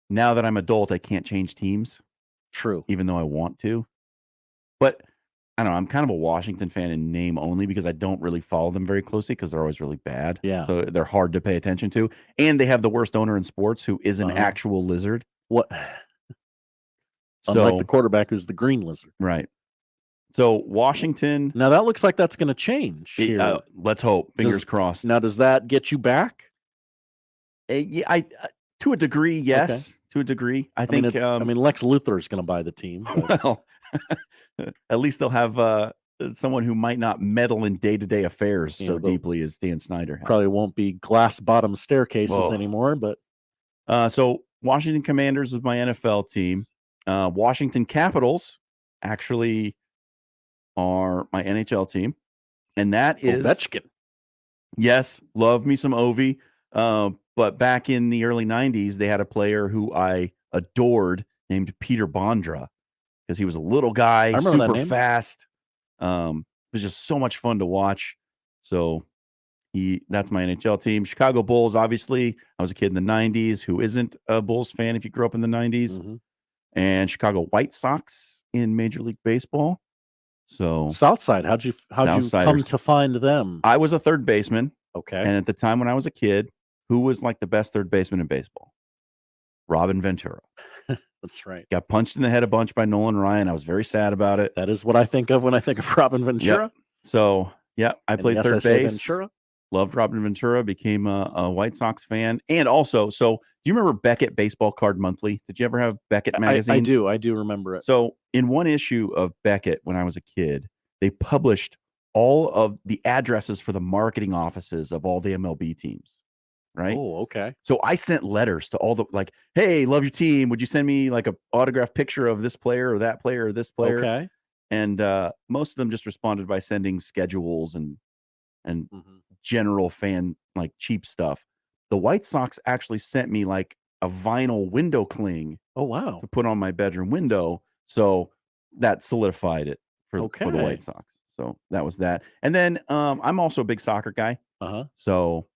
now that I'm adult, I can't change teams. True. Even though I want to. But I don't know. I'm kind of a Washington fan in name only because I don't really follow them very closely because they're always really bad. Yeah. So they're hard to pay attention to. And they have the worst owner in sports who is an actual lizard. What? Unlike the quarterback who's the green lizard. Right. So Washington. Now that looks like that's going to change. Let's hope. Fingers crossed. Now, does that get you back? Yeah, to a degree, yes. Okay. To a degree, I think. I mean, Lex Luthor is going to buy the team. But... Well, at least they'll have someone who might not meddle in day-to-day affairs so deeply as Dan Snyder has. Probably won't be glass bottom staircases anymore. But so Washington Commanders is my NFL team. Washington Capitals actually are my NHL team, and that is Ovechkin. Yes, love me some Ovi. But back in the early 90s, they had a player who I adored named Peter Bondra because he was a little guy, super fast. It was just so much fun to watch. So that's my NHL team. Chicago Bulls, obviously. I was a kid in the 90s. Who isn't a Bulls fan if you grew up in the 90s? Mm-hmm. And Chicago White Sox in Major League Baseball. So Southside, how'd you come to find them? I was a third baseman. Okay. And at the time when I was a kid, who was like the best third baseman in baseball? Robin Ventura. That's right. Got punched in the head a bunch by Nolan Ryan. I was very sad about it. That is what I think of when I think of Robin Ventura. Yep. So, yeah, I played third base. Ventura. Loved Robin Ventura. Became a White Sox fan. And also, so do you remember Beckett Baseball Card Monthly? Did you ever have Beckett magazines? I do remember it. So in one issue of Beckett when I was a kid, they published all of the addresses for the marketing offices of all the MLB teams. Right. Oh, okay. So I sent letters to all the like, hey, love your team. Would you send me like a autographed picture of this player or that player or this player? Okay. And most of them just responded by sending schedules and general fan like cheap stuff. The White Sox actually sent me like a vinyl window cling. Oh, wow. To put on my bedroom window. So that solidified it for the White Sox. So that was that. And then I'm also a big soccer guy. So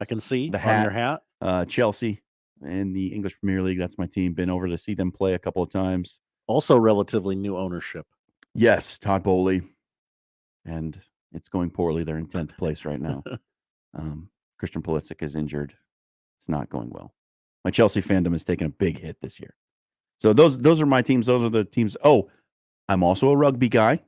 I can see the on your hat. Chelsea in the English Premier League. That's my team. Been over to see them play a couple of times. Also relatively new ownership. Yes, Todd Bowley. And it's going poorly. They're in 10th place right now. Christian Pulisic is injured. It's not going well. My Chelsea fandom has taken a big hit this year. So those are my teams. Those are the teams. Oh, I'm also a rugby guy.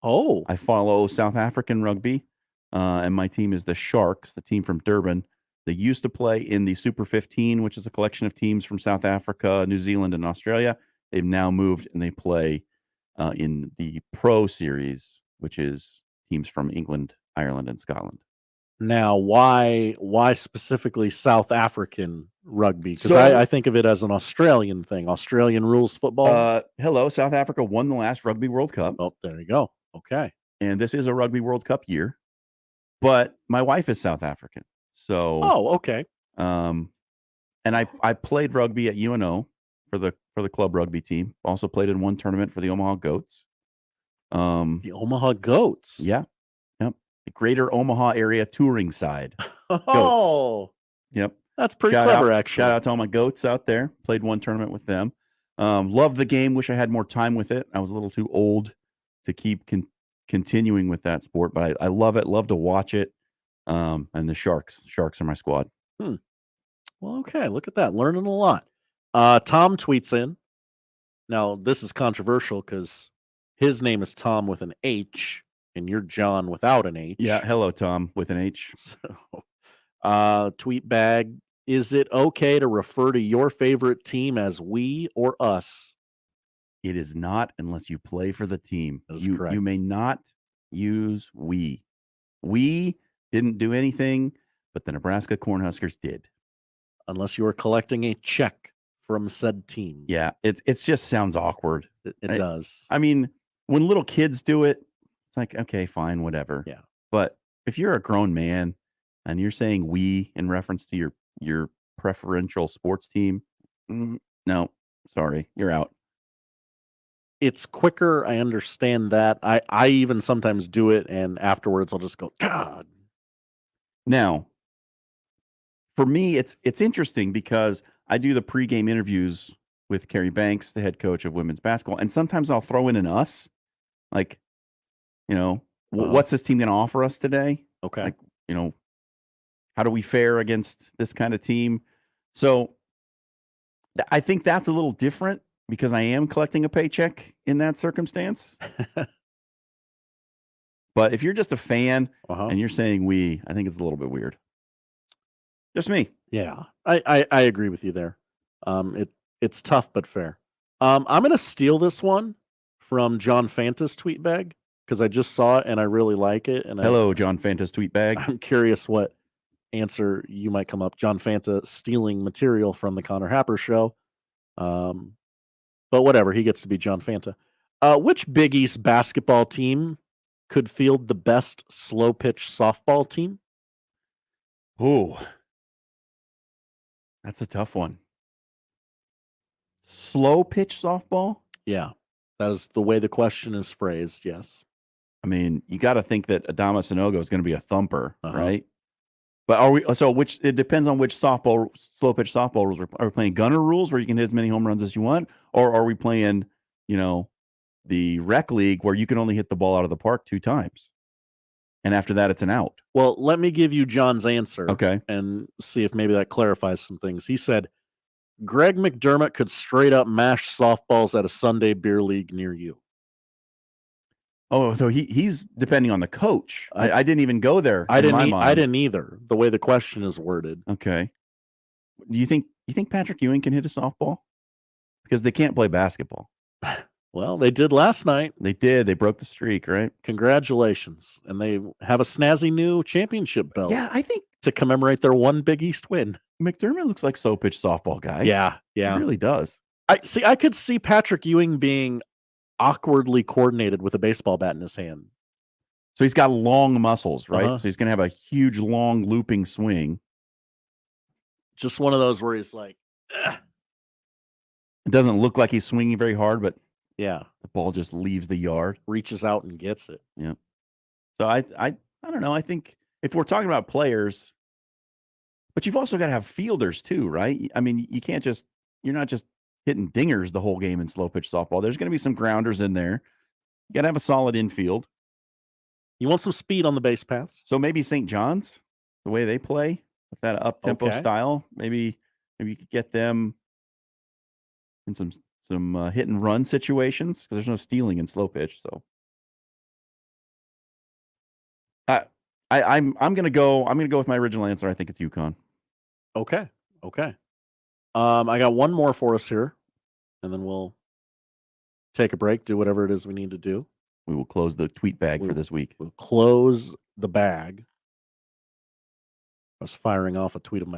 Oh. I follow South African rugby. And my team is the Sharks, the team from Durban. They used to play in the Super 15, which is a collection of teams from South Africa, New Zealand, and Australia. They've now moved and they play in the Pro Series, which is teams from England, Ireland, and Scotland. Now, why specifically South African rugby? Because So- I think of it as an Australian thing. Australian rules football. Hello, South Africa won the last Rugby World Cup. Oh, there you go. Okay. And this is a Rugby World Cup year. But my wife is South African. So okay. And I played rugby at UNO for the club rugby team. Also played in one tournament for the Omaha Goats. The Omaha Goats. Yeah. Yep. The Greater Omaha Area Touring Side. Oh. Yep. That's pretty clever, actually. Shout out to all my goats out there. Played one tournament with them. Loved the game. Wish I had more time with it. I was a little too old to keep continuing with that sport, but I love it. Love to watch it. And the Sharks are my squad. Well, okay. Look at that. Learning a lot. Tom tweets in. Now, this is controversial because his name is Tom with an H, and you're John without an H. Yeah. Hello, Tom with an H. So, tweet bag. Is it okay to refer to your favorite team as we or us? It is not unless you play for the team. That is You correct. may not use we. We didn't do anything, but the Nebraska Cornhuskers did. Unless you are collecting a check from said team. Yeah, it just sounds awkward. It does. I mean, when little kids do it, it's like, okay, fine, whatever. Yeah. But if you're a grown man and you're saying we in reference to your preferential sports team, no, sorry, you're out. It's quicker. I understand that. I even sometimes do it, and afterwards I'll just go, God. Now, for me, it's interesting because I do the pregame interviews with Carrie Banks, the head coach of women's basketball, and sometimes I'll throw in an us, like, what's this team going to offer us today? Okay. Like, how do we fare against this kind of team? So I think that's a little different because I am collecting a paycheck in that circumstance. But if you're just a fan and you're saying we, I think it's a little bit weird. Just me. Yeah, I agree with you there. It's tough but fair. I'm going to steal this one from John Fanta's tweet bag because I just saw it and I really like it. And Hello, John Fanta's tweet bag. I'm curious what answer you might come up. John Fanta stealing material from the Connor Happer show. But whatever, he gets to be John Fanta. Which Big East basketball team could field the best slow pitch softball team? Ooh, that's a tough one. Slow pitch softball? Yeah, that is the way the question is phrased. Yes. I mean, you got to think that Adama Sanogo is going to be a thumper, right? But it depends on which slow pitch softball rules. Are we playing gunner rules where you can hit as many home runs as you want? Or are we playing, the rec league where you can only hit the ball out of the park 2 times? And after that, it's an out. Well, let me give you John's answer. Okay. And see if maybe that clarifies some things. He said, Greg McDermott could straight up mash softballs at a Sunday beer league near you. Oh, so he's depending on the coach. I didn't even go there. I didn't either. The way the question is worded. Okay. Do you think Patrick Ewing can hit a softball? Because they can't play basketball. Well, Well, they did last night. They did. They broke the streak, right? Congratulations. And they have a snazzy new championship belt. Yeah, I think to commemorate their one Big East win. McDermott looks like slow pitch softball guy. Yeah. He really does. I could see Patrick Ewing being awkwardly coordinated with a baseball bat in his hand. So he's got long muscles, right? So he's going to have a huge, long looping swing. Just one of those where he's like, ugh. It doesn't look like he's swinging very hard, but yeah, the ball just leaves the yard, reaches out and gets it. Yeah. So I don't know. I think if we're talking about players, but you've also got to have fielders too, right? I mean, you're not just hitting dingers the whole game in slow pitch softball. There's going to be some grounders in there. You got to have a solid infield. You want some speed on the base paths. So maybe St. John's, the way they play with that up-tempo style, maybe you could get them in some hit and run situations because there's no stealing in slow pitch. So I'm gonna go with my original answer. I think it's UConn. Okay. I got one more for us here, and then we'll take a break, do whatever it is we need to do. We will close the tweet bag for this week. We'll close the bag. I was firing off a tweet of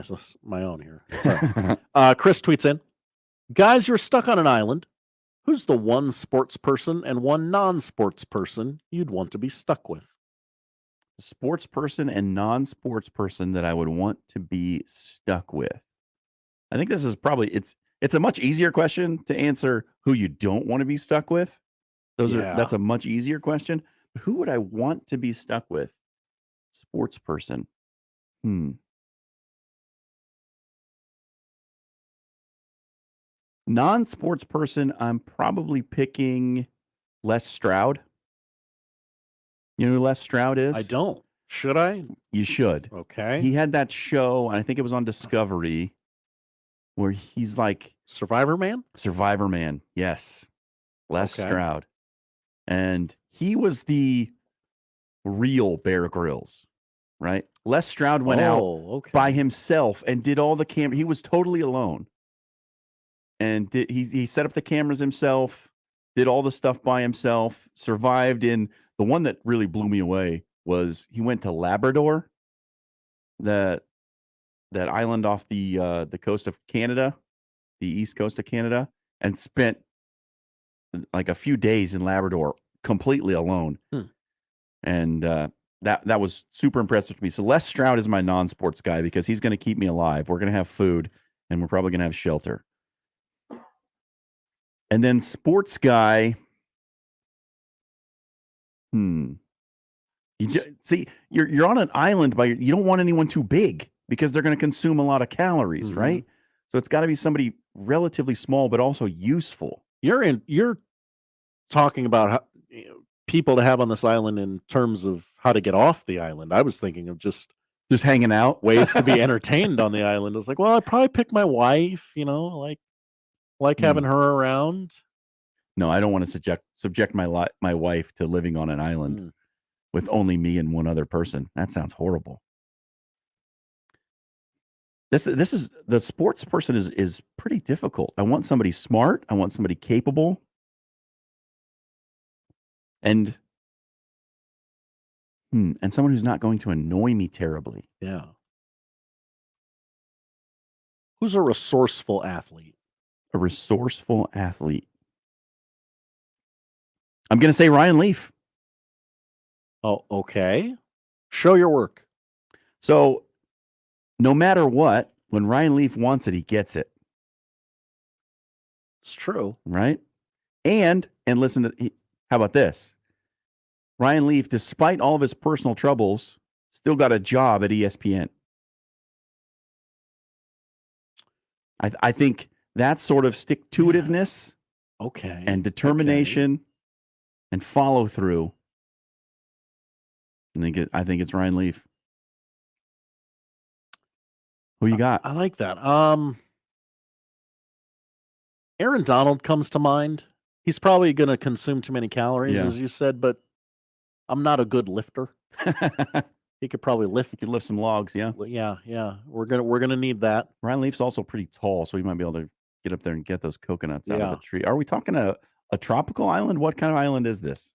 my own here. So, Chris tweets in, guys, you're stuck on an island. Who's the one sports person and one non-sports person you'd want to be stuck with? Sports person and non-sports person that I would want to be stuck with. I think this is probably it's a much easier question to answer who you don't want to be stuck with. That's a much easier question. But who would I want to be stuck with? Sports person. Non-sports person, I'm probably picking Les Stroud. You know who Les Stroud is? I don't. Should I? You should. Okay. He had that show, and I think it was on Discovery, where he's like Survivor Man? Survivor Man, yes. Les Stroud. And he was the real Bear Grylls, right? Les Stroud went out by himself and did all the camera. He was totally alone. And he set up the cameras himself, did all the stuff by himself, survived in the one that really blew me away was he went to Labrador, that island off the coast of Canada, the east coast of Canada, and spent like a few days in Labrador completely alone. And that was super impressive to me. So Les Stroud is my non-sports guy because he's going to keep me alive. We're going to have food, and we're probably going to have shelter. And then sports guy, see, you're on an island, you don't want anyone too big because they're going to consume a lot of calories, right? So it's got to be somebody relatively small but also useful. You're talking about how, people to have on this island in terms of how to get off the island. I was thinking of just hanging out, ways to be entertained on the island. I was like, well, I'd probably pick my wife, like having her around. No, I don't want to subject my wife to living on an island with only me and one other person. That sounds horrible. This is the sports person is pretty difficult. I want somebody smart. I want somebody capable. And someone who's not going to annoy me terribly. Yeah. Who's a resourceful athlete? A resourceful athlete. I'm going to say Ryan Leaf. Oh, okay. Show your work. So, no matter what, when Ryan Leaf wants it, he gets it. It's true. Right? And listen to, how about this? Ryan Leaf, despite all of his personal troubles, still got a job at ESPN. I think that sort of stick-to-itiveness and determination and follow-through, I think it's Ryan Leaf. Who you got? I like that. Aaron Donald comes to mind. He's probably going to consume too many calories, as you said, but I'm not a good lifter. He could probably lift. He could lift some logs, yeah. Yeah. We're gonna need that. Ryan Leaf's also pretty tall, so he might be able to get up there and get those coconuts out of the tree. Are we talking a A tropical island? What kind of island is this?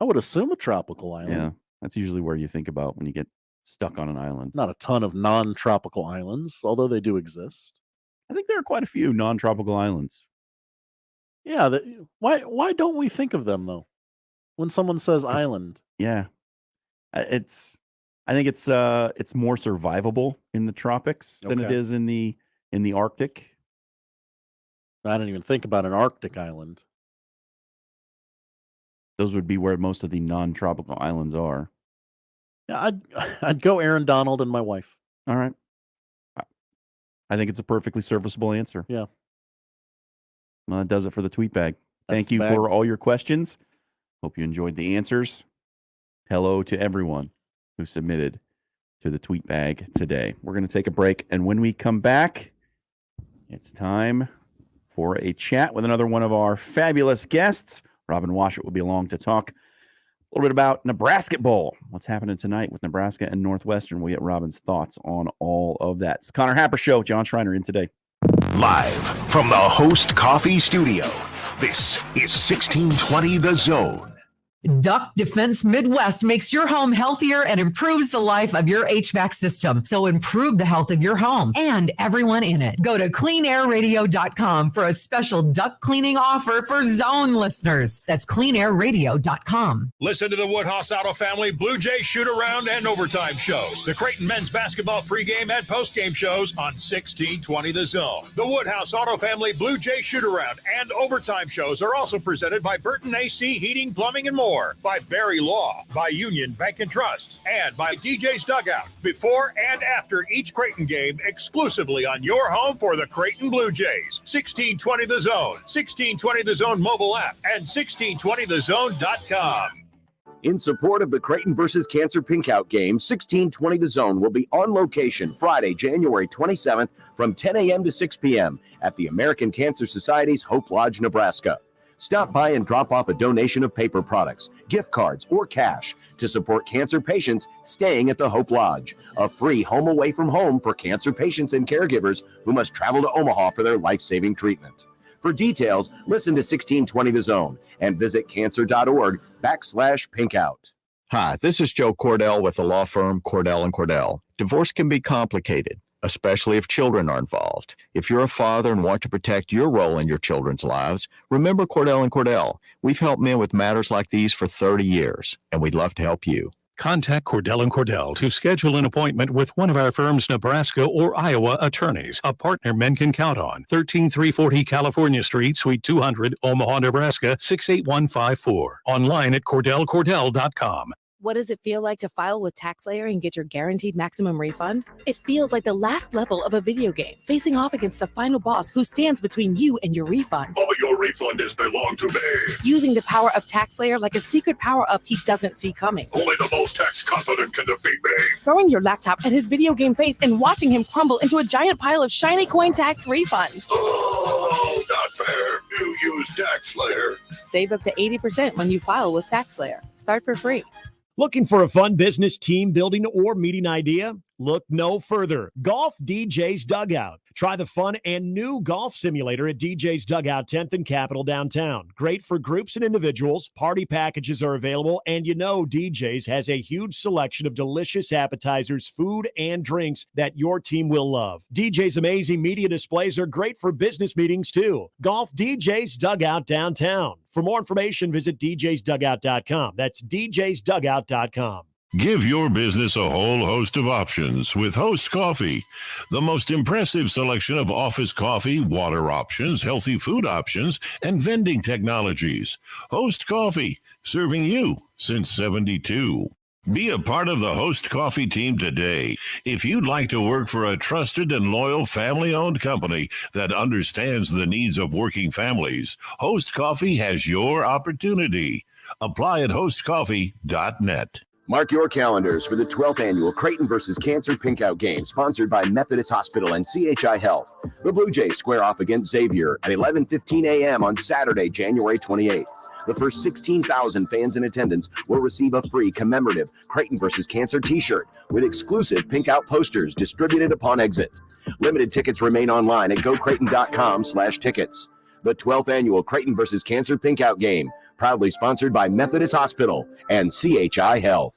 I would assume a tropical island. Yeah, that's usually where you think about when you get stuck on an island. Not a ton of non-tropical islands, although they do exist. I think there are quite a few non-tropical islands. Yeah, why don't we think of them though? When someone says island. Yeah. I think it's more survivable in the tropics than it Okay. is in the Arctic. I didn't even think about an Arctic island. Those would be where most of the non-tropical islands are. Yeah, I'd go Aaron Donald and my wife. All right. I think it's a perfectly serviceable answer. Yeah. Well, that does it for the tweet bag. Thank the you bag. for all your questions. Hope you enjoyed the answers. Hello to everyone who submitted to the tweet bag today. We're going to take a break, and when we come back, it's time for a chat with another one of our fabulous guests. Robin Washut will be along to talk a little bit about Nebrasketball. What's happening tonight with Nebraska and Northwestern? We'll get Robin's thoughts on all of that. It's Connor Happer Show. Jon Schriner in today. Live from the Host Coffee Studio, this is 1620 The Zone. Duck Defense Midwest makes your home healthier and improves the life of your HVAC system. So improve the health of your home and everyone in it. Go to cleanairradio.com for a special duct cleaning offer for Zone listeners. That's cleanairradio.com. Listen to the Woodhouse Auto Family Blue Jay shoot-around and overtime shows. The Creighton men's basketball pregame and postgame shows on 1620 The Zone. The Woodhouse Auto Family Blue Jay shoot-around and overtime shows are also presented by Burton AC Heating, Plumbing, and more. By Barry Law, by Union Bank and Trust, and by DJ's Dugout. Before and after each Creighton game, exclusively on your home for the Creighton Blue Jays. 1620 The Zone, 1620 The Zone mobile app, and 1620thezone.com. In support of the Creighton versus Cancer Pinkout game, 1620 The Zone will be on location Friday, January 27th from 10 a.m. to 6 p.m. at the American Cancer Society's Hope Lodge, Nebraska. Stop by and drop off a donation of paper products, gift cards, or cash to support cancer patients staying at the Hope Lodge, a free home away from home for cancer patients and caregivers who must travel to Omaha for their life-saving treatment. For details, listen to 1620 The Zone and visit cancer.org/pinkout. Hi, this is Joe Cordell with the law firm Cordell & Cordell. Divorce can be complicated, especially if children are involved. If you're a father and want to protect your role in your children's lives, remember Cordell & Cordell. We've helped men with matters like these for 30 years, and we'd love to help you. Contact Cordell & Cordell to schedule an appointment with one of our firm's Nebraska or Iowa attorneys, a partner men can count on. 13340 California Street, Suite 200, Omaha, Nebraska, 68154. Online at CordellCordell.com. What does it feel like to file with TaxSlayer and get your guaranteed maximum refund? It feels like the last level of a video game, facing off against the final boss who stands between you and your refund. All your refund is belong to me. Using the power of TaxSlayer like a secret power-up he doesn't see coming. Only the most tax confident can defeat me. Throwing your laptop at his video game face and watching him crumble into a giant pile of shiny coin tax refunds. Oh, not fair. You use TaxSlayer. Save up to 80% when you file with TaxSlayer. Start for free. Looking for a fun business, team building, or meeting idea? Look no further. Golf DJ's Dugout. Try the fun and new golf simulator at DJ's Dugout 10th and Capitol downtown. Great for groups and individuals. Party packages are available, and you know DJ's has a huge selection of delicious appetizers, food, and drinks that your team will love. DJ's amazing media displays are great for business meetings too. Golf DJ's Dugout downtown. For more information, visit djsdugout.com. That's djsdugout.com. Give your business a whole host of options with Host Coffee. The most impressive selection of office coffee, water options, healthy food options, and vending technologies. Host Coffee, serving you since 72. Be a part of the Host Coffee team today. If you'd like to work for a trusted and loyal family-owned company that understands the needs of working families, Host Coffee has your opportunity. Apply at hostcoffee.net. Mark your calendars for the 12th annual Creighton versus Cancer Pinkout game, sponsored by Methodist Hospital and CHI Health. The Blue Jays square off against Xavier at 11:15 a.m. on Saturday, January 28th. The first 16,000 fans in attendance will receive a free commemorative Creighton versus Cancer t-shirt with exclusive Pinkout posters distributed upon exit. Limited tickets remain online at gocreighton.com/tickets. the 12th annual Creighton versus Cancer Pinkout game, proudly sponsored by Methodist Hospital and CHI Health.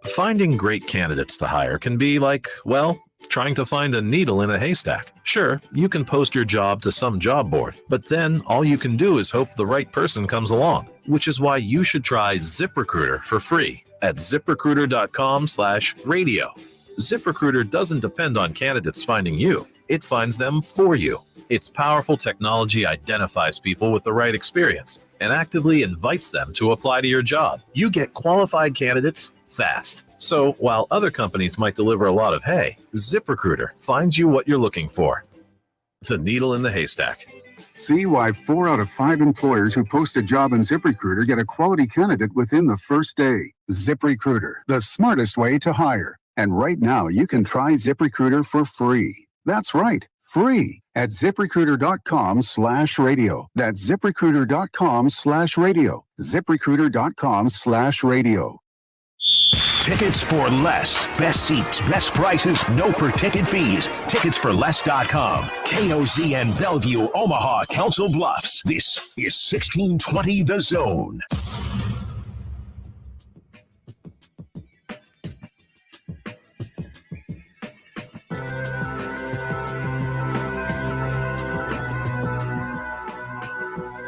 Finding great candidates to hire can be like, well, trying to find a needle in a haystack. Sure, you can post your job to some job board, but then all you can do is hope the right person comes along, which is why you should try ZipRecruiter for free at ziprecruiter.com/radio. ZipRecruiter doesn't depend on candidates finding you. It finds them for you. Its powerful technology identifies people with the right experience and actively invites them to apply to your job. You get qualified candidates fast. So while other companies might deliver a lot of hay, ZipRecruiter finds you what you're looking for. The needle in the haystack. See why 4 out of 5 employers who post a job in ZipRecruiter get a quality candidate within the first day. ZipRecruiter, the smartest way to hire. And right now, you can try ZipRecruiter for free. That's right, free at ZipRecruiter.com/radio. That's ZipRecruiter.com/radio. ZipRecruiter.com/radio. Tickets for less. Best seats, best prices, no per ticket fees. Ticketsforless.com. KOZN Bellevue, Omaha, Council Bluffs. This is 1620 The Zone.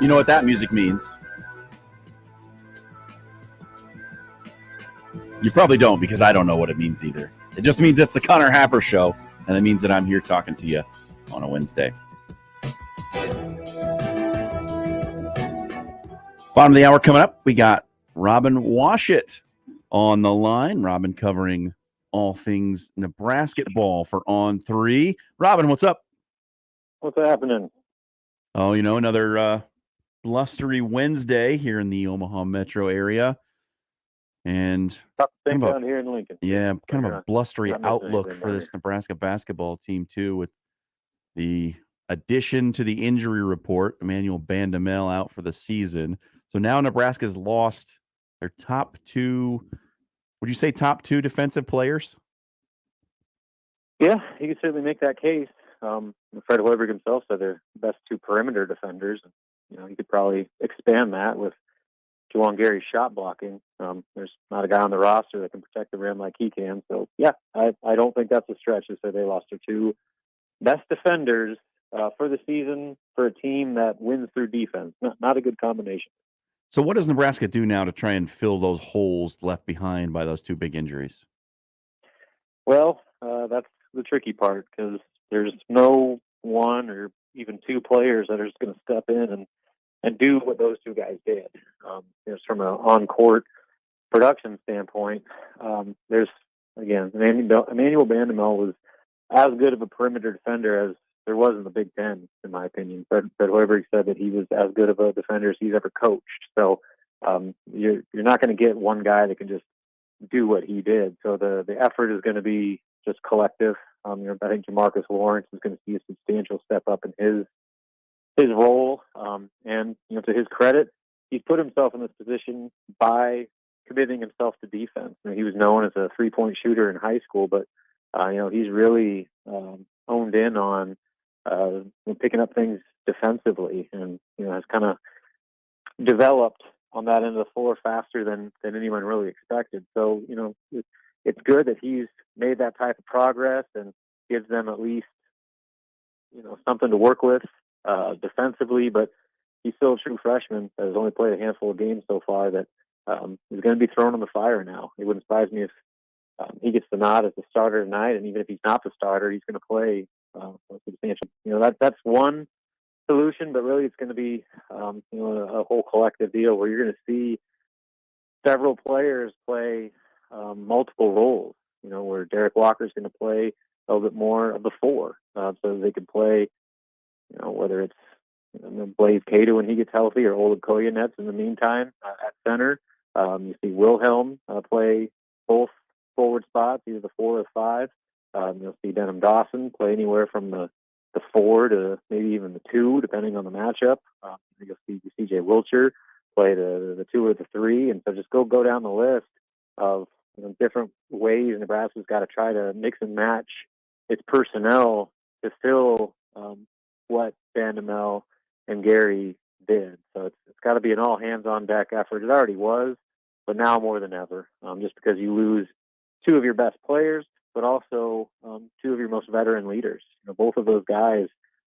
You know what that music means? You probably don't, because I don't know what it means either. It just means it's the Connor Happer Show, and it means that I'm here talking to you on a Wednesday. Bottom of the hour coming up, we got Robin Washut on the line. Robin covering all things Nebrasketball for On 3. Robin, what's up? What's happening? Oh, another blustery Wednesday here in the Omaha metro area. And tough thing down here in Lincoln. Yeah, kind of a blustery not missing outlook anything for down this Nebraska basketball team, too, with the addition to the injury report, Emmanuel Bandamel out for the season. So now Nebraska's lost their top 2, would you say top 2 defensive players? Yeah, you could certainly make that case. Fred Hoiberg himself said they're the best 2 perimeter defenders. You could probably expand that with Juwan Gary's shot blocking. There's not a guy on the roster that can protect the rim like he can. So, yeah, I don't think that's a stretch to say they lost their 2 best defenders for the season for a team that wins through defense. Not a good combination. So what does Nebraska do now to try and fill those holes left behind by those 2 big injuries? Well, that's the tricky part, because there's no 1 or even 2 players that are just going to step in and do what those 2 guys did. Just from an on-court production standpoint, there's, again, Emmanuel Bandamel was as good of a perimeter defender as there was in the Big Ten, in my opinion. Fred Hoiberg said that he was as good of a defender as he's ever coached. So you're not going to get one guy that can just do what he did. So the effort is going to be just collective. I think Jamarcus Lawrence is going to see a substantial step up in his role. And to his credit, he's put himself in this position by committing himself to defense. He was known as a 3-point shooter in high school, but he's really honed in on picking up things defensively, and has kind of developed on that end of the floor faster than anyone really expected. So it's good that he's made that type of progress and gives them at least something to work with defensively. But he's still a true freshman that has only played a handful of games so far that is going to be thrown on the fire now. It wouldn't surprise me if he gets the nod as the starter tonight, and even if he's not the starter, he's going to play substantial. That's one solution, but really it's going to be a whole collective deal where you're going to see several players play multiple roles. Where Derek Walker's going to play a little bit more of the 4, so they can play. Whether it's Blaze Cato when he gets healthy, or Oleg Koyanets in the meantime at center. You see Wilhelm play both forward spots, either the 4 or 5. You'll see Denham Dawson play anywhere from the 4 to maybe even the 2, depending on the matchup. You'll see C.J. Wilcher play the 2 or the 3, and so just go down the list of different ways Nebraska's got to try to mix and match its personnel to fill what Bandamel and Gary did. So it's got to be an all hands on deck effort. It already was, but now more than ever, just because you lose two of your best players, but also two of your most veteran leaders. Both of those guys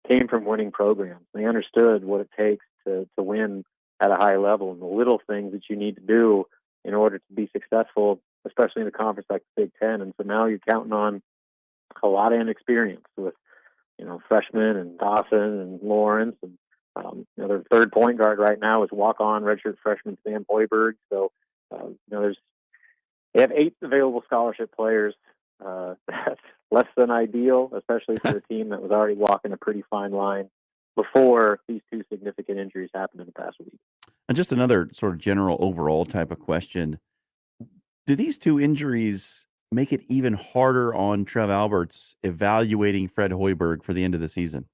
came from winning programs. They understood what it takes to win at a high level and the little things that you need to do in order to be successful, especially in a conference like the Big Ten. And so now you're counting on a lot of inexperience with, freshmen and Dawson and Lawrence. And, their third point guard right now is walk-on redshirt freshman Sam Hoiberg. So, they have 8 available scholarship players. That's less than ideal, especially for a team that was already walking a pretty fine line before these 2 significant injuries happened in the past week. And just another sort of general overall type of question. Do these 2 injuries make it even harder on Trev Alberts evaluating Fred Hoiberg for the end of the season?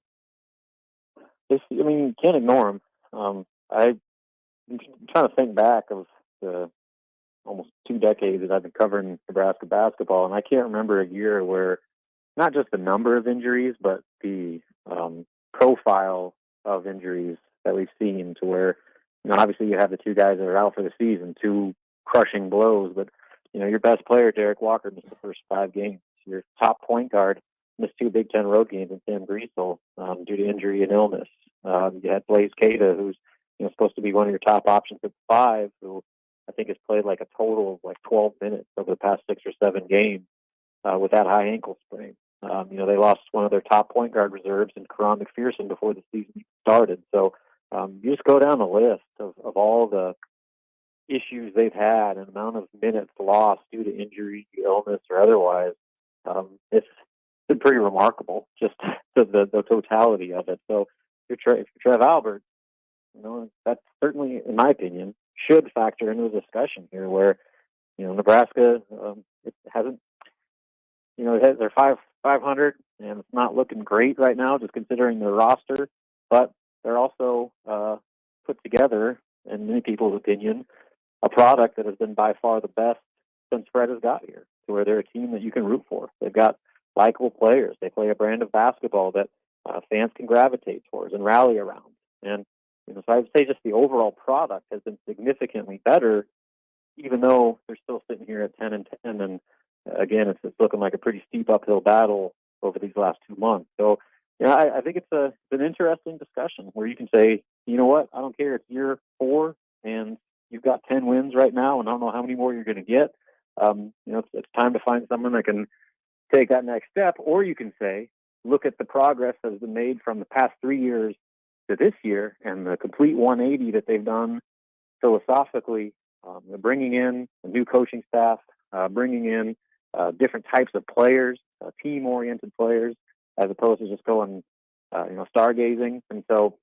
You can't ignore him. I'm trying to think back of the almost 2 decades that I've been covering Nebraska basketball, and I can't remember a year where not just the number of injuries, but the profile of injuries that we've seen, to where, obviously you have the 2 guys that are out for the season, 2 crushing blows, but your best player, Derek Walker, missed the first 5 games. Your top point guard missed 2 Big Ten road games in Sam Griesel due to injury and illness. You had Blaze Cada, who's supposed to be one of your top options at 5, who I think has played like a total of 12 minutes over the past 6 or 7 games with that high ankle sprain. They lost one of their top point guard reserves in Karan McPherson before the season started. So you just go down the list of all the issues they've had and amount of minutes lost due to injury, illness, or otherwise. It's been pretty remarkable, just the totality of it. So if you're Trev Albert, that certainly, in my opinion, should factor into the discussion here, where Nebraska it hasn't, they're 500 and it's not looking great right now, just considering their roster, but they're also put together, in many people's opinion, a product that has been by far the best since Fred has got here, to where they're a team that you can root for. They've got likable players. They play a brand of basketball that fans can gravitate towards and rally around. And so I would say just the overall product has been significantly better, even though they're still sitting here at 10-10. And again, it's looking like a pretty steep uphill battle over these last 2 months. So, I think it's an interesting discussion where you can say, you know what, I don't care. It's year 4 and you've got 10 wins right now, and I don't know how many more you're going to get. It's time to find someone that can take that next step. Or you can say, look at the progress that has been made from the past 3 years to this year and the complete 180 that they've done philosophically. They're bringing in a new coaching staff, bringing in different types of players, team-oriented players, as opposed to just going, stargazing. And so,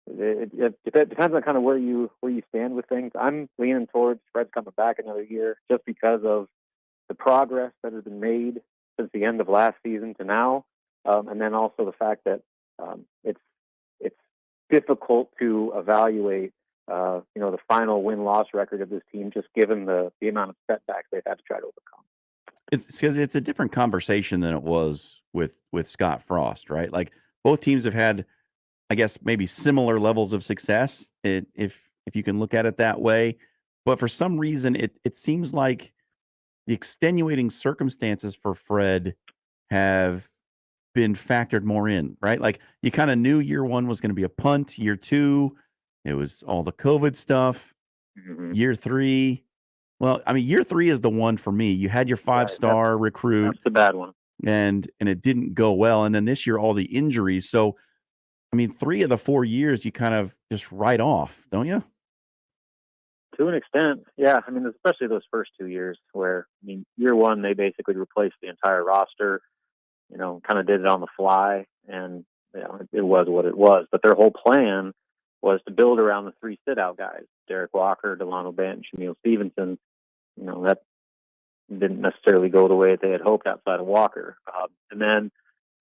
it depends on kind of where you stand with things. I'm leaning towards Fred's coming back another year, just because of the progress that has been made since the end of last season to now, and then also the fact that it's difficult to evaluate the final win-loss record of this team, just given the amount of setbacks they've had to try to overcome. It's because it's a different conversation than it was with Scott Frost, right? Like, both teams have had, I guess, maybe similar levels of success, if you can look at it that way. But for some reason, it seems like the extenuating circumstances for Fred have been factored more in, right? Like, you kind of knew year 1 was going to be a punt. Year 2, it was all the COVID stuff. Mm-hmm. Year 3, well, year 3 is the one for me. You had your 5-star recruit. That's the bad one. And it didn't go well. And then this year, all the injuries. So, 3 of the 4 years you kind of just write off, don't you? To an extent, yeah. Especially those first 2 years where, year 1, they basically replaced the entire roster, kind of did it on the fly, and it was what it was. But their whole plan was to build around the 3 sit-out guys, Derek Walker, Delano Bent, and Shamil Stevenson. That didn't necessarily go the way they had hoped outside of Walker. And then,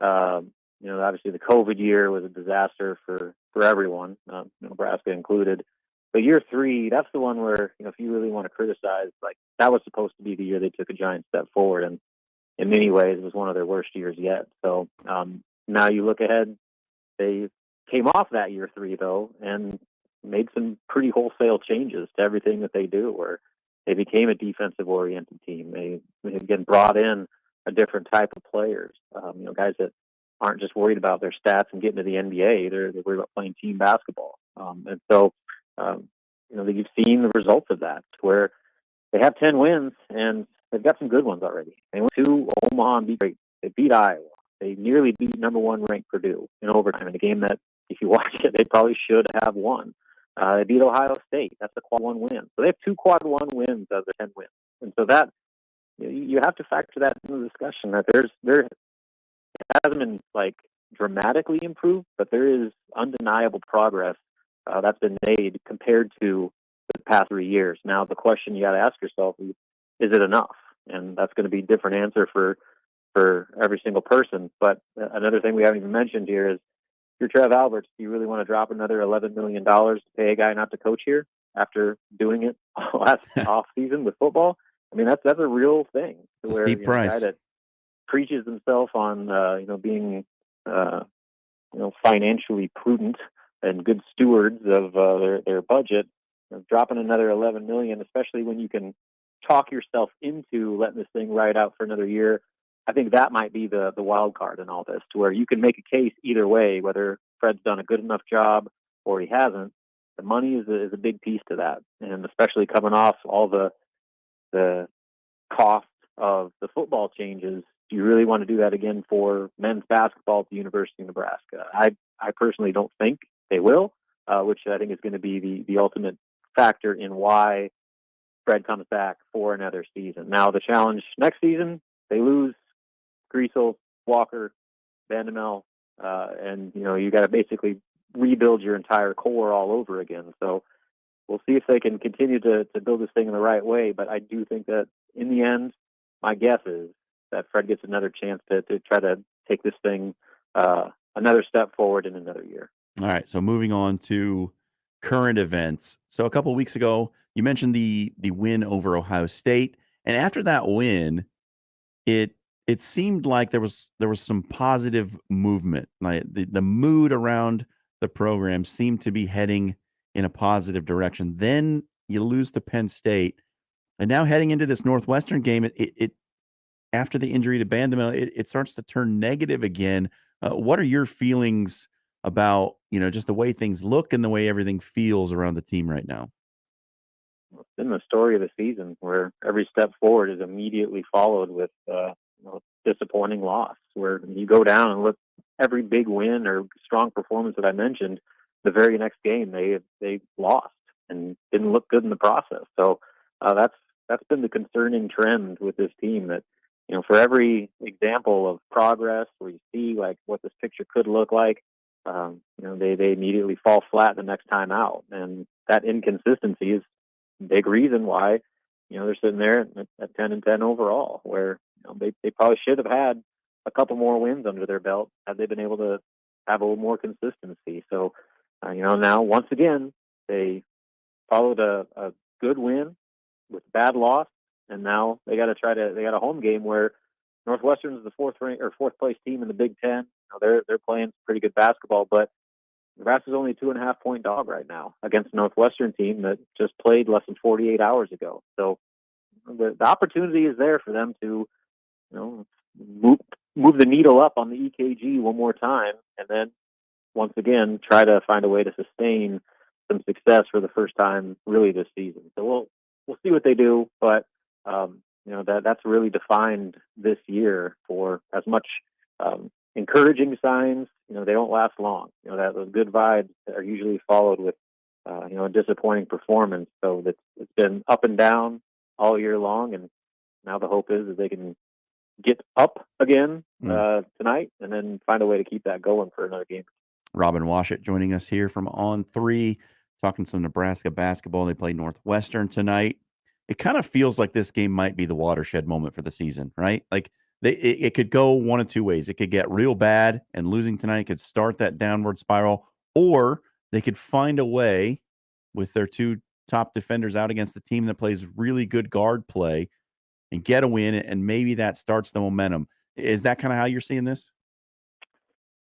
obviously the COVID year was a disaster for everyone, Nebraska included. But year 3, that's the one where, if you really want to criticize, like, that was supposed to be the year they took a giant step forward. And in many ways, it was one of their worst years yet. So now you look ahead, they came off that year 3 though and made some pretty wholesale changes to everything that they do, where they became a defensive oriented team. They again brought in a different type of players, guys that aren't just worried about their stats and getting to the NBA. They're worried about playing team basketball. And so, you've seen the results of that, where they have 10 wins and they've got some good ones already. They went to Omaha and they beat Iowa. They nearly beat number 1 ranked Purdue in overtime in a game that, if you watch it, they probably should have won. They beat Ohio State. That's a quad 1 win. So they have 2 quad 1 wins out of the 10 wins. And so that, you have to factor that into the discussion, that there hasn't been like dramatically improved, but there is undeniable progress that's been made compared to the past 3 years. Now, the question you got to ask yourself is it enough? And that's going to be a different answer for every single person. But another thing we haven't even mentioned here is, if you're Trev Alberts, do you really want to drop another $11 million to pay a guy not to coach here after doing it last off season with football? I mean, that's a real thing. It's a steep price. A guy that preaches himself on being financially prudent and good stewards of their budget, dropping another $11 million, especially when you can talk yourself into letting this thing ride out for another year. I think that might be the wild card in all this, to where you can make a case either way, whether Fred's done a good enough job or he hasn't. The money is a big piece to that, and especially coming off all the cost of the football changes. Do you really want to do that again for men's basketball at the University of Nebraska? I personally don't think they will, which I think is going to be the ultimate factor in why Fred comes back for another season. Now, the challenge next season, they lose Griesel, Walker, Vandemel, and you got to basically rebuild your entire core all over again. So we'll see if they can continue to build this thing in the right way. But I do think that in the end, my guess is that Fred gets another chance to try to take this thing another step forward in another year. All right. So moving on to current events. So a couple of weeks ago, you mentioned the win over Ohio State, and after that win, it seemed like there was some positive movement. Like the mood around the program seemed to be heading in a positive direction. Then you lose to Penn State, and now heading into this Northwestern game, it after the injury to Bandamel, it starts to turn negative again. What are your feelings about just the way things look and the way everything feels around the team right now? It's been the story of the season, where every step forward is immediately followed with disappointing loss, where you go down and look every big win or strong performance that I mentioned, the very next game they lost and didn't look good in the process. So that's been the concerning trend with this team, that for every example of progress where you see like what this picture could look like, they immediately fall flat the next time out, and that inconsistency is a big reason why they're sitting there at 10-10 overall, where they probably should have had a couple more wins under their belt had they been able to have a little more consistency. So, now once again, they followed a good win with bad loss, and now they got a home game where Northwestern is the fourth place team in the Big Ten. They're playing pretty good basketball, but Nebraska's only a 2.5 point dog right now against a Northwestern team that just played less than 48 hours ago. So the opportunity is there for them to move the needle up on the EKG one more time, and then once again try to find a way to sustain some success for the first time really this season. So we'll see what they do, but that's really defined this year for as much encouraging signs. They don't last long. That those good vibes are usually followed with a disappointing performance. So it's been up and down all year long, and now the hope is that they can get up again tonight and then find a way to keep that going for another game. Robin Washut joining us here from On 3, talking some Nebraska basketball. They play Northwestern tonight. It kind of feels like this game might be the watershed moment for the season, right? Like it could go one of two ways. It could get real bad, and losing tonight could start that downward spiral, or they could find a way with their two top defenders out against the team that plays really good guard play and get a win, and maybe that starts the momentum. Is that kind of how you're seeing this?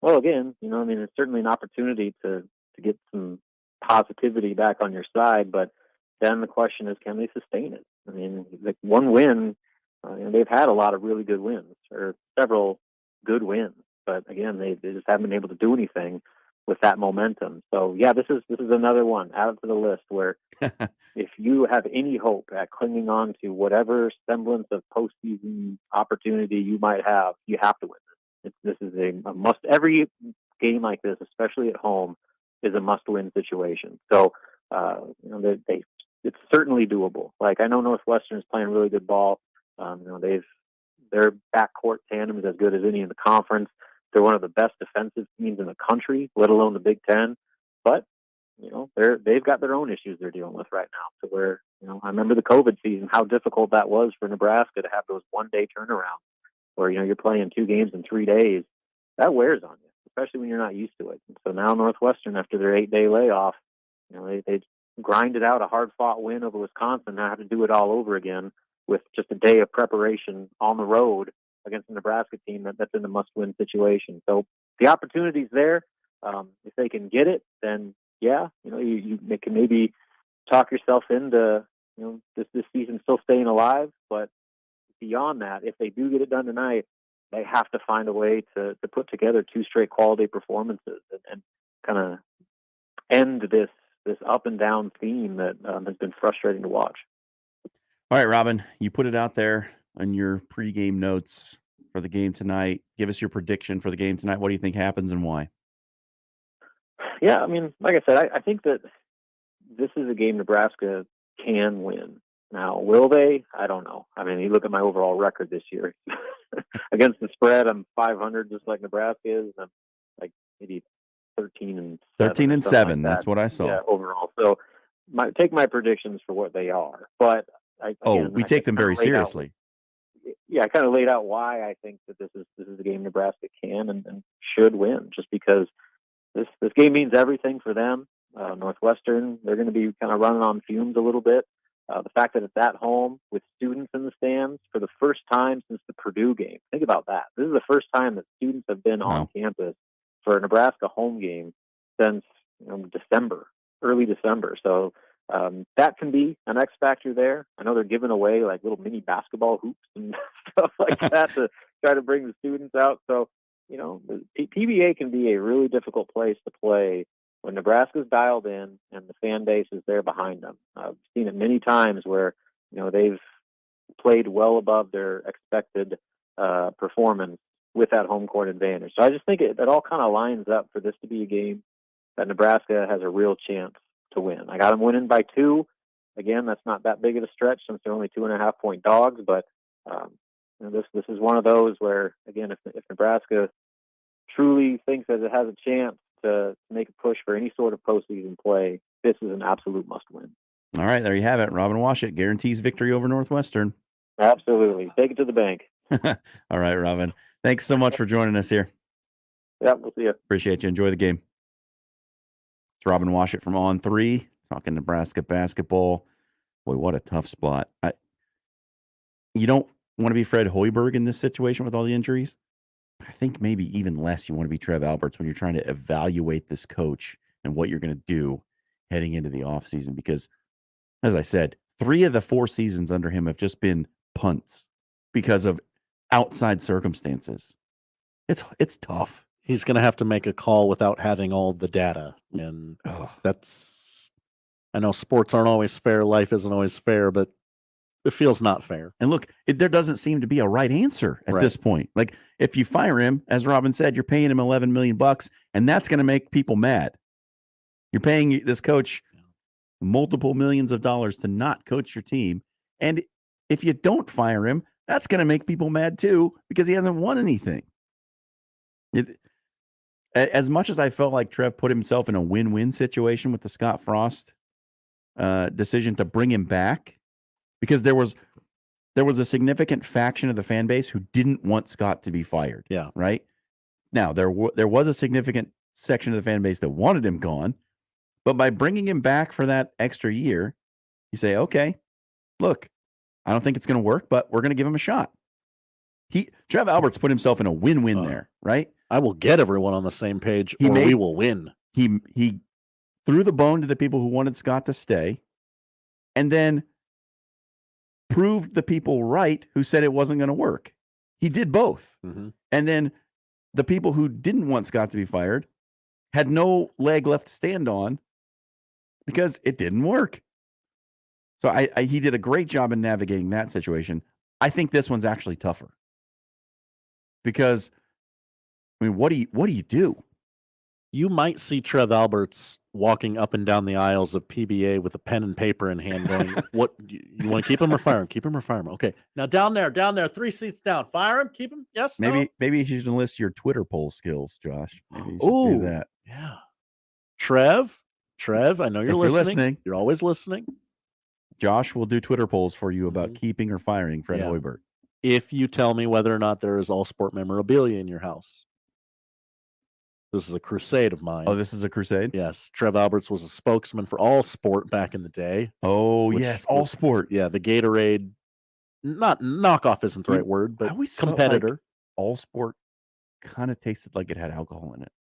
Well, again, I mean, it's certainly an opportunity to get some positivity back on your side, but then the question is, can they sustain it? I mean, like one win, they've had a lot of really good wins, or several good wins, but again, they just haven't been able to do anything with that momentum. So yeah, this is another one added to the list where if you have any hope at clinging on to whatever semblance of postseason opportunity you might have, you have to win this. This is a must. Every game like this, especially at home, is a must-win situation. So it's certainly doable. Like, I know Northwestern's playing really good ball. Their backcourt tandem is as good as any in the conference. They're one of the best defensive teams in the country, let alone the Big Ten. But they've got their own issues they're dealing with right now. So where I remember the COVID season, how difficult that was for Nebraska to have those one-day turnarounds where you're playing 2 games in 3 days. That wears on you, especially when you're not used to it. And so now Northwestern, after their 8-day layoff, they grinded out a hard-fought win over Wisconsin. Now have to do it all over again with just a day of preparation on the road against a Nebraska team that's in a must-win situation. So the opportunity's there. If they can get it, then yeah, you can maybe talk yourself into this season still staying alive. But beyond that, if they do get it done tonight, they have to find a way to put together 2 straight quality performances and kind of end this up and down theme that has been frustrating to watch. All right, Robin, you put it out there on your pregame notes for the game tonight. Give us your prediction for the game tonight. What do you think happens and why? Yeah, I mean, like I said, I think that this is a game Nebraska can win. Now, will they? I don't know. I mean, you look at my overall record this year. Against the spread, I'm 500, just like Nebraska is. And I'm like maybe 13-7. 13-7. Like That's what I saw. Yeah, overall. So take my predictions for what they are. But we take them very seriously. I kind of laid out why I think that this is a game Nebraska can and should win, just because this game means everything for them. Northwestern, they're going to be kind of running on fumes a little bit. The fact that it's at home with students in the stands for the first time since the Purdue game. Think about that. This is the first time that students have been on campus for a Nebraska home game since early December. So that can be an X factor there. I know they're giving away like little mini basketball hoops and stuff like that to try to bring the students out. So, the PBA can be a really difficult place to play when Nebraska's dialed in and the fan base is there behind them. I've seen it many times where, they've played well above their expected performance with that home court advantage. So I just think it all kind of lines up for this to be a game that Nebraska has a real chance to win. I got them winning by 2. Again, that's not that big of a stretch since they're only 2.5-point dogs, but this is one of those where, again, if Nebraska truly thinks that it has a chance to make a push for any sort of postseason play, this is an absolute must-win. All right, there you have it. Robin Washut guarantees victory over Northwestern. Absolutely. Take it to the bank. All right, Robin. Thanks so much for joining us here. Yeah, we'll see you. Appreciate you. Enjoy the game. It's Robin Washut from On 3, talking Nebraska basketball. Boy, what a tough spot. You don't want to be Fred Hoiberg in this situation with all the injuries. I think maybe even less you want to be Trev Alberts when you're trying to evaluate this coach and what you're going to do heading into the offseason. Because, as I said, 3 of the 4 seasons under him have just been punts because of outside circumstances. It's tough. He's going to have to make a call without having all the data. And I know sports aren't always fair. Life isn't always fair, but it feels not fair. And look, there doesn't seem to be a right answer at this point. Like, if you fire him, as Robin said, you're paying him $11 million, and that's going to make people mad. You're paying this coach multiple millions of dollars to not coach your team. And if you don't fire him, that's going to make people mad too, because he hasn't won anything. As much as I felt like Trev put himself in a win-win situation with the Scott Frost decision to bring him back, because there was a significant faction of the fan base who didn't want Scott to be fired. Yeah. Right. Now, there was a significant section of the fan base that wanted him gone, but by bringing him back for that extra year, you say, okay, look, I don't think it's going to work, but we're going to give him a shot. Trev Alberts put himself in a win-win there, right? I will get everyone on the same page, we will win. He threw the bone to the people who wanted Scott to stay, and then proved the people right who said it wasn't going to work. He did both. Mm-hmm. And then the people who didn't want Scott to be fired had no leg left to stand on because it didn't work. So he did a great job in navigating that situation. I think this one's actually tougher because, I mean, what do you do? You might see Trev Alberts walking up and down the aisles of PBA with a pen and paper in hand going, what, you want to keep him or fire him? Keep him or fire him? Okay. Now down there, 3 seats down. Fire him? Keep him? Yes? Maybe No? you should enlist your Twitter poll skills, Josh. Maybe you should do that. Yeah. Trev, I know you're listening. You're always listening. Josh will do Twitter polls for you about keeping or firing Fred Hoiberg. If you tell me whether or not there is all sport memorabilia in your house. This is a crusade of mine. Oh, this is a crusade? Yes. Trev Alberts was a spokesman for all sport back in the day. Oh, yes. All sport. Yeah. The Gatorade, not knockoff isn't the right word, but competitor. Like all sport kind of tasted like it had alcohol in it.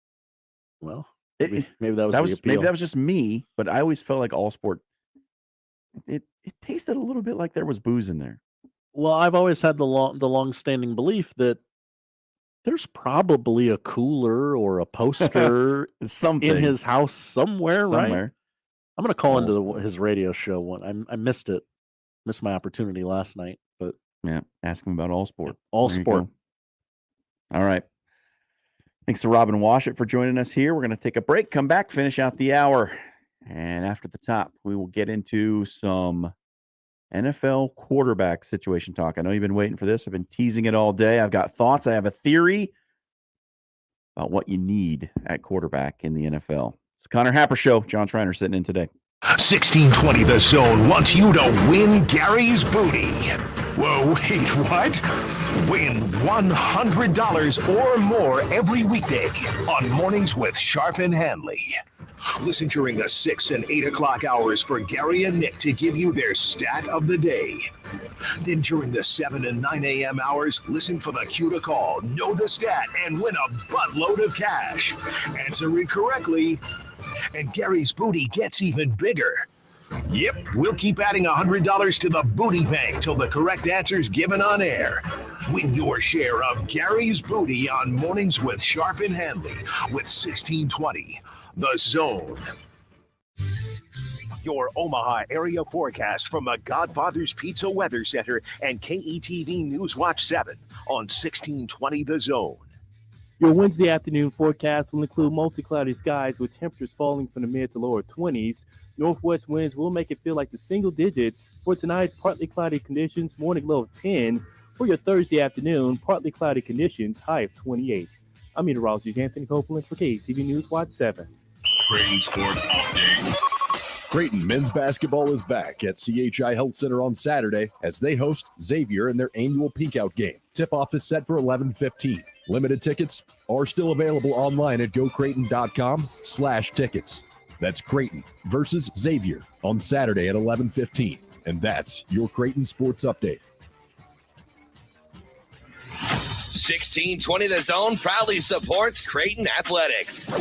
Well, maybe that was the appeal. Maybe that was just me, but I always felt like all sport. It tasted a little bit like there was booze in there. Well, I've always had the long-standing belief that there's probably a cooler or a poster something in his house somewhere, right? I'm going to call into his radio show. I missed it. Missed my opportunity last night, but yeah, ask him about all sport. All sport. All right. Thanks to Robin Washut for joining us here. We're going to take a break, come back, finish out the hour. And after the top, we will get into some NFL quarterback situation talk. I know you've been waiting for this. I've been teasing it all day. I've got thoughts. I have a theory about what you need at quarterback in the NFL. It's the Connor Happer Show. Jon Schriner sitting in today. 1620 The Zone wants you to win Gary's booty. Whoa, wait, what? Win $100 or more every weekday on Mornings with Sharp and Hanley. Listen during the 6 and 8 o'clock hours for Gary and Nick to give you their stat of the day. Then during the 7 and 9 a.m. hours, listen for the cue to call, know the stat, and win a buttload of cash. Answer it correctly, and Gary's booty gets even bigger. Yep, we'll keep adding $100 to the booty bank till the correct answer is given on air. Win your share of Gary's booty on Mornings with Sharp and Hanley with 1620 The Zone. Your Omaha area forecast from the Godfather's Pizza Weather Center and KETV News Watch 7 on 1620 The Zone. Your Wednesday afternoon forecast will include mostly cloudy skies with temperatures falling from the mid to lower 20s. Northwest winds will make it feel like the single digits. For tonight, partly cloudy conditions, morning low of 10. For your Thursday afternoon, partly cloudy conditions, high of 28. I'm meteorologist Anthony Copeland for KETV News Watch 7. Creighton Sports Update. Creighton men's basketball is back at CHI Health Center on Saturday as they host Xavier in their annual Peek-Out game. Tip-off is set for 11:15. Limited tickets are still available online at gocreighton.com/tickets. That's Creighton versus Xavier on Saturday at 11:15. And that's your Creighton Sports Update. 1620 The Zone proudly supports Creighton Athletics.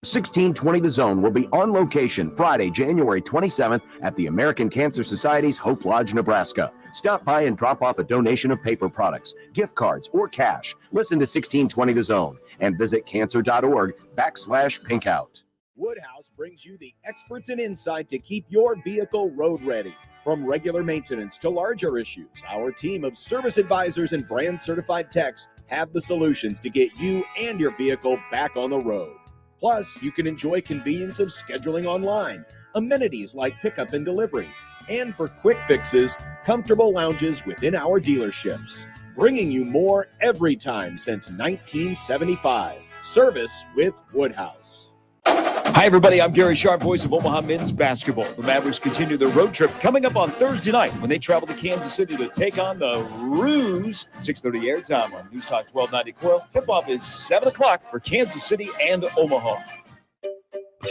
1620 The Zone will be on location Friday, January 27th at the American Cancer Society's Hope Lodge, Nebraska. Stop by and drop off a donation of paper products, gift cards, or cash. Listen to 1620 The Zone and visit cancer.org/pinkout. Woodhouse brings you the experts and insight to keep your vehicle road ready. From regular maintenance to larger issues, our team of service advisors and brand certified techs have the solutions to get you and your vehicle back on the road. Plus, you can enjoy convenience of scheduling online, amenities like pickup and delivery, and for quick fixes, comfortable lounges within our dealerships. Bringing you more every time since 1975. Service with Woodhouse. Hi, everybody. I'm Gary Sharp, voice of Omaha men's basketball. The Mavericks continue their road trip coming up on Thursday night when they travel to Kansas City to take on the Roos. 6:30 airtime on News Talk 1290 Coil. Tip-off is 7 o'clock for Kansas City and Omaha.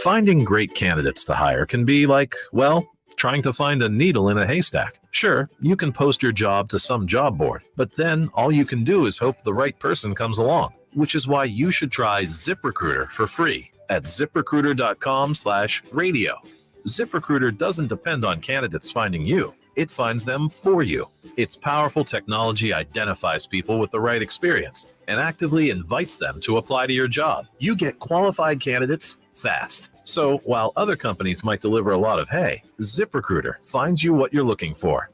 Finding great candidates to hire can be like, well, trying to find a needle in a haystack. Sure, you can post your job to some job board, but then all you can do is hope the right person comes along. which is why you should try ZipRecruiter for free at ziprecruiter.com/radio. ZipRecruiter doesn't depend on candidates finding you. It finds them for you. Its powerful technology identifies people with the right experience and actively invites them to apply to your job. You get qualified candidates fast. So while other companies might deliver a lot of hay, ZipRecruiter finds you what you're looking for.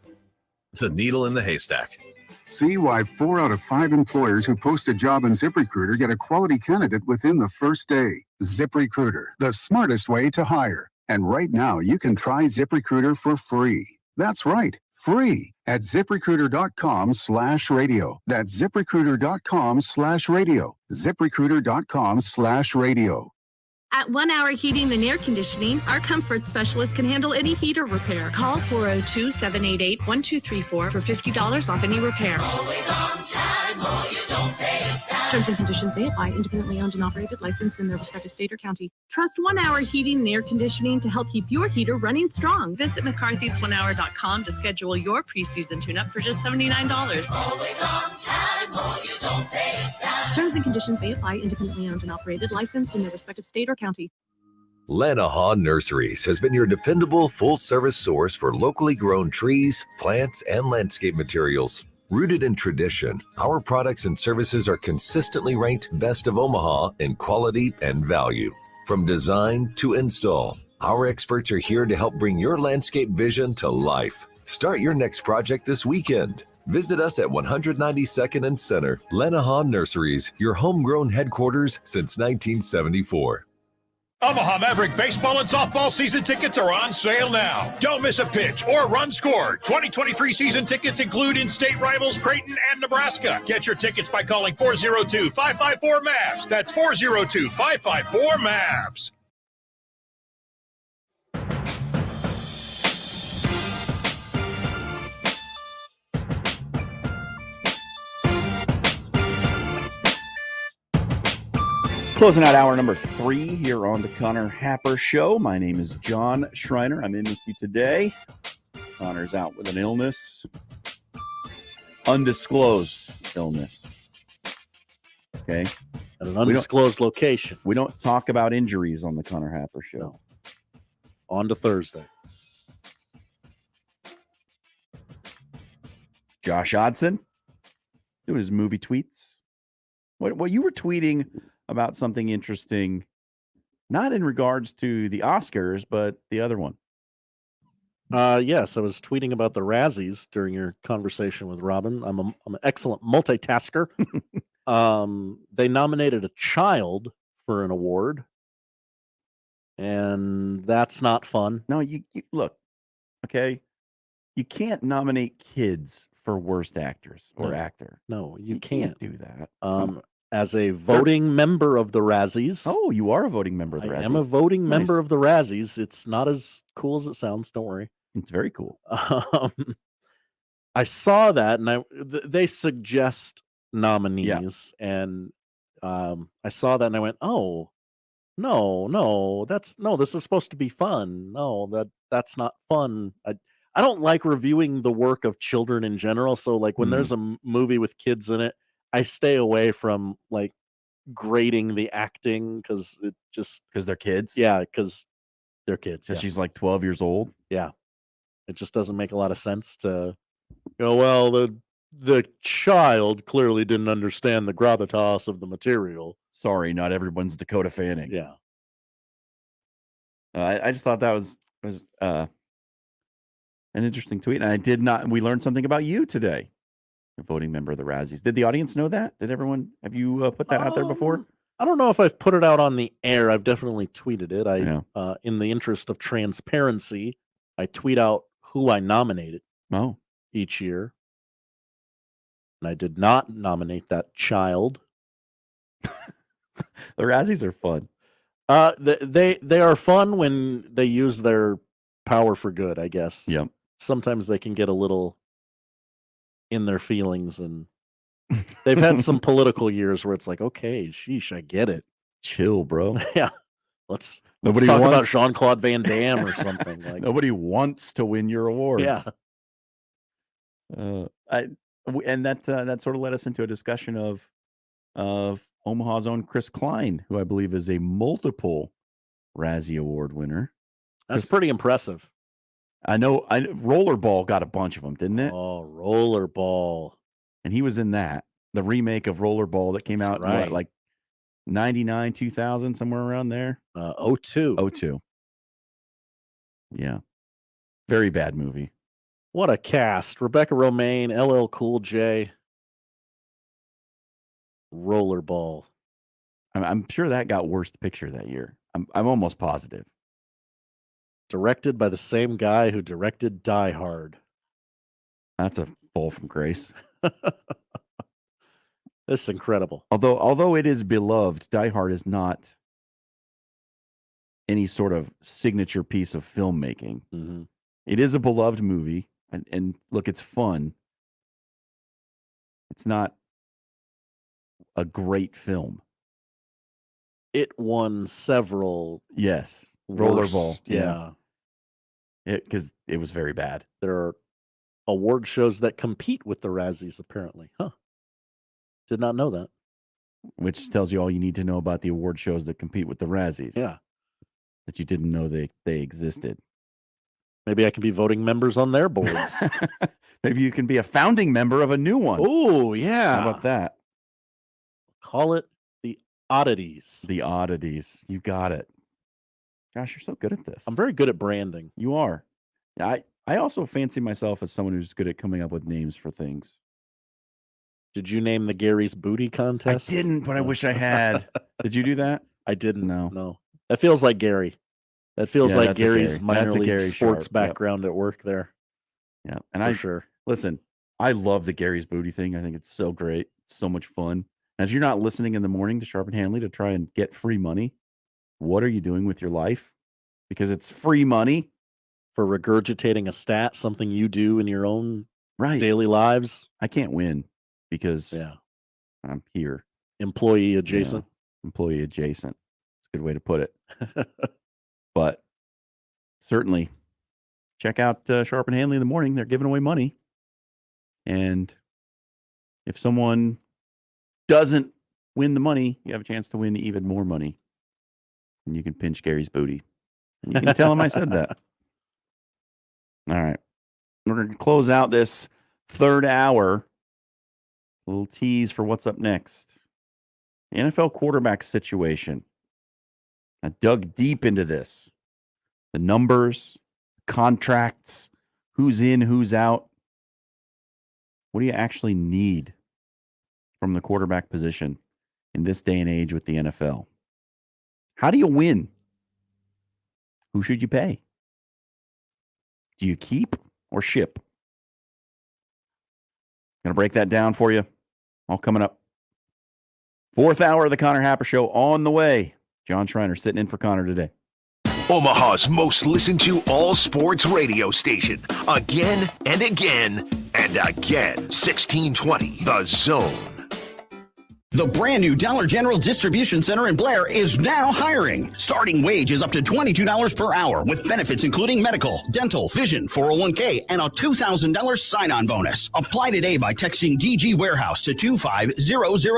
The needle in the haystack. See why 4 out of 5 employers who post a job in ZipRecruiter get a quality candidate within the first day. ZipRecruiter, the smartest way to hire. And right now, you can try ZipRecruiter for free. That's right, free at ZipRecruiter.com/radio. That's ZipRecruiter.com/radio. ZipRecruiter.com/radio. At 1 Hour Heating and Air Conditioning, our comfort specialist can handle any heater repair. Call 402-788-1234 for $50 off any repair. Always on time, or you don't pay time. Terms and conditions may apply. Independently owned and operated, licensed in their respective state or county. Trust 1 Hour Heating and Air Conditioning to help keep your heater running strong. Visit McCarthy's1hour.com to schedule your preseason tune-up for just $79. Always on time, or you don't pay time. Terms and conditions may apply. Independently owned and operated, licensed in their respective state or county. Lenahaw Nurseries has been your dependable full-service source for locally grown trees, plants, and landscape materials. Rooted in tradition, our products and services are consistently ranked best of Omaha in quality and value. From design to install, our experts are here to help bring your landscape vision to life. Start your next project this weekend. Visit us at 192nd and Center, Lenahaw Nurseries, your homegrown headquarters since 1974. Omaha Maverick baseball and softball season tickets are on sale now. Don't miss a pitch or run scored. 2023 season tickets include in-state rivals Creighton and Nebraska. Get your tickets by calling 402-554-MAVS. That's 402-554-MAVS. Closing out hour number 3 here on the Connor Happer Show. My name is Jon Schriner. I'm in with you today. Connor's out with an illness. Undisclosed illness. Okay. At an undisclosed location. We don't talk about injuries on the Connor Happer Show. No. On to Thursday. Josh Odson doing his movie tweets. What you were tweeting about something interesting, not in regards to the Oscars, but the other one. Yes, I was tweeting about the Razzies during your conversation with Robin. I'm an excellent multitasker. They nominated a child for an award, and that's not fun. No, you look, okay, you can't nominate kids for worst actress or actor. No, you can't do that. As a voting member of the Razzies. Oh, you are a voting member of the Razzies. I am a voting member of the Razzies. It's not as cool as it sounds. Don't worry. It's very cool. I saw that, and they suggest nominees, and I saw that, and I went, "Oh, no, this is supposed to be fun. No, that's not fun." I don't like reviewing the work of children in general. So, like, when there's a movie with kids in it, I stay away from like grading the acting because they're kids. Yeah, because they're kids. Yeah. She's like 12 years old. Yeah, it just doesn't make a lot of sense to go. Well, the child clearly didn't understand the gravitas of the material. Sorry, not everyone's Dakota Fanning. Yeah, I just thought that was an interesting tweet, and I did not. We learned something about you today. A voting member of the Razzies. Did the audience know that? Did everyone? Have you put that out there before? I don't know if I've put it out on the air. I've definitely tweeted it. In the interest of transparency, I tweet out who I nominated. Each year, and I did not nominate that child. The Razzies are fun. They are fun when they use their power for good, I guess. Yep. Sometimes they can get a little in their feelings, and they've had some political years where it's like, okay, sheesh, I get it. Chill, bro. Yeah. Let's talk about Jean-Claude Van Damme or something. Like, nobody wants to win your awards. Yeah. And that sort of led us into a discussion of of Omaha's own Chris Klein, who I believe is a multiple Razzie Award winner. That's pretty impressive. I know. Rollerball got a bunch of them, didn't it? Oh, Rollerball. And he was in that. The remake of Rollerball that came out in right. what, like 99, 2000, somewhere around there? 02. 02. Yeah. Very bad movie. What a cast. Rebecca Romaine, LL Cool J. Rollerball. I'm sure that got worst picture that year. I'm almost positive. Directed by the same guy who directed Die Hard. That's a fall from grace. This is incredible. Although it is beloved, Die Hard is not any sort of signature piece of filmmaking. Mm-hmm. It is a beloved movie, and look, it's fun. It's not a great film. It won several. Yes, worst, Rollerball. Yeah, because it was very bad. There are award shows that compete with the Razzies, apparently. Huh. Did not know that. Which tells you all you need to know about the award shows that compete with the Razzies. Yeah. That you didn't know they existed. Maybe I can be voting members on their boards. Maybe you can be a founding member of a new one. Oh, yeah. How about that? Call it the Oddities. The Oddities. You got it. Gosh, you're so good at this. I'm very good at branding. You are. I also fancy myself as someone who's good at coming up with names for things. Did you name the Gary's Booty Contest? I didn't, but I wish I had. Did you do that? I didn't. No. No. That feels like Gary. That feels like Gary's minor league Gary sports Sharp. background at work there. Yeah. And sure. Listen, I love the Gary's Booty thing. I think it's so great. It's so much fun. And if you're not listening in the morning to Sharp and Hanley to try and get free money, what are you doing with your life? Because it's free money. For regurgitating a stat, something you do in your own daily lives. I can't win because I'm here. Employee adjacent. Yeah. Employee adjacent. It's a good way to put it. But certainly check out Sharp and Hanley in the morning. They're giving away money. And if someone doesn't win the money, you have a chance to win even more money. And you can pinch Gary's booty. And you can tell him I said that. All right. We're going to close out this third hour. A little tease for what's up next. The NFL quarterback situation. I dug deep into this. The numbers, contracts, who's in, who's out. What do you actually need from the quarterback position in this day and age with the NFL? How do you win? Who should you pay? Do you keep or ship? Going to break that down for you. All coming up. Fourth hour of the Connor Happer Show on the way. Jon Schriner sitting in for Connor today. Omaha's most listened to all sports radio station. Again and again and again. 1620 The Zone. The brand new Dollar General Distribution Center in Blair is now hiring. Starting wage is up to $22 per hour with benefits including medical, dental, vision, 401k, and a $2,000 sign-on bonus. Apply today by texting DG Warehouse to 25000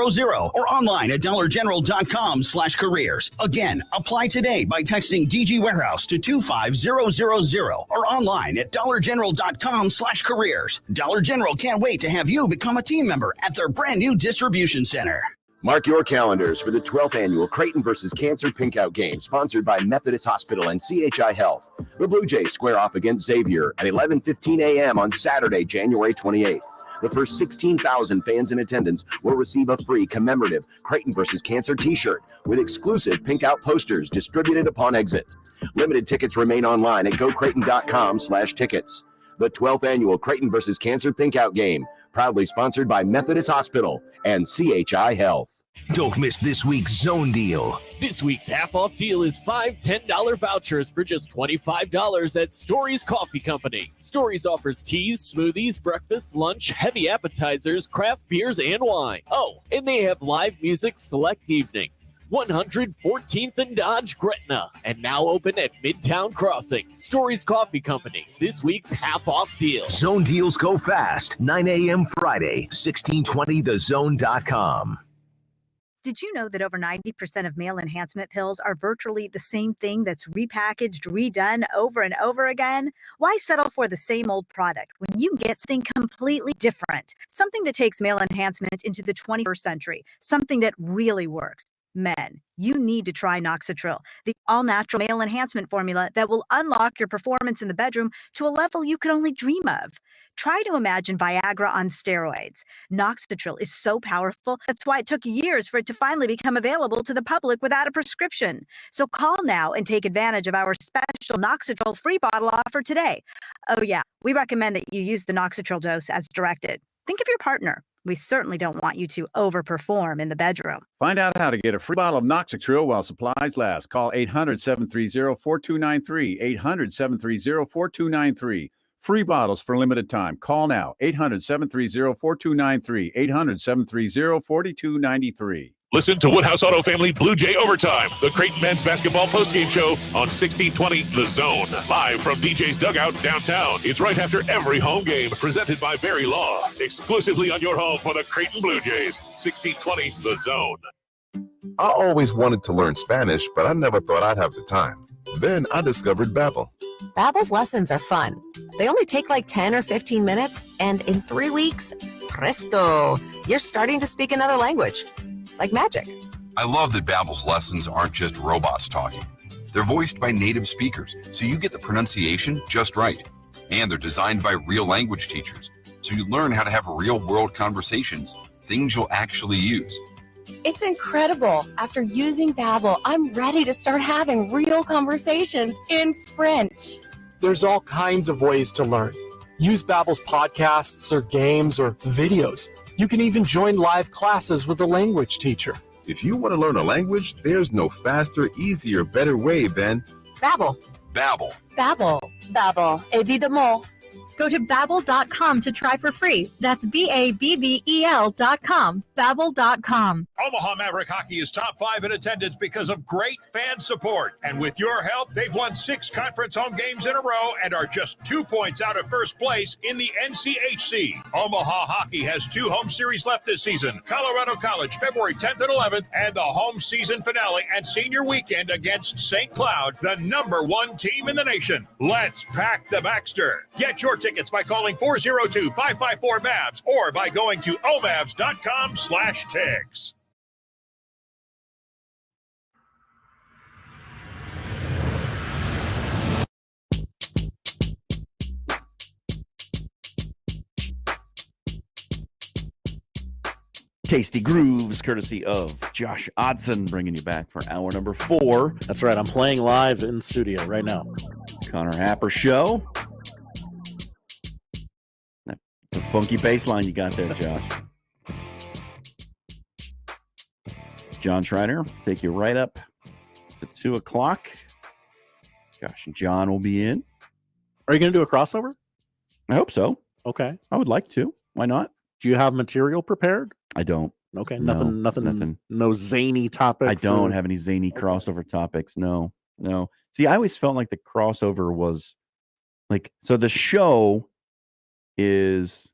or online at dollargeneral.com/careers. Again, apply today by texting DG Warehouse to 25000 or online at dollargeneral.com/careers. Dollar General can't wait to have you become a team member at their brand new distribution center. Mark your calendars for the 12th annual Creighton versus Cancer Pinkout game, sponsored by Methodist Hospital and CHI Health. The Blue Jays square off against Xavier at 11:15 a.m. on Saturday, January 28th. The first 16,000 fans in attendance will receive a free commemorative Creighton versus Cancer t-shirt with exclusive Pinkout posters distributed upon exit. Limited tickets remain online at gocreighton.com/tickets. The 12th annual Creighton versus Cancer Pinkout game, proudly sponsored by Methodist Hospital and CHI Health. Don't miss this week's Zone Deal. This week's half-off deal is 5 $10 vouchers for just $25 at Stories Coffee Company. Stories offers teas, smoothies, breakfast, lunch, heavy appetizers, craft beers, and wine. Oh, and they have live music select evenings. 114th and Dodge, Gretna, and now open at Midtown Crossing. Stories Coffee Company, this week's half-off deal. Zone deals go fast. 9 a.m. Friday, 1620thezone.com. Did you know that over 90% of male enhancement pills are virtually the same thing that's repackaged, redone over and over again? Why settle for the same old product when you can get something completely different? Something that takes male enhancement into the 21st century, something that really works. Men, you need to try Noxitril, the all-natural male enhancement formula that will unlock your performance in the bedroom to a level you could only dream of. Try to imagine Viagra on steroids. Noxitril is so powerful, that's why it took years for it to finally become available to the public without a prescription. So call now and take advantage of our special Noxitril free bottle offer today. Oh yeah, we recommend that you use the Noxitril dose as directed. Think of your partner. We certainly don't want you to overperform in the bedroom. Find out how to get a free bottle of Noxitril while supplies last. Call 800-730-4293, 800-730-4293. Free bottles for limited time. Call now, 800-730-4293, 800-730-4293. Listen to Woodhouse Auto Family Blue Jay Overtime, the Creighton men's basketball postgame show on 1620 The Zone. Live from DJ's Dugout downtown. It's right after every home game, presented by Barry Law. Exclusively on your home for the Creighton Blue Jays. 1620 The Zone. I always wanted to learn Spanish, but I never thought I'd have the time. Then I discovered Babbel. Babbel's lessons are fun. They only take like 10 or 15 minutes, and in 3 weeks, presto, you're starting to speak another language. Like magic. I love that Babbel's lessons aren't just robots talking. They're voiced by native speakers, so you get the pronunciation just right. And they're designed by real language teachers, so you learn how to have real-world conversations, things you'll actually use. It's incredible. After using Babbel, I'm ready to start having real conversations in French. There's all kinds of ways to learn. Use Babbel's podcasts or games or videos. You can even join live classes with a language teacher. If you want to learn a language, there's no faster, easier, better way than Babbel. Babbel. Babbel. Babbel, évidemment. Go to Babbel.com to try for free. That's Babbel.com. Babbel.com. Omaha Maverick Hockey is top 5 in attendance because of great fan support. And with your help, they've won 6 conference home games in a row and are just 2 points out of first place in the NCHC. Omaha Hockey has 2 home series left this season. Colorado College, February 10th and 11th, and the home season finale and senior weekend against St. Cloud, the #1 team in the nation. Let's pack the Baxter. Get your tickets by calling 402-554-MAVS or by going to omavs.com/tickets. Tasty Grooves, courtesy of Josh Odson, bringing you back for hour number 4. That's right. I'm playing live in studio right now. Connor Happer Show. It's a funky bass line you got there, Josh. Jon Schriner, take you right up to 2 o'clock. Josh and John will be in. Are you going to do a crossover? I hope so. Okay. I would like to. Why not? Do you have material prepared? I don't. Okay. No, Nothing. No zany topic. I don't have any zany crossover topics. No. See, I always felt like the crossover was like, so the show is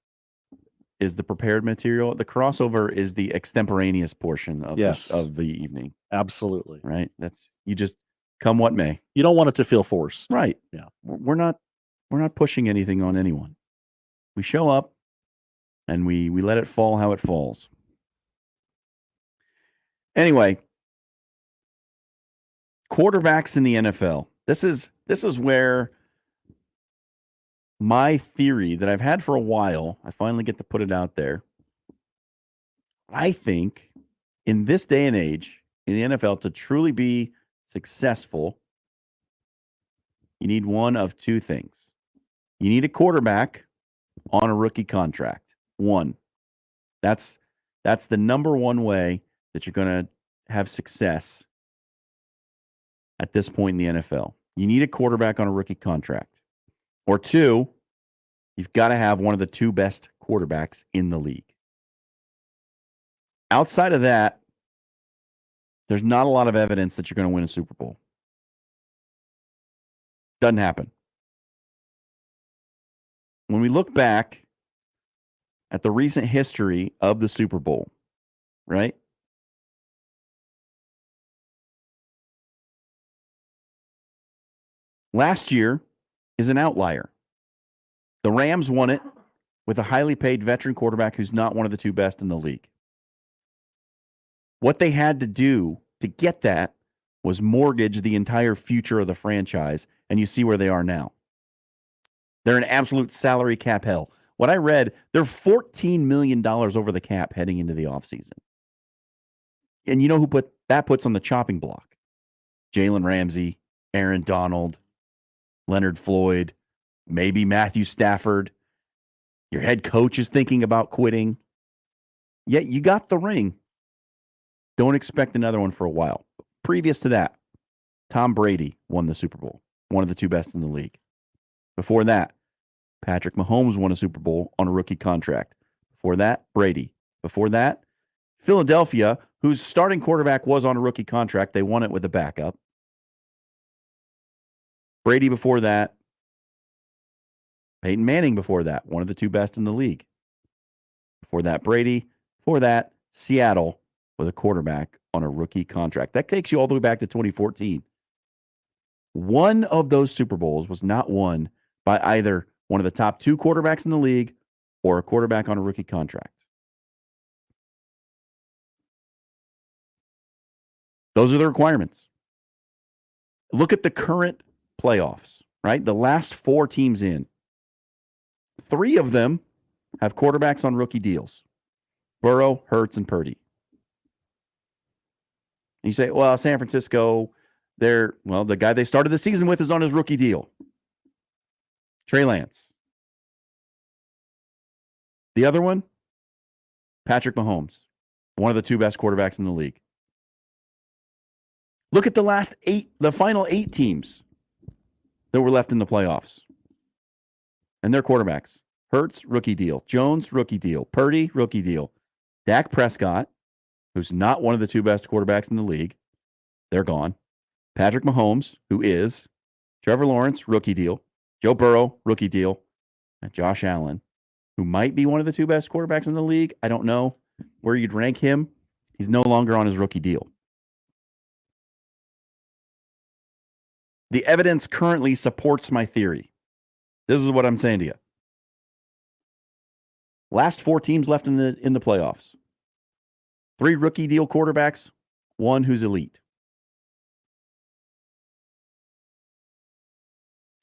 the prepared material. The crossover is the extemporaneous portion of of the evening. Absolutely. Right. That's, you just come what may. You don't want it to feel forced. Right. Yeah. We're not pushing anything on anyone. We show up and we let it fall how it falls. Anyway, quarterbacks in the NFL. This is where my theory that I've had for a while, I finally get to put it out there. I think in this day and age in the NFL, to truly be successful, you need one of 2 things. You need a quarterback on a rookie contract. One. That's the number one way that you're going to have success at this point in the NFL. You need a quarterback on a rookie contract. Or 2, you've got to have one of the 2 best quarterbacks in the league. Outside of that, there's not a lot of evidence that you're going to win a Super Bowl. Doesn't happen. When we look back at the recent history of the Super Bowl, right? Last year is an outlier. The Rams won it with a highly paid veteran quarterback who's not one of the two best in the league. What they had to do to get that was mortgage the entire future of the franchise, and you see where they are now. They're an absolute salary cap hell. What I read, they're $14 million over the cap heading into the offseason. And you know who puts on the chopping block? Jalen Ramsey, Aaron Donald, Leonard Floyd, maybe Matthew Stafford. Your head coach is thinking about quitting. Yet you got the ring. Don't expect another one for a while. Previous to that, Tom Brady won the Super Bowl, one of the two best in the league. Before that, Patrick Mahomes won a Super Bowl on a rookie contract. Before that, Brady. Before that, Philadelphia, whose starting quarterback was on a rookie contract. They won it with a backup. Brady before that. Peyton Manning before that, one of the two best in the league. Before that, Brady. Before that, Seattle with a quarterback on a rookie contract. That takes you all the way back to 2014. One of those Super Bowls was not won by either one of the top two quarterbacks in the league or a quarterback on a rookie contract. Those are the requirements. Look at the current playoffs, right? The last four teams in. 3 of them have quarterbacks on rookie deals. Burrow, Hurts, and Purdy. And you say, well, San Francisco, the guy they started the season with is on his rookie deal. Trey Lance. The other one, Patrick Mahomes, one of the two best quarterbacks in the league. Look at the final 8 teams that were left in the playoffs. And their quarterbacks. Hurts, rookie deal. Jones, rookie deal. Purdy, rookie deal. Dak Prescott, who's not one of the two best quarterbacks in the league. They're gone. Patrick Mahomes, who is. Trevor Lawrence, rookie deal. Joe Burrow, rookie deal. And Josh Allen, who might be one of the two best quarterbacks in the league. I don't know where you'd rank him. He's no longer on his rookie deal. The evidence currently supports my theory. This is what I'm saying to you. Last 4 teams left in the playoffs. 3 rookie deal quarterbacks, 1 who's elite.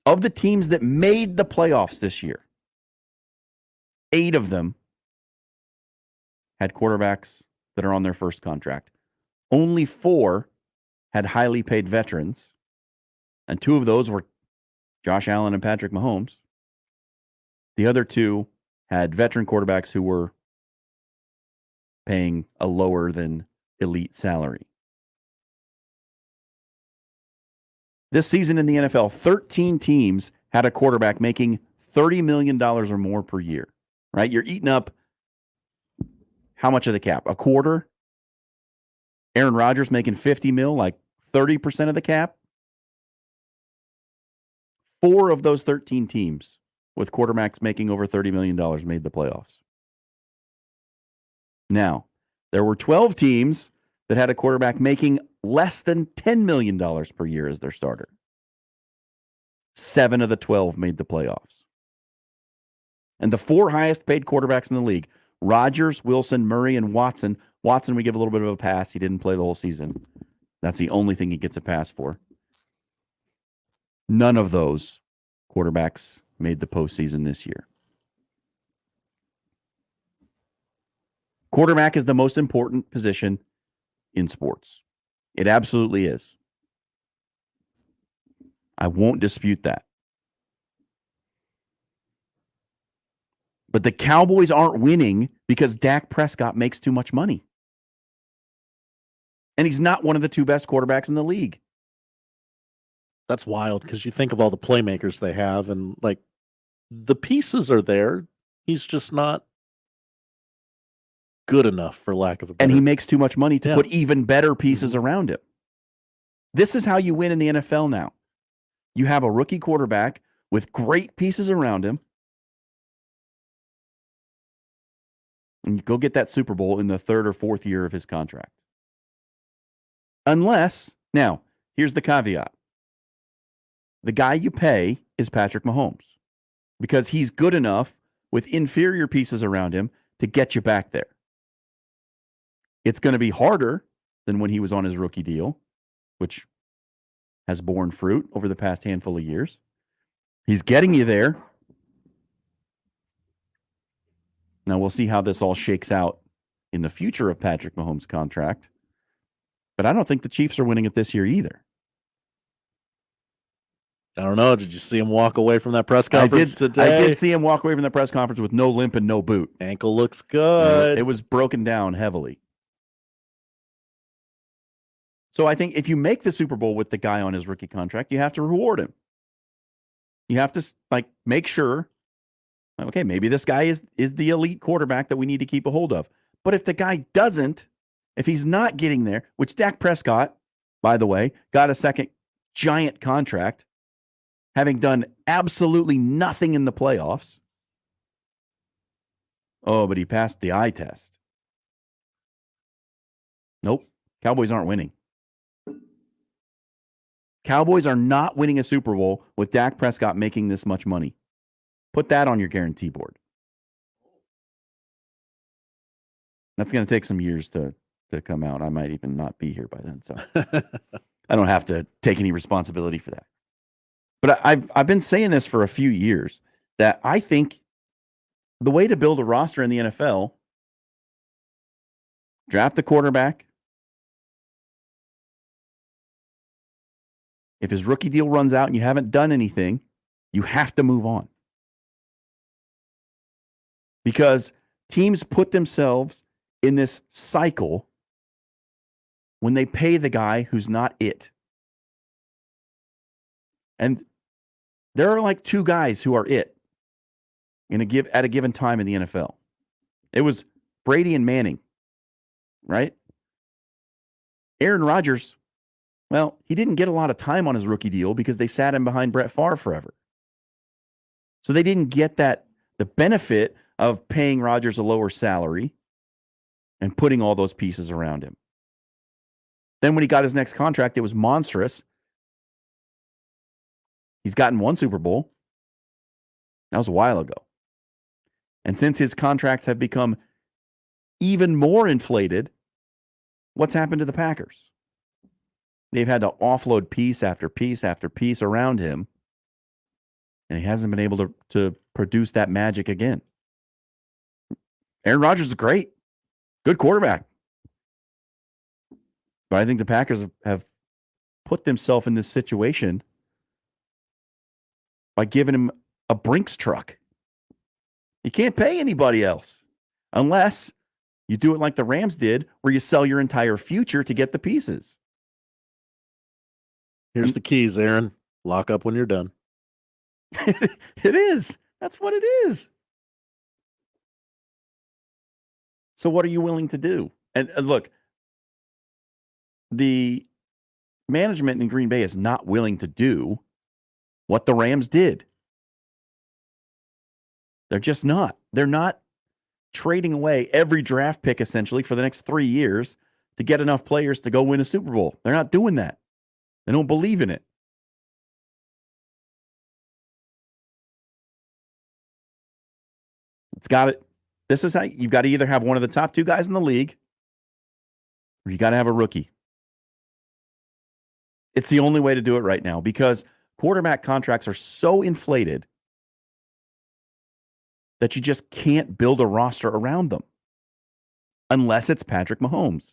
Of the teams that made the playoffs this year, 8 of them had quarterbacks that are on their first contract. Only 4 had highly paid veterans, and 2 of those were Josh Allen and Patrick Mahomes. The other 2 had veteran quarterbacks who were paying a lower than elite salary. This season in the NFL, 13 teams had a quarterback making $30 million or more per year, right? You're eating up how much of the cap? A quarter? Aaron Rodgers making $50 million, like 30% of the cap? 4 of those 13 teams with quarterbacks making over $30 million made the playoffs. Now, there were 12 teams that had a quarterback making less than $10 million per year as their starter. 7 of the 12 made the playoffs. And the 4 highest paid quarterbacks in the league, Rodgers, Wilson, Murray, and Watson. Watson, we give a little bit of a pass. He didn't play the whole season. That's the only thing he gets a pass for. None of those quarterbacks made the postseason this year. Quarterback is the most important position in sports. It absolutely is. I won't dispute that. But the Cowboys aren't winning because Dak Prescott makes too much money. And he's not one of the 2 best quarterbacks in the league. That's wild because you think of all the playmakers they have, and like the pieces are there. He's just not good enough, for lack of a better. And he makes too much money to put even better pieces around him. This is how you win in the NFL now. You have a rookie quarterback with great pieces around him, and you go get that Super Bowl in the 3rd or 4th year of his contract. Unless, now, here's the caveat. the guy you pay is Patrick Mahomes because he's good enough with inferior pieces around him to get you back there. It's going to be harder than when he was on his rookie deal, which has borne fruit over the past handful of years. He's getting you there. Now we'll see how this all shakes out in the future of Patrick Mahomes' contract. But I don't think the Chiefs are winning it this year either. I don't know. Did you see him walk away from that press conference today? I did see him walk away from the press conference with no limp and no boot. Ankle looks good. It was broken down heavily. So I think if you make the Super Bowl with the guy on his rookie contract, you have to reward him. You have to make sure, okay, maybe this guy is the elite quarterback that we need to keep a hold of. But if the guy doesn't, if he's not getting there, which Dak Prescott, by the way, got a second giant contract, having done absolutely nothing in the playoffs. Oh, but he passed the eye test. Nope. Cowboys aren't winning. Cowboys are not winning a Super Bowl with Dak Prescott making this much money. Put that on your guarantee board. That's going to take some years to come out. I might even not be here by then, so I don't have to take any responsibility for that. But I've been saying this for a few years that I think the way to build a roster in the NFL, draft the quarterback. If his rookie deal runs out and you haven't done anything, you have to move on. Because teams put themselves in this cycle when they pay the guy who's not it. And there are like two guys who are it at a given time in the NFL. It was Brady and Manning, right? Aaron Rodgers, well, he didn't get a lot of time on his rookie deal because they sat him behind Brett Favre forever. So they didn't get the benefit of paying Rodgers a lower salary and putting all those pieces around him. Then when he got his next contract, it was monstrous. He's gotten one Super Bowl. That was a while ago. And since his contracts have become even more inflated, what's happened to the Packers? They've had to offload piece after piece after piece around him, and he hasn't been able to produce that magic again. Aaron Rodgers is great. Good quarterback. But I think the Packers have put themselves in this situation by giving him a Brinks truck. You can't pay anybody else unless you do it like the Rams did, where you sell your entire future to get the pieces. Here's the keys, Aaron. Lock up when you're done. It is. That's what it is. So what are you willing to do? And look, the management in Green Bay is not willing to do what the Rams did. They're just not. They're not trading away every draft pick essentially for the next 3 years to get enough players to go win a Super Bowl. They're not doing that. They don't believe in it. This is how you've got to either have one of the top two guys in the league or you got to have a rookie. It's the only way to do it right now because quarterback contracts are so inflated that you just can't build a roster around them unless it's Patrick Mahomes.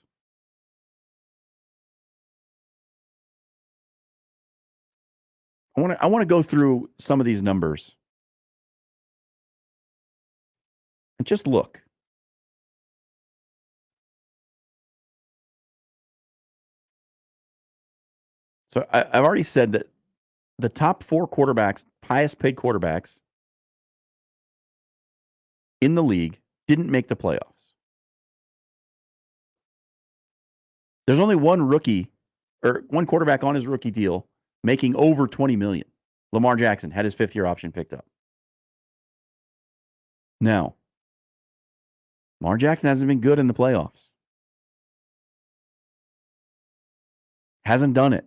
I want to go through some of these numbers and just look. So I've already said that the top four quarterbacks, highest paid quarterbacks in the league, didn't make the playoffs. There's only one rookie or one quarterback on his rookie deal making over $20 million. Lamar Jackson had his fifth-year option picked up. Now, Lamar Jackson hasn't been good in the playoffs. Hasn't done it.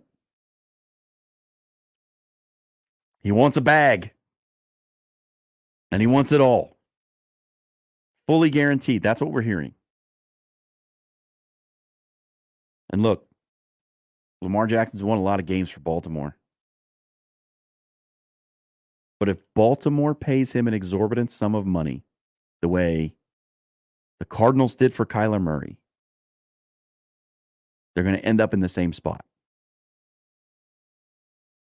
He wants a bag. And he wants it all. Fully guaranteed. That's what we're hearing. And look, Lamar Jackson's won a lot of games for Baltimore. But if Baltimore pays him an exorbitant sum of money, the way the Cardinals did for Kyler Murray, they're going to end up in the same spot.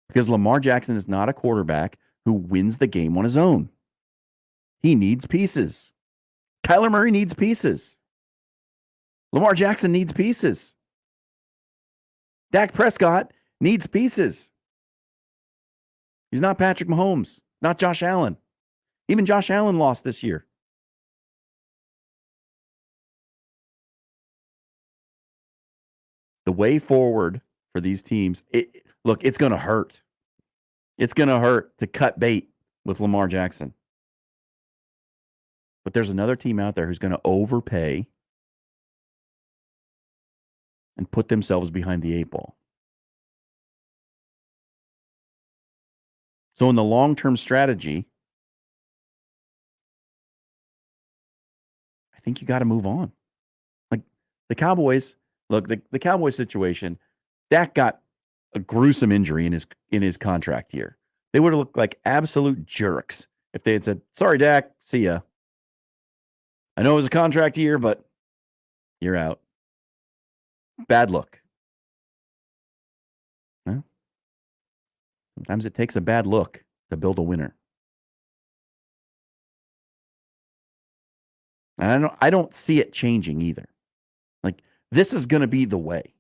Because Lamar Jackson is not a quarterback who wins the game on his own. He needs pieces. Kyler Murray needs pieces. Lamar Jackson needs pieces. Dak Prescott needs pieces. He's not Patrick Mahomes, not Josh Allen. Even Josh Allen lost this year. The way forward for these teams, it's going to hurt. It's going to hurt to cut bait with Lamar Jackson. But there's another team out there who's going to overpay and put themselves behind the eight ball. So in the long-term strategy, I think you got to move on. Like the Cowboys, look, the Cowboys situation, Dak got a gruesome injury in his contract year. They would have looked like absolute jerks if they had said, "Sorry, Dak, see ya. I know it was a contract year, but you're out." Bad look. Well, sometimes it takes a bad look to build a winner. And I don't see it changing either. Like, this is going to be the way.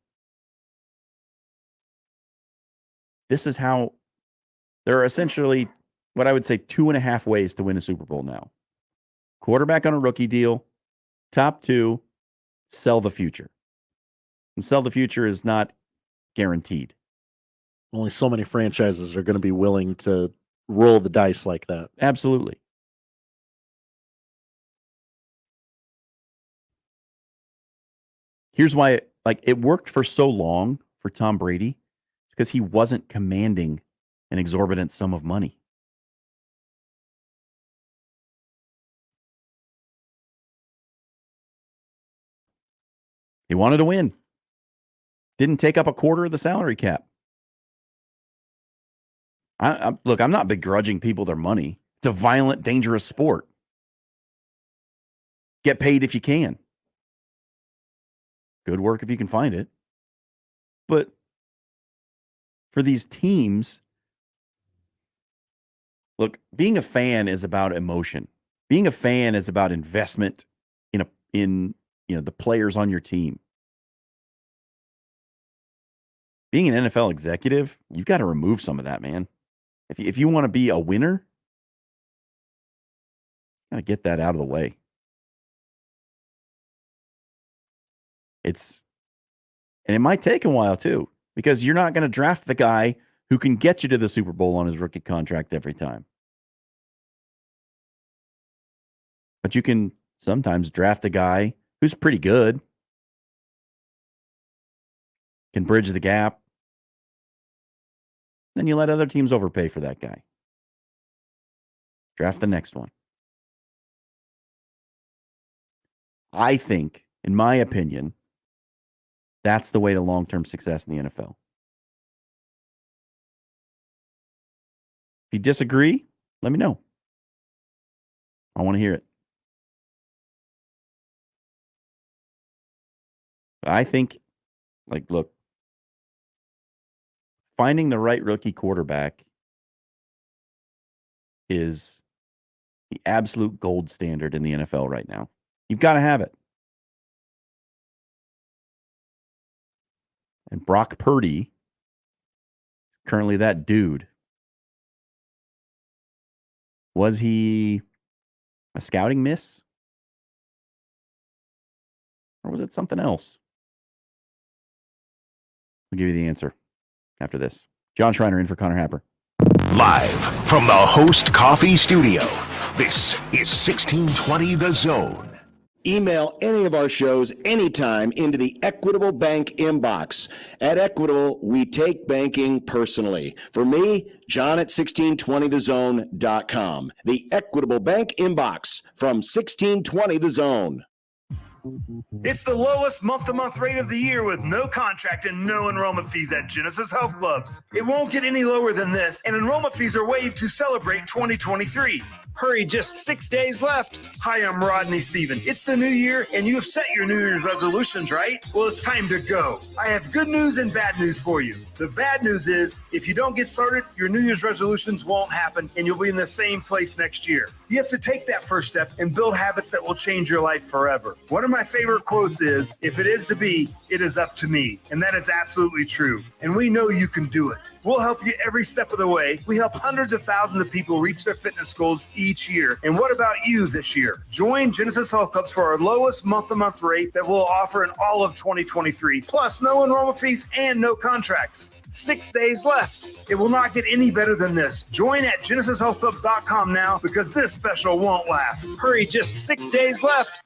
This is how there are essentially what I would say 2.5 ways to win a Super Bowl now. Quarterback on a rookie deal. Top 2, sell the future. And sell the future is not guaranteed. Only so many franchises are going to be willing to roll the dice like that. Absolutely. Here's why it worked for so long for Tom Brady, because he wasn't commanding an exorbitant sum of money. He wanted to win. Didn't take up a quarter of the salary cap. Look, I'm not begrudging people their money. It's a violent, dangerous sport. Get paid if you can. Good work if you can find it. But for these teams, look, being a fan is about emotion. Being a fan is about investment in the players on your team. Being an NFL executive, you've got to remove some of that, man. If you want to be a winner, you got to get that out of the way. And it might take a while too, because you're not going to draft the guy who can get you to the Super Bowl on his rookie contract every time. But you can sometimes draft a guy who's pretty good, can bridge the gap. Then you let other teams overpay for that guy. Draft the next one. I think, in my opinion, that's the way to long-term success in the NFL. If you disagree, let me know. I want to hear it. I think, look, finding the right rookie quarterback is the absolute gold standard in the NFL right now. You've got to have it. And Brock Purdy, currently that dude. Was he a scouting miss? Or was it something else? I'll give you the answer after this. Jon Schriner in for Connor Happer. Live from the Host Coffee Studio, this is 1620 The Zone. Email any of our shows anytime into the Equitable Bank inbox. At Equitable, we take banking personally. For me, John at 1620thezone.com. The Equitable Bank inbox from 1620 The Zone. It's the lowest month-to-month rate of the year with no contract and no enrollment fees at Genesis Health Clubs. It won't get any lower than this, and enrollment fees are waived to celebrate 2023. Hurry, just 6 days left. Hi, I'm Rodney Steven. It's the new year, and you have set your New Year's resolutions, right? Well, it's time to go. I have good news and bad news for you. The bad news is, if you don't get started, your New Year's resolutions won't happen, and you'll be in the same place next year. You have to take that first step and build habits that will change your life forever. One of my favorite quotes is, if it is to be, it is up to me. And that is absolutely true. And we know you can do it. We'll help you every step of the way. We help hundreds of thousands of people reach their fitness goals each year. And what about you this year? Join Genesis Health Clubs for our lowest month-to-month rate that we'll offer in all of 2023. Plus, no enrollment fees and no contracts. 6 days left. It will not get any better than this. Join at GenesisHealthClubs.com now because this special won't last. Hurry, just 6 days left.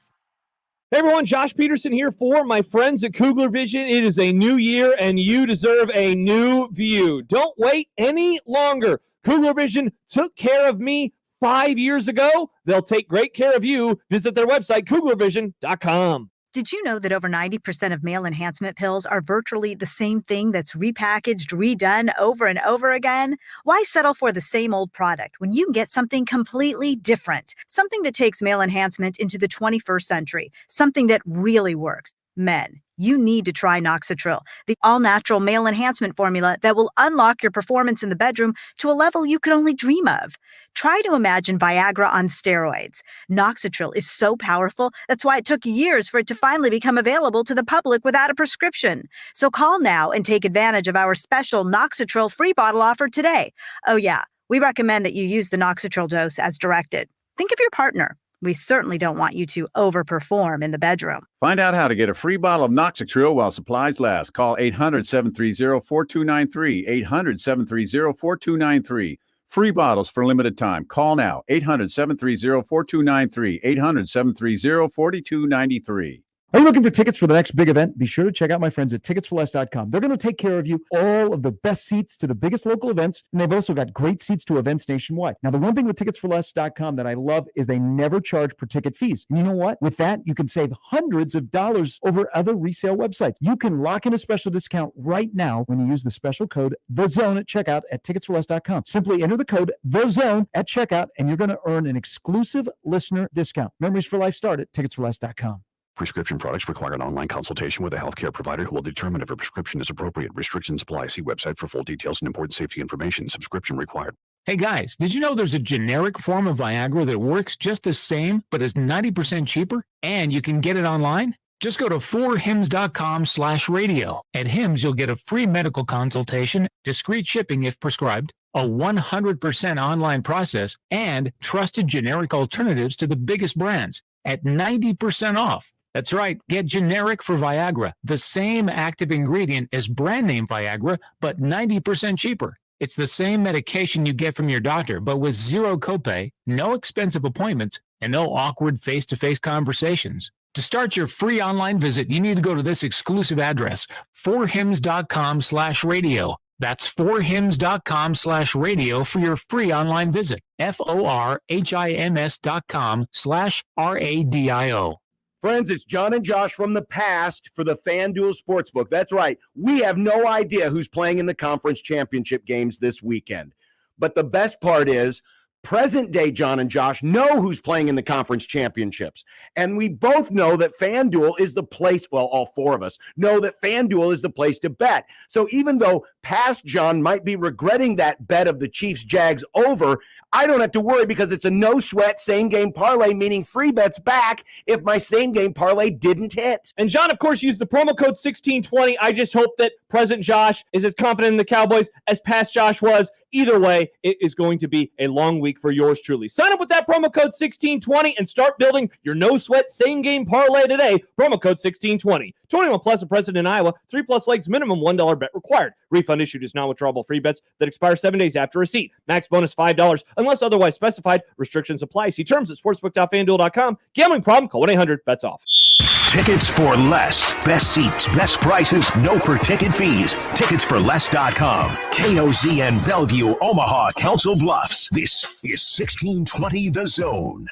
Hey everyone, Josh Peterson here for my friends at Kugler Vision. It is a new year and you deserve a new view. Don't wait any longer. Kugler Vision took care of me 5 years ago. They'll take great care of you. Visit their website, KuglerVision.com. Did you know that over 90% of male enhancement pills are virtually the same thing that's repackaged, redone over and over again? Why settle for the same old product when you can get something completely different? Something that takes male enhancement into the 21st century. Something that really works. Men, you need to try Noxitril, the all-natural male enhancement formula that will unlock your performance in the bedroom to a level you could only dream of. Try to imagine Viagra on steroids. Noxitril is so powerful, that's why it took years for it to finally become available to the public without a prescription. So call now and take advantage of our special Noxitril free bottle offer today. Oh yeah, we recommend that you use the Noxitril dose as directed. Think of your partner. We certainly don't want you to overperform in the bedroom. Find out how to get a free bottle of Noxitril while supplies last. Call 800-730-4293, 800-730-4293. Free bottles for limited time. Call now, 800-730-4293, 800-730-4293. Are you looking for tickets for the next big event? Be sure to check out my friends at ticketsforless.com. They're going to take care of you all of the best seats to the biggest local events, and they've also got great seats to events nationwide. Now, the one thing with ticketsforless.com that I love is they never charge per ticket fees. And you know what? With that, you can save hundreds of dollars over other resale websites. You can lock in a special discount right now when you use the special code THEZONE at checkout at ticketsforless.com. Simply enter the code THEZONE at checkout, and you're going to earn an exclusive listener discount. Memories for Life start at ticketsforless.com. Prescription products require an online consultation with a healthcare provider who will determine if a prescription is appropriate. Restrictions apply. See website for full details and important safety information. Subscription required. Hey guys, did you know there's a generic form of Viagra that works just the same but is 90% cheaper? And you can get it online? Just go to 4hims.com/radio. At Hims, you'll get a free medical consultation, discreet shipping if prescribed, a 100% online process, and trusted generic alternatives to the biggest brands at 90% off. That's right, get generic for Viagra, the same active ingredient as brand name Viagra, but 90% cheaper. It's the same medication you get from your doctor, but with zero copay, no expensive appointments, and no awkward face-to-face conversations. To start your free online visit, you need to go to this exclusive address, 4hims.com/radio. That's 4hims.com/radio for your free online visit. FORHIMS.com/RADIO. Friends, it's John and Josh from the past for the FanDuel Sportsbook. That's right. We have no idea who's playing in the conference championship games this weekend. But the best part is, present day John and Josh know who's playing in the conference championships. And we both know that FanDuel is the place, well, all four of us know that FanDuel is the place to bet. So even though past John might be regretting that bet of the Chiefs-Jags over, I don't have to worry because it's a no-sweat same-game parlay, meaning free bets back if my same-game parlay didn't hit. And John, of course, used the promo code 1620. I just hope that present Josh is as confident in the Cowboys as past Josh was. Either way, it is going to be a long week for yours truly. Sign up with that promo code 1620 and start building your no-sweat same-game parlay today. Promo code 1620. 21 plus and present in Iowa. 3+ legs minimum $1 bet required. Refund issued is non-withdrawable free bets that expire 7 days after receipt. Max bonus $5 unless otherwise specified. Restrictions apply. See terms at sportsbook.fanduel.com. Gambling problem? Call 1-800-BETS-OFF. Tickets for less. Best seats, best prices, no per-ticket fees. Ticketsforless.com. KOZN Bellevue, Omaha, Council Bluffs. This is 1620 The Zone.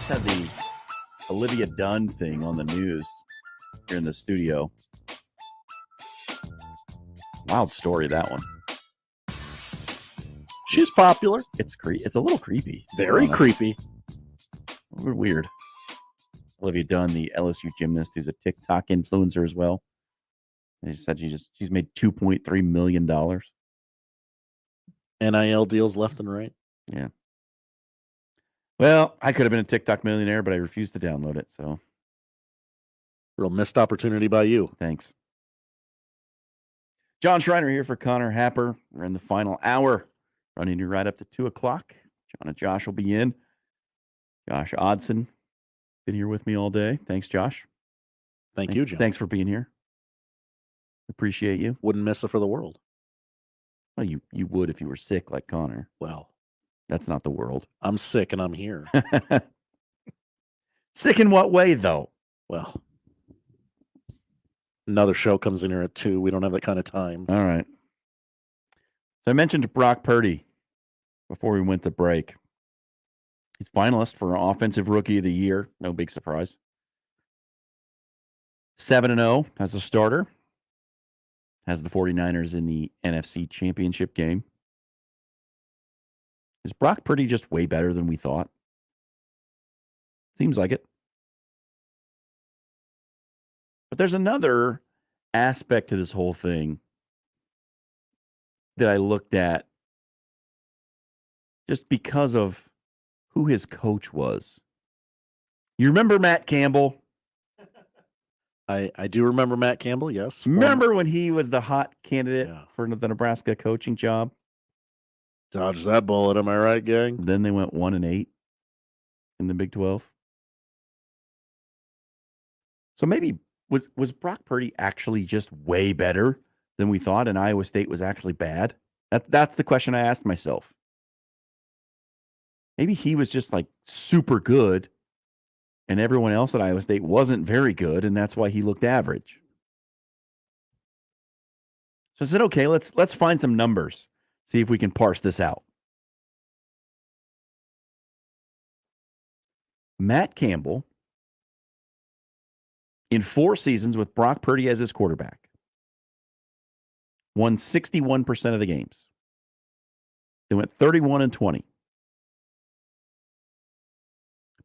Had the Olivia Dunn thing on the news here in the studio. Wild story, that one. She's popular. It's a little creepy. Very creepy. Weird. Olivia Dunn, the LSU gymnast, who's a TikTok influencer as well. They said she's made $2.3 million. NIL deals left and right. Yeah. Well, I could have been a TikTok millionaire, but I refused to download it. So, real missed opportunity by you. Thanks. Jon Schriner here for Connor Happer. We're in the final hour, running you right up to 2 o'clock. John and Josh will be in. Josh Odson, been here with me all day. Thanks, Josh. Thank you, John. Thanks for being here. Appreciate you. Wouldn't miss it for the world. Well, you would if you were sick like Connor. Well, that's not the world. I'm sick and I'm here. Sick in what way, though? Well, another show comes in here at 2. We don't have that kind of time. All right. So I mentioned Brock Purdy before we went to break. He's finalist for Offensive Rookie of the Year. No big surprise. 7-0 as a starter. Has the 49ers in the NFC Championship game. Is Brock Purdy just way better than we thought? Seems like it. But there's another aspect to this whole thing that I looked at just because of who his coach was. You remember Matt Campbell? I do remember Matt Campbell, yes. Remember when he was the hot candidate for the Nebraska coaching job? Dodge that bullet, am I right, gang? Then they went 1-8 in the Big 12. So maybe was Brock Purdy actually just way better than we thought, and Iowa State was actually bad? That's the question I asked myself. Maybe he was just like super good, and everyone else at Iowa State wasn't very good, and that's why he looked average. So I said, okay, let's find some numbers, see if we can parse this out. Matt Campbell, in 4 seasons with Brock Purdy as his quarterback, won 61% of the games. They went 31-20.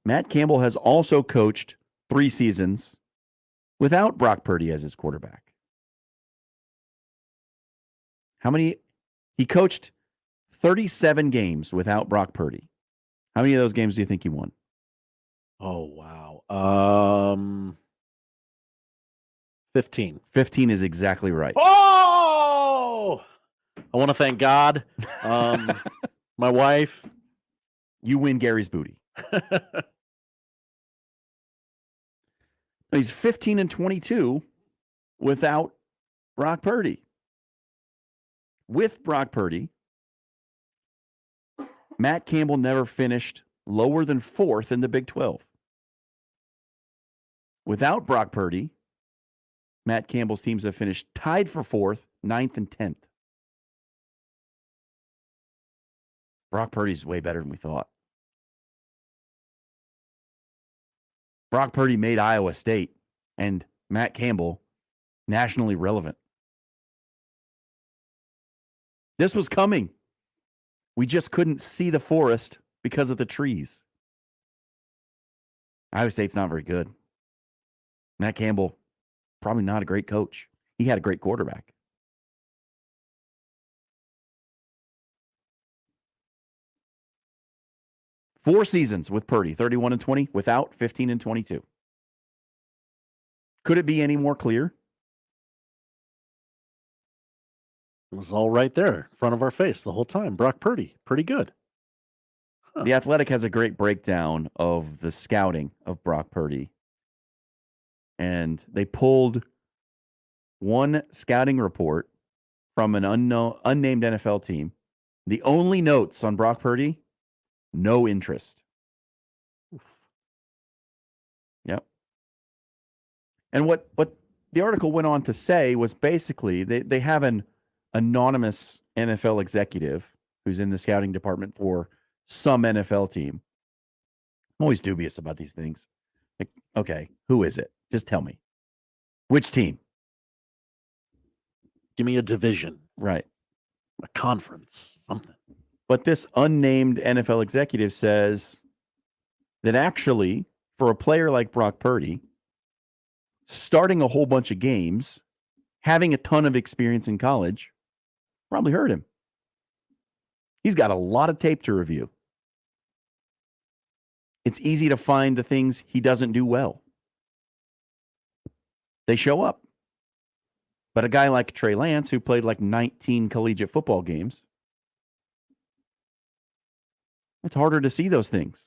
Matt Campbell has also coached 3 seasons without Brock Purdy as his quarterback. How many? He coached 37 games without Brock Purdy. How many of those games do you think he won? Oh, wow. 15. 15 is exactly right. Oh! I want to thank God, my wife. You win Gary's booty. He's 15-22 without Brock Purdy. With Brock Purdy, Matt Campbell never finished lower than 4th in the Big 12. Without Brock Purdy, Matt Campbell's teams have finished tied for 4th, 9th, and 10th. Brock Purdy's way better than we thought. Brock Purdy made Iowa State and Matt Campbell nationally relevant. This was coming. We just couldn't see the forest because of the trees. Iowa State's not very good. Matt Campbell, probably not a great coach. He had a great quarterback. 4 seasons with Purdy, 31-20, without 15-22. Could it be any more clear? It was all right there in front of our face the whole time. Brock Purdy, pretty good. Huh. The Athletic has a great breakdown of the scouting of Brock Purdy. And they pulled one scouting report from an unnamed NFL team. The only notes on Brock Purdy, no interest. Oof. Yep. And what the article went on to say was basically they have an anonymous NFL executive who's in the scouting department for some NFL team. I'm always dubious about these things. Like, okay, who is it? Just tell me. Which team? Give me a division. Right. A conference, something. But this unnamed NFL executive says that actually, for a player like Brock Purdy, starting a whole bunch of games, having a ton of experience in college, probably hurt him. He's got a lot of tape to review. It's easy to find the things he doesn't do well. They show up. But a guy like Trey Lance, who played like 19 collegiate football games, it's harder to see those things.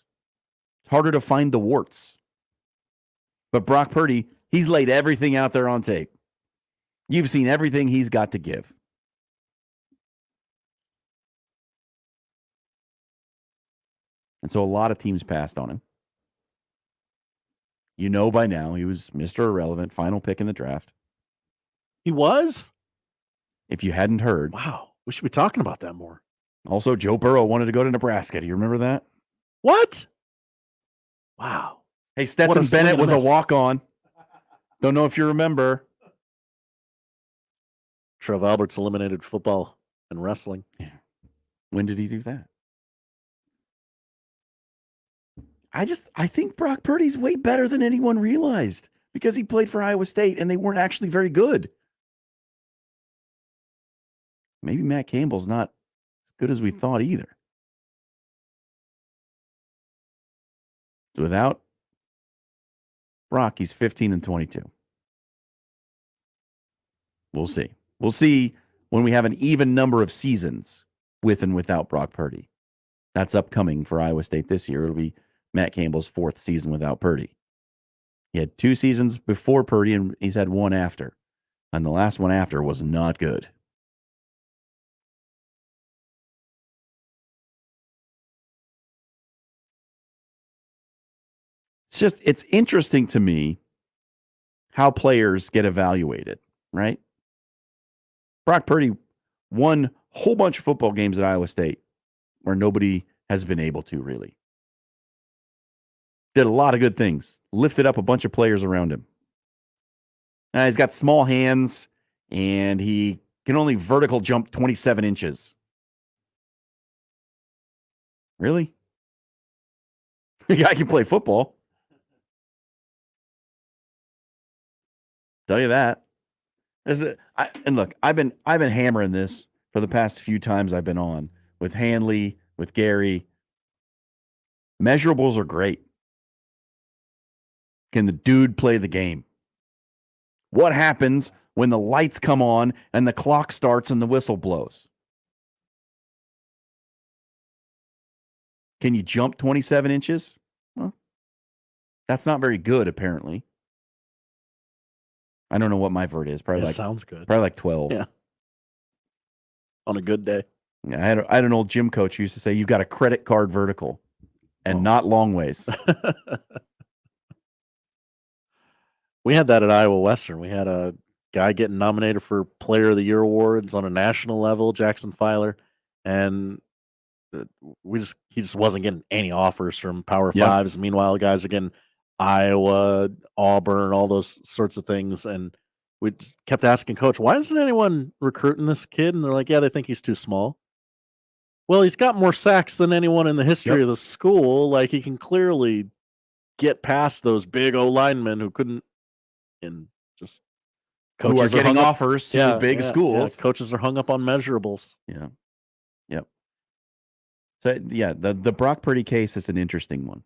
It's harder to find the warts. But Brock Purdy, he's laid everything out there on tape. You've seen everything he's got to give. And so a lot of teams passed on him. You know by now he was Mr. Irrelevant, final pick in the draft. He was? If you hadn't heard. Wow. We should be talking about that more. Also, Joe Burrow wanted to go to Nebraska. Do you remember that? What? Wow. Hey, Stetson Bennett was a walk-on. Don't know if you remember. Trev Alberts eliminated football and wrestling. Yeah. When did he do that? I think Brock Purdy's way better than anyone realized because he played for Iowa State and they weren't actually very good. Maybe Matt Campbell's not as good as we thought either. So without Brock, he's 15-22. We'll see. We'll see when we have an even number of seasons with and without Brock Purdy. That's upcoming for Iowa State this year. It'll be Matt Campbell's 4th season without Purdy. He had 2 seasons before Purdy, and he's had 1 after. And the last one after was not good. It's interesting to me how players get evaluated, right? Brock Purdy won a whole bunch of football games at Iowa State where nobody has been able to really. Did a lot of good things. Lifted up a bunch of players around him. He's got small hands, and he can only vertical jump 27 inches. Really? The guy can play football. Tell you that. And look, I've been hammering this for the past few times I've been on with Hanley, with Gary. Measurables are great. Can the dude play the game? What happens when the lights come on and the clock starts and the whistle blows? Can you jump 27 inches? Well, that's not very good, apparently. I don't know what my vert is. Probably sounds good. Probably like 12. Yeah. On a good day. Yeah, I had an old gym coach who used to say, you've got a credit card vertical and not long ways. We had that at Iowa Western. We had a guy getting nominated for Player of the Year awards on a national level, Jackson Filer, and he just wasn't getting any offers from Power Fives. Meanwhile, guys are getting Iowa, Auburn, all those sorts of things, and we just kept asking Coach, why isn't anyone recruiting this kid? And they're like, yeah, they think he's too small. Well, he's got more sacks than anyone in the history of the school. Like, he can clearly get past those big O linemen who couldn't. And just coaches who are getting offers to the big schools. Yeah, coaches are hung up on measurables. Yeah. Yep. So, yeah, the Brock Purdy case is an interesting one.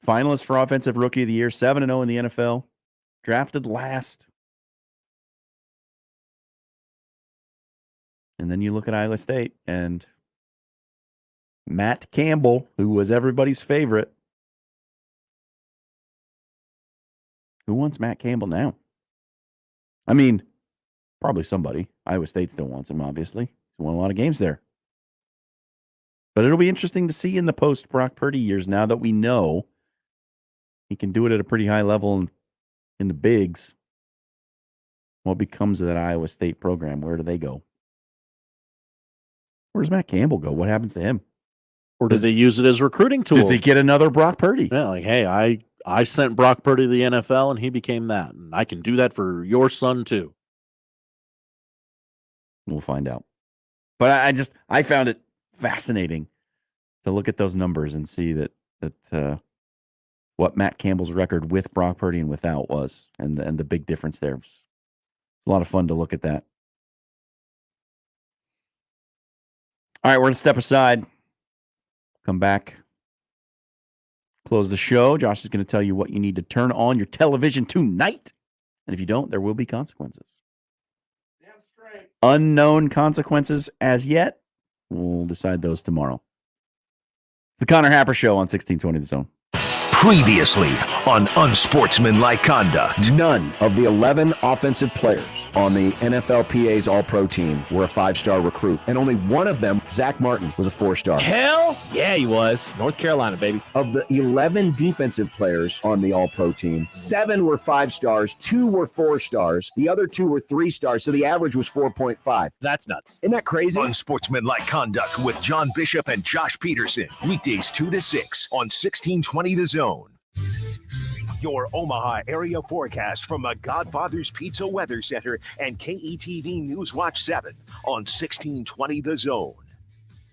Finalist for Offensive Rookie of the Year, 7-0 in the NFL, drafted last. And then you look at Iowa State and Matt Campbell, who was everybody's favorite. Who wants Matt Campbell now? I mean, probably somebody. Iowa State still wants him, obviously. He won a lot of games there. But it'll be interesting to see in the post-Brock Purdy years, now that we know he can do it at a pretty high level in the bigs. What becomes of that Iowa State program? Where do they go? Where does Matt Campbell go? What happens to him? Or does he use it as a recruiting tool? Does he get another Brock Purdy? Yeah, like, hey, I sent Brock Purdy to the NFL, and he became that. And I can do that for your son, too. We'll find out. But I found it fascinating to look at those numbers and see that what Matt Campbell's record with Brock Purdy and without was, and the big difference there. It's a lot of fun to look at that. All right, we're going to step aside. Come back. Close the show. Josh is going to tell you what you need to turn on your television tonight. And if you don't, there will be consequences. Damn straight. Unknown consequences as yet. We'll decide those tomorrow. It's the Connor Happer Show on 1620 The Zone. Previously on Unsportsmanlike Conduct. None of the 11 offensive players on the NFLPA's All-Pro team were a 5-star recruit, and only one of them, Zach Martin, was a 4-star. Hell yeah, he was. North Carolina, baby. Of the 11 defensive players on the All-Pro team, 7 were 5 stars, 2 were 4 stars, the other 2 were 3 stars, so the average was 4.5. That's nuts. Isn't that crazy? Unsportsmanlike Conduct with John Bishop and Josh Peterson. Weekdays 2 to 6 on 1620 The Zone. Your Omaha area forecast from the Godfather's Pizza Weather Center and KETV News Watch 7 on 1620 The Zone.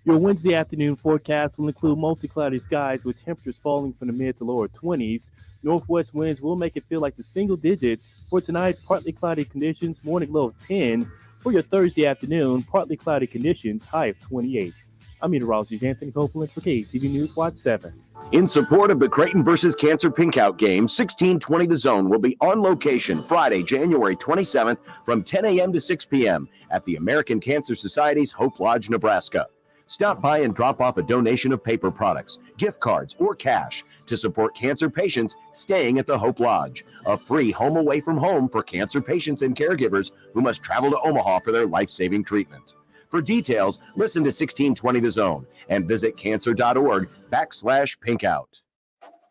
Your Wednesday afternoon forecast will include mostly cloudy skies with temperatures falling from the mid to lower 20s. Northwest winds will make it feel like the single digits. For tonight, partly cloudy conditions, morning low of 10. For your Thursday afternoon, partly cloudy conditions, high of 28. I'm meteorologist Anthony Copeland for KTV News Watch 7. In support of the Creighton versus Cancer Pinkout game, 1620 The Zone will be on location Friday, January 27th from 10 a.m. to 6 p.m. at the American Cancer Society's Hope Lodge, Nebraska. Stop by and drop off a donation of paper products, gift cards, or cash to support cancer patients staying at the Hope Lodge, a free home away from home for cancer patients and caregivers who must travel to Omaha for their life-saving treatment. For details, listen to 1620 The Zone and visit cancer.org/pinkout.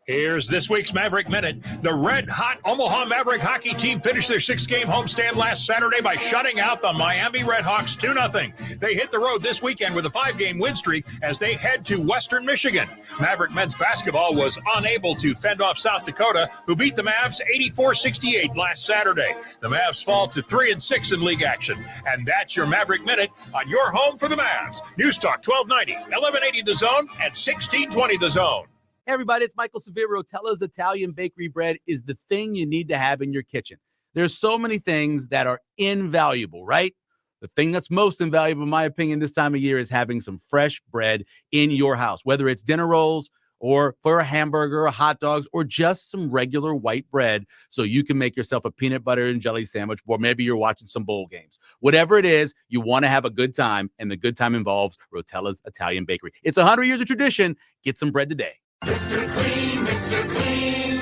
Here's this week's Maverick Minute. The red-hot Omaha Maverick hockey team finished their 6-game homestand last Saturday by shutting out the Miami Redhawks 2-0. They hit the road this weekend with a 5-game win streak as they head to Western Michigan. Maverick men's basketball was unable to fend off South Dakota, who beat the Mavs 84-68 last Saturday. The Mavs fall to 3-6 in league action. And that's your Maverick Minute on your home for the Mavs. News Talk 1290, 1180 The Zone, and 1620 The Zone. Hey everybody, it's Michael Severo. Rotella's Italian Bakery Bread is the thing you need to have in your kitchen. There's so many things that are invaluable, right? The thing that's most invaluable, in my opinion, this time of year is having some fresh bread in your house, whether it's dinner rolls or for a hamburger or hot dogs or just some regular white bread so you can make yourself a peanut butter and jelly sandwich, or maybe you're watching some bowl games. Whatever it is, you want to have a good time, and the good time involves Rotella's Italian Bakery. It's 100 years of tradition. Get some bread today. Mr. Clean, Mr. Clean.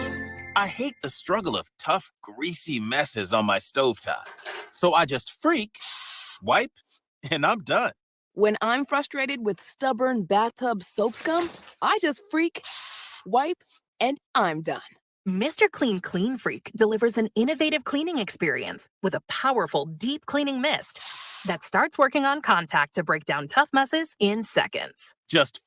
I hate the struggle of tough, greasy messes on my stovetop. So I just wipe, and I'm done. When I'm frustrated with stubborn bathtub soap scum, I just wipe, and I'm done. Mr. Clean Clean Freak delivers an innovative cleaning experience with a powerful deep cleaning mist that starts working on contact to break down tough messes in seconds. Just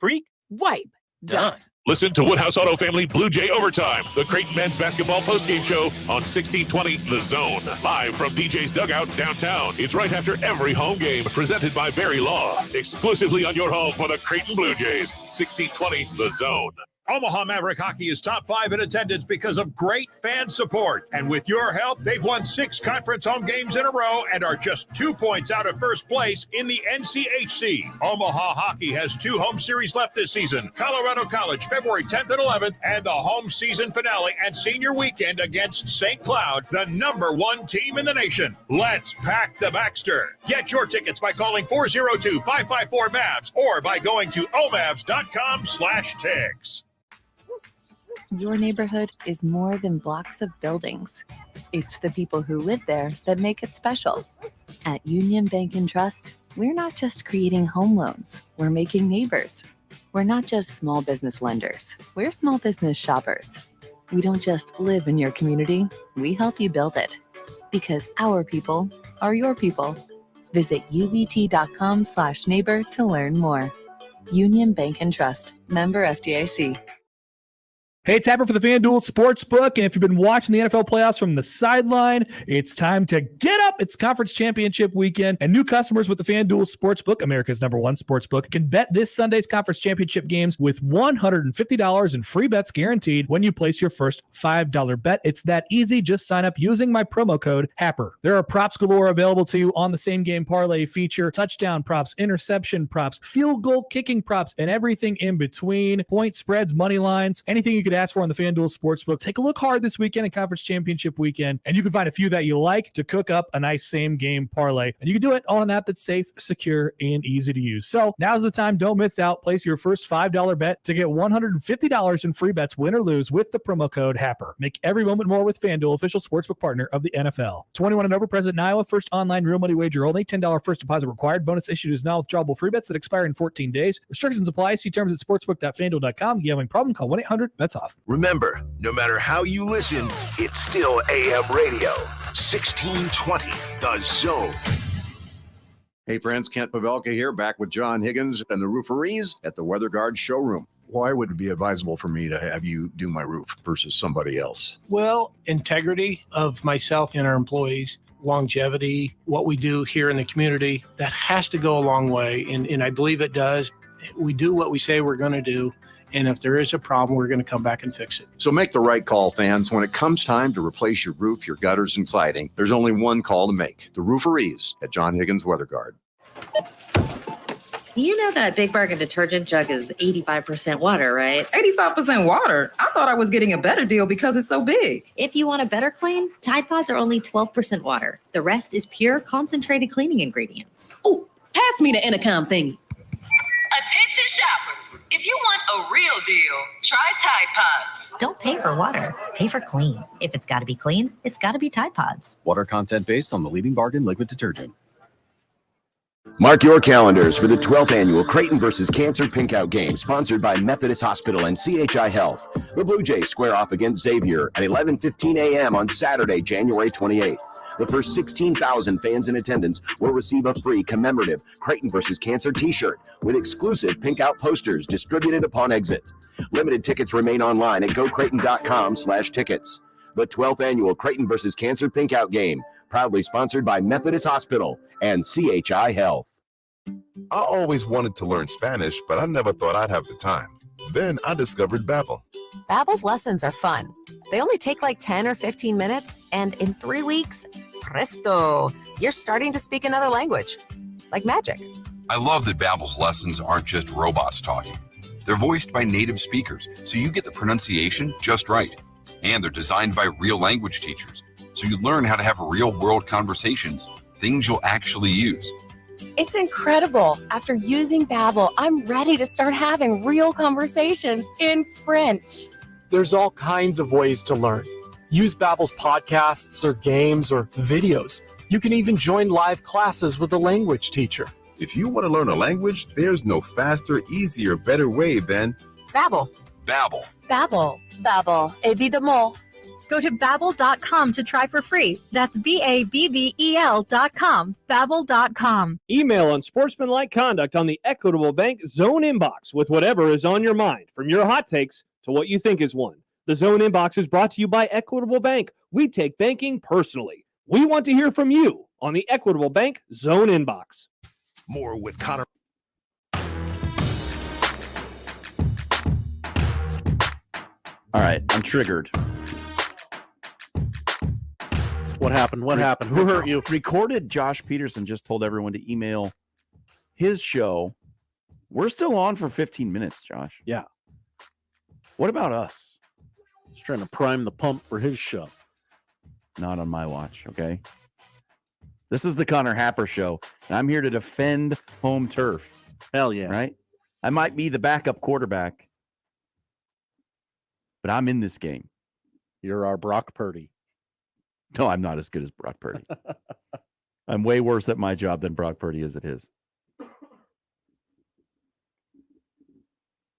wipe, done. Listen to Woodhouse Auto Family Blue Jay Overtime, the Creighton men's basketball postgame show on 1620 The Zone. Live from DJ's Dugout downtown. It's right after every home game, presented by Barry Law. Exclusively on your home for the Creighton Blue Jays. 1620 The Zone. Omaha Maverick Hockey is top 5 in attendance because of great fan support. And with your help, they've won 6 conference home games in a row and are just 2 points out of first place in the NCHC. Omaha Hockey has 2 home series left this season. Colorado College, February 10th and 11th, and the home season finale and senior weekend against St. Cloud, the #1 team in the nation. Let's pack the Baxter. Get your tickets by calling 402-554-MAVS or by going to omavs.com/tickets. Your neighborhood is more than blocks of buildings. It's the people who live there that make it special. At Union Bank and Trust, we're not just creating home loans, we're making neighbors. We're not just small business lenders, we're small business shoppers. We don't just live in your community, we help you build it. Because our people are your people. Visit ubt.com/neighbor to learn more. Union Bank and Trust, member FDIC. Hey, it's Happer for the FanDuel Sportsbook, and if you've been watching the NFL playoffs from the sideline, it's time to get up. It's conference championship weekend, and new customers with the FanDuel Sportsbook, America's #1 sportsbook, can bet this Sunday's conference championship games with $150 in free bets guaranteed when you place your first $5 bet. It's that easy. Just sign up using my promo code HAPPER. There are props galore available to you on the same game parlay feature, touchdown props, interception props, field goal kicking props, and everything in between, point spreads, money lines, anything you could ask for on the FanDuel Sportsbook. Take a look hard this weekend in Conference Championship weekend, and you can find a few that you like to cook up a nice same-game parlay. And you can do it on an app that's safe, secure, and easy to use. So now's the time. Don't miss out. Place your first $5 bet to get $150 in free bets, win or lose, with the promo code HAPPER. Make every moment more with FanDuel, official sportsbook partner of the NFL. 21 and over, present in Iowa. First online real money wager only. $10 first deposit required. Bonus issued is non-withdrawable free bets that expire in 14 days. Restrictions apply. See terms at sportsbook.fanduel.com. Gambling problem? Call 1-800-BETS-OFF. Remember, no matter how you listen, it's still AM radio. 1620, The Zone. Hey friends, Kent Pavelka here, back with John Higgins and the Rooferees at the Weather Guard showroom. Why would it be advisable for me to have you do my roof versus somebody else? Well, integrity of myself and our employees, longevity, what we do here in the community, that has to go a long way, and I believe it does. We do what we say we're going to do. And if there is a problem, we're going to come back and fix it. So make the right call, fans. When it comes time to replace your roof, your gutters, and siding, there's only one call to make. The Rooferees at John Higgins Weather Guard. You know that Big Bargain detergent jug is 85% water, right? 85% water? I thought I was getting a better deal because it's so big. If you want a better clean, Tide Pods are only 12% water. The rest is pure, concentrated cleaning ingredients. Ooh, pass me the intercom thingy. Attention shoppers. If you want a real deal, try Tide Pods. Don't pay for water, pay for clean. If it's got to be clean, it's got to be Tide Pods. Water content based on the leading bargain liquid detergent. Mark your calendars for the 12th annual Creighton versus Cancer Pinkout game, sponsored by Methodist Hospital and CHI Health. The Blue Jays square off against Xavier at 11:15 a.m. on Saturday, January 28th. The first 16,000 fans in attendance will receive a free commemorative Creighton versus Cancer t-shirt with exclusive Pinkout posters distributed upon exit. Limited tickets remain online at gocreighton.com/tickets. The 12th annual Creighton versus Cancer Pinkout game, proudly sponsored by Methodist Hospital and CHI Health. I always wanted to learn Spanish, but I never thought I'd have the time. Then I discovered Babbel. Babbel's lessons are fun. They only take like 10 or 15 minutes, and in 3 weeks, presto, you're starting to speak another language. Like magic. I love that Babbel's lessons aren't just robots talking. They're voiced by native speakers, so you get the pronunciation just right. And they're designed by real language teachers, so you learn how to have real-world conversations, things you'll actually use. It's incredible. After using Babbel, I'm ready to start having real conversations in French. There's all kinds of ways to learn. Use Babbel's podcasts or games or videos. You can even join live classes with a language teacher. If you want to learn a language, there's no faster, easier, better way than Babbel. Babbel. Babbel. Babbel. Évidemment. Go to Babbel.com to try for free. That's BABBEL.com. Babbel.com. Email unsportsmanlike conduct on the Equitable Bank Zone inbox with whatever is on your mind, from your hot takes to what you think is one. The Zone inbox is brought to you by Equitable Bank. We take banking personally. We want to hear from you on the Equitable Bank Zone inbox. More with Connor. All right, I'm triggered. What happened? What happened? Who hurt you? Recorded Josh Peterson just told everyone to email his show. We're still on for 15 minutes, Josh. Yeah. What about us? He's trying to prime the pump for his show. Not on my watch, okay? This is the Connor Happer show, and I'm here to defend home turf. Hell yeah. Right? I might be the backup quarterback, but I'm in this game. You're our Brock Purdy. No, I'm not as good as Brock Purdy. I'm way worse at my job than Brock Purdy is at his.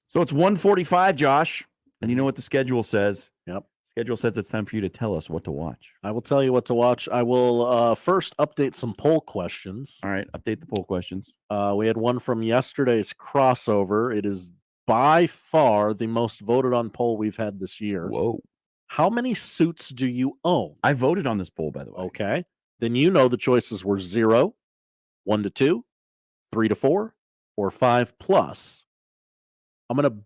So it's 1:45, Josh, and you know what the schedule says. Yep. Schedule says it's time for you to tell us what to watch. I will tell you what to watch. I will first update some poll questions. All right, update the poll questions. We had one from yesterday's crossover. It is by far the most voted on poll we've had this year. Whoa. How many suits do you own? I voted on this poll, by the way. Okay. Then you know the choices were 0, 1 to 2, 3 to 4, or 5+. I'm going to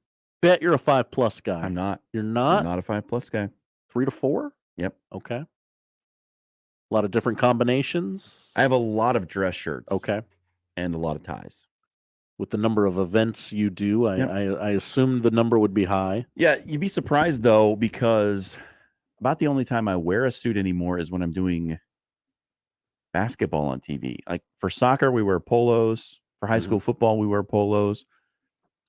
bet you're a 5+ guy. I'm not. You're not? I'm not a 5+ guy. 3 to 4? Yep. Okay. A lot of different combinations. I have a lot of dress shirts. Okay. And a lot of ties. With the number of events you do, I assumed the number would be high. Yeah, you'd be surprised, though, because about the only time I wear a suit anymore is when I'm doing basketball on TV. Like for soccer, we wear polos. For high school football, we wear polos.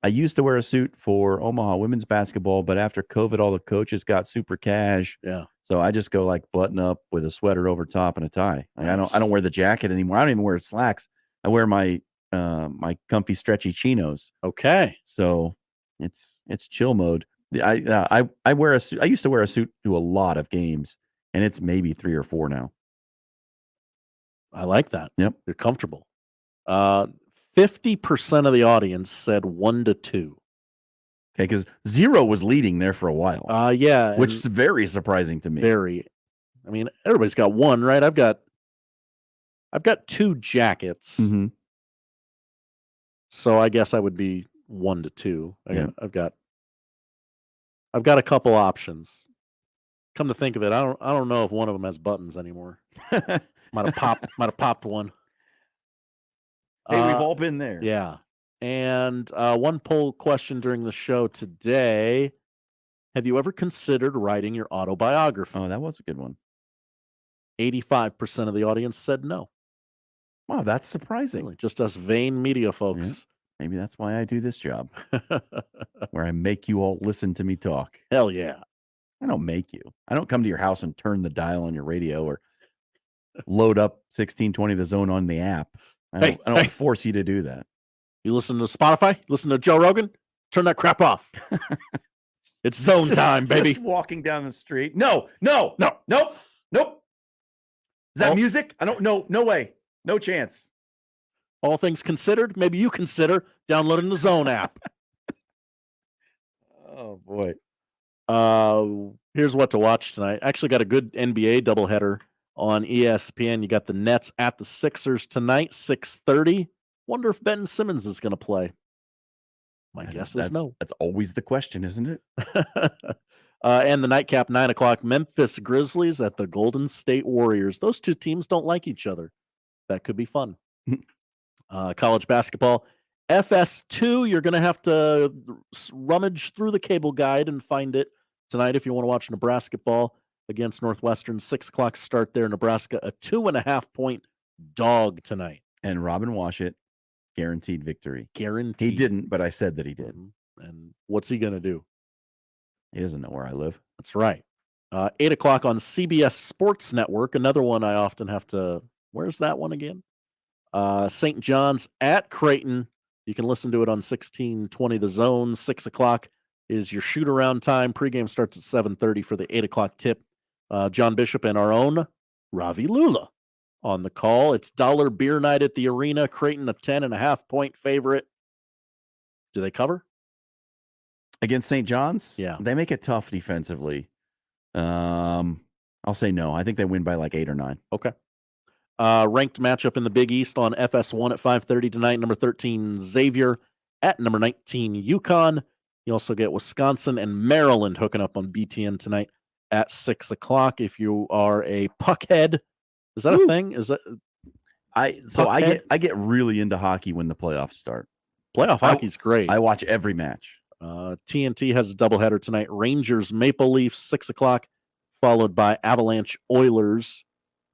I used to wear a suit for Omaha women's basketball, but after COVID, all the coaches got super cash. Yeah. So I just go like button up with a sweater over top and a tie. Like, I don't wear the jacket anymore. I don't even wear slacks. I wear my my comfy stretchy chinos. Okay. So it's chill mode. I wear a suit. I used to wear a suit to a lot of games, and it's maybe 3 or 4 now. I like that. Yep. You're comfortable. 50% of the audience said 1 to 2. Okay, because 0 was leading there for a while. Yeah. Which is very surprising to me. Very. I mean, everybody's got 1, right? I've got 2 jackets. Mm-hmm. So I guess I would be 1 to 2. Yeah. I've got a couple options. Come to think of it, I don't know if one of them has buttons anymore. Might have popped one. Hey, we've all been there. Yeah. And one poll question during the show today: have you ever considered writing your autobiography? Oh, that was a good one. 85% of the audience said no. Wow, that's surprising. Really, just us vain media folks. Yeah. Maybe that's why I do this job, where I make you all listen to me talk. Hell yeah. I don't make you. I don't come to your house and turn the dial on your radio or load up 1620 The Zone on the app. I don't force you to do that. You listen to Spotify? Listen to Joe Rogan? Turn that crap off. It's zone time, baby. Just walking down the street. No. Is that music? I don't know. No way. No chance. All things considered, maybe you consider downloading the Zone app. Oh, boy. Here's what to watch tonight. Actually got a good NBA doubleheader on ESPN. You got the Nets at the Sixers tonight, 6:30. Wonder if Ben Simmons is going to play. My guess is no. That's always the question, isn't it? And the nightcap, 9 o'clock, Memphis Grizzlies at the Golden State Warriors. Those two teams don't like each other. That could be fun. College basketball, FS2, you're going to have to rummage through the cable guide and find it tonight if you want to watch Nebrasketball against Northwestern. 6 o'clock start there. Nebraska, a 2.5-point dog tonight. And Robin Washut, guaranteed victory. Guaranteed. He didn't, but I said that he did. And what's he going to do? He doesn't know where I live. That's right. 8 o'clock on CBS Sports Network. Another one I often have to. Where's that one again? St. John's at Creighton. You can listen to it on 1620 The Zone. 6 o'clock is your shoot-around time. Pregame starts at 7:30 for the 8 o'clock tip. John Bishop and our own Ravi Lula on the call. It's dollar beer night at the arena. Creighton, a 10.5-point favorite. Do they cover? Against St. John's? Yeah. They make it tough defensively. I'll say no. I think they win by like 8 or 9. Okay. Ranked matchup in the Big East on FS1 at 5:30 tonight. Number 13, Xavier at number 19, UConn. You also get Wisconsin and Maryland hooking up on BTN tonight at 6 o'clock. If you are a puckhead, is that a thing? Is that I get really into hockey when the playoffs start. Playoff hockey's great. I watch every match. TNT has a doubleheader tonight. Rangers, Maple Leafs, 6 o'clock, followed by Avalanche Oilers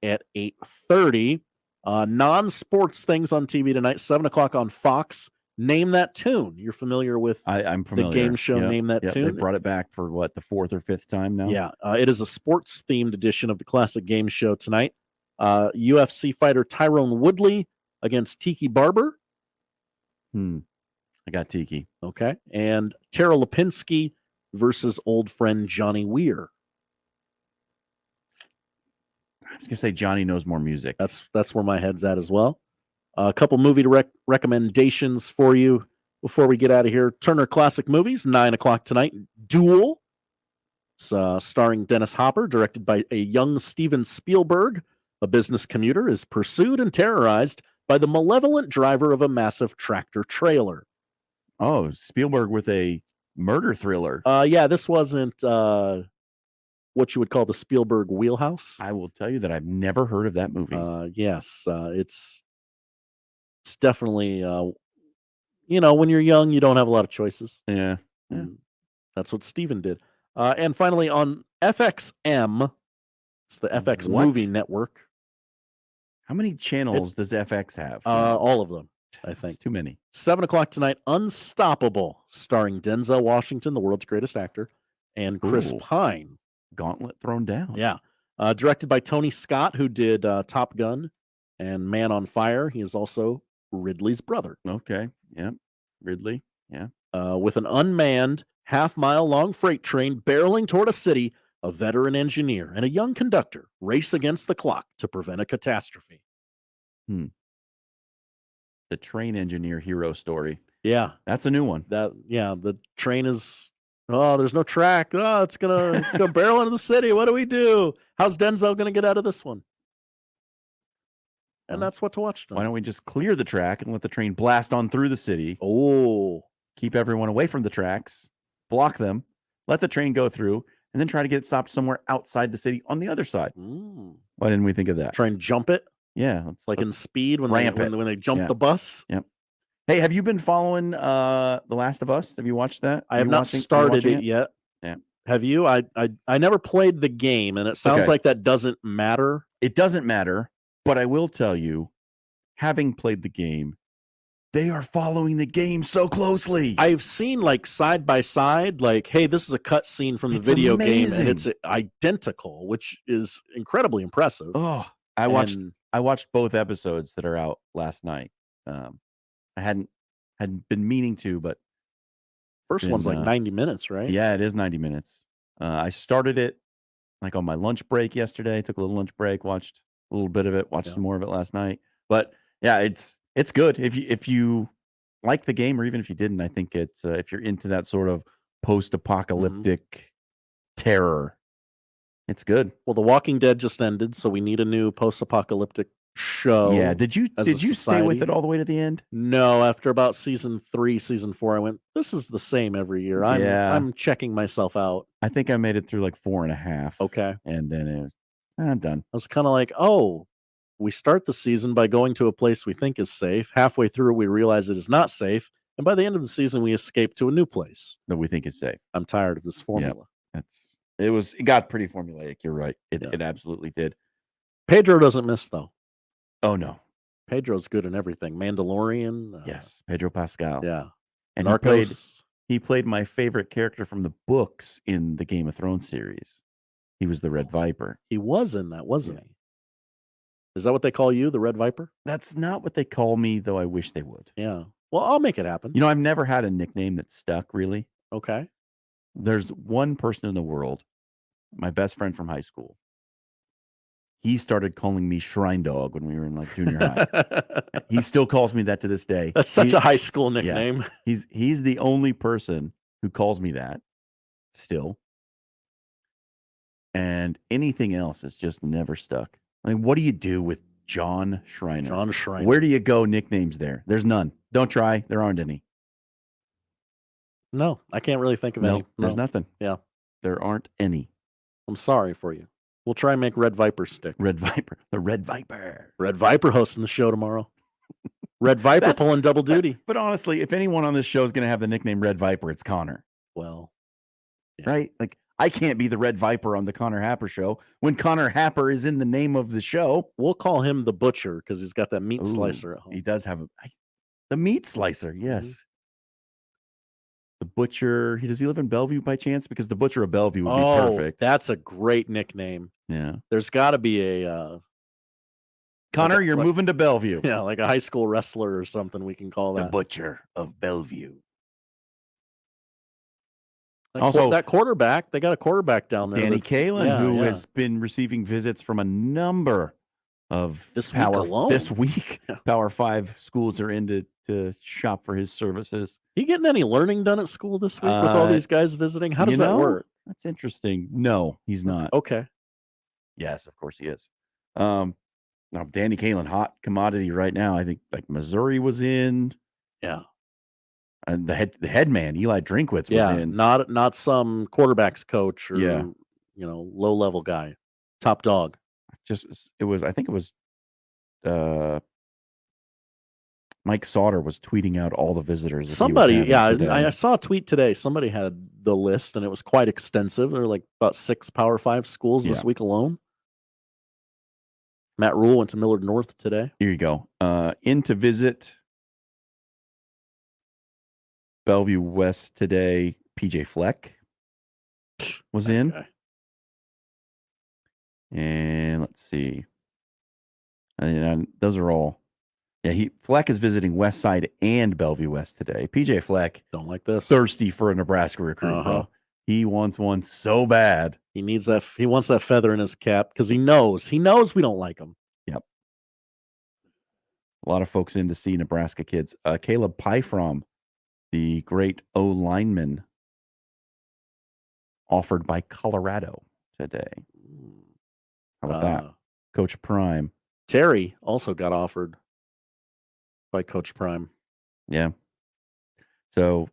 at 8:30. Non-sports things on TV tonight, 7 o'clock on Fox. Name That Tune. You're familiar with I'm familiar. the game show Name That Tune? They brought it back for what, the 4th or 5th time now? Yeah. It is a sports-themed edition of the classic game show tonight. UFC fighter Tyrone Woodley against Tiki Barber. I got Tiki. Okay. And Tara Lipinski versus old friend Johnny Weir. I was going to say Johnny knows more music. That's where my head's at as well. A couple movie recommendations for you before we get out of here. Turner Classic Movies, 9 o'clock tonight. Duel. It's starring Dennis Hopper, directed by a young Steven Spielberg. A business commuter is pursued and terrorized by the malevolent driver of a massive tractor trailer. Oh, Spielberg with a murder thriller. Yeah, this wasn't what you would call the Spielberg wheelhouse. I will tell you that I've never heard of that movie. Yes, it's definitely, when you're young, you don't have a lot of choices. Yeah. That's what Steven did. And finally, on FXM, it's the FX Movie Network. How many channels does FX have? All of them, I think. It's too many. 7 o'clock tonight, Unstoppable, starring Denzel Washington, the world's greatest actor, and Chris Pine. Gauntlet thrown down. Yeah. Directed by Tony Scott, who did Top Gun and Man on Fire. He is also Ridley's brother. Okay. Yeah. Ridley. Yeah. With an unmanned, half-mile-long freight train barreling toward a city, a veteran engineer and a young conductor race against the clock to prevent a catastrophe. The train engineer hero story. Yeah. That's a new one. The train is, there's no track. It's gonna barrel into the city. What do we do? How's Denzel gonna get out of this one? And that's what to watch tonight. Why don't we just clear the track and let the train blast on through the city? Keep everyone away from the tracks, block them, let the train go through, and then try to get it stopped somewhere outside the city on the other side. Why didn't we think of that? Try and jump it? Yeah. It's like in Speed when they jump Yeah. the bus. Yep. Hey, have you been following The Last of Us? Have you watched that? I have not started it yet. Yeah. Have you? I never played the game, and it sounds like that doesn't matter. It doesn't matter, but I will tell you, having played the game, they are following the game so closely. I've seen like side by side, like, hey, this is a cut scene from the video game, and it's identical, which is incredibly impressive. Oh, I watched both episodes that are out last night. I hadn't been meaning to, but first one's like 90 minutes, right? Yeah, it is 90 minutes. I started it like on my lunch break yesterday. Took a little lunch break, watched a little bit of it, watched some more of it last night. But yeah, it's good if you like the game, or even if you didn't. I think it's if you're into that sort of post-apocalyptic terror, it's good. Well, The Walking Dead just ended, so we need a new post-apocalyptic show. Yeah. Did you stay with it all the way to the end? No. After about season 3, season 4, I went, this is the same every year. I'm checking myself out. I think I made it through like 4.5. Okay. And then I'm done. I was kind of like, we start the season by going to a place we think is safe. Halfway through, we realize it is not safe. And by the end of the season, we escape to a new place that we think is safe. I'm tired of this formula. It got pretty formulaic. You're right. It absolutely did. Pedro doesn't miss, though. Oh, no. Pedro's good in everything. Mandalorian. Yes. Pedro Pascal. Yeah. And Narcos. he played my favorite character from the books in the Game of Thrones series. He was the Red Viper. He was in that, wasn't he? Is that what they call you, the Red Viper? That's not what they call me, though I wish they would. Yeah. Well, I'll make it happen. I've never had a nickname that stuck, really. Okay. There's one person in the world, my best friend from high school. He started calling me Shrine Dog when we were in like junior high. He still calls me that to this day. That's such a high school nickname. Yeah, he's the only person who calls me that still. And anything else has just never stuck. I mean, what do you do with Jon Schriner? Jon Schriner. Where do you go nicknames there? There's none. Don't try. There aren't any. No, I can't really think of any. Nope, there's nothing. Yeah. There aren't any. I'm sorry for you. We'll try and make Red Viper stick. Red Viper. The Red Viper. Red Viper hosting the show tomorrow. Red Viper pulling double duty. But honestly, if anyone on this show is going to have the nickname Red Viper, it's Connor. Well, yeah. Right? Like, I can't be the Red Viper on the Connor Happer show when Connor Happer is in the name of the show. We'll call him the Butcher because he's got that meat slicer at home. He does have the meat slicer, yes. Mm-hmm. The Butcher. Does he live in Bellevue by chance? Because the Butcher of Bellevue would be perfect. That's a great nickname. Yeah. There's got to be a Connor, you're moving to Bellevue. Yeah, like a high school wrestler or something we can call that. The Butcher of Bellevue. Also, that quarterback, they got a quarterback down there. Danny Kalin, who has been receiving visits from a number of this week. Power 5 schools are in to shop for his services. You getting any learning done at school this week with all these guys visiting? How does that work? That's interesting. No, he's not. Okay. Yes, of course he is. Now, Danny Kalin, hot commodity right now. I think like Missouri was in. Yeah. And the head man, Eli Drinkwitz, was in. Not some quarterback's coach or low level guy. Top dog. I think it was Mike Sauter was tweeting out all the visitors. Somebody, I saw a tweet today. Somebody had the list and it was quite extensive. There were like about 6 Power 5 schools this week alone. Matt Rule went to Millard North today. Here you go. In to visit Bellevue West today. PJ Fleck was in. Okay. And let's see. And those are all. Yeah, Fleck is visiting West Side and Bellevue West today. PJ Fleck, don't like this. Thirsty for a Nebraska recruit, bro. He wants one so bad. He needs that. He wants that feather in his cap because he knows we don't like him. Yep. A lot of folks in to see Nebraska kids. Caleb Pyfrom, the great O lineman, offered by Colorado today. How about that? Coach Prime. Terry also got offered by Coach Prime. Yeah. So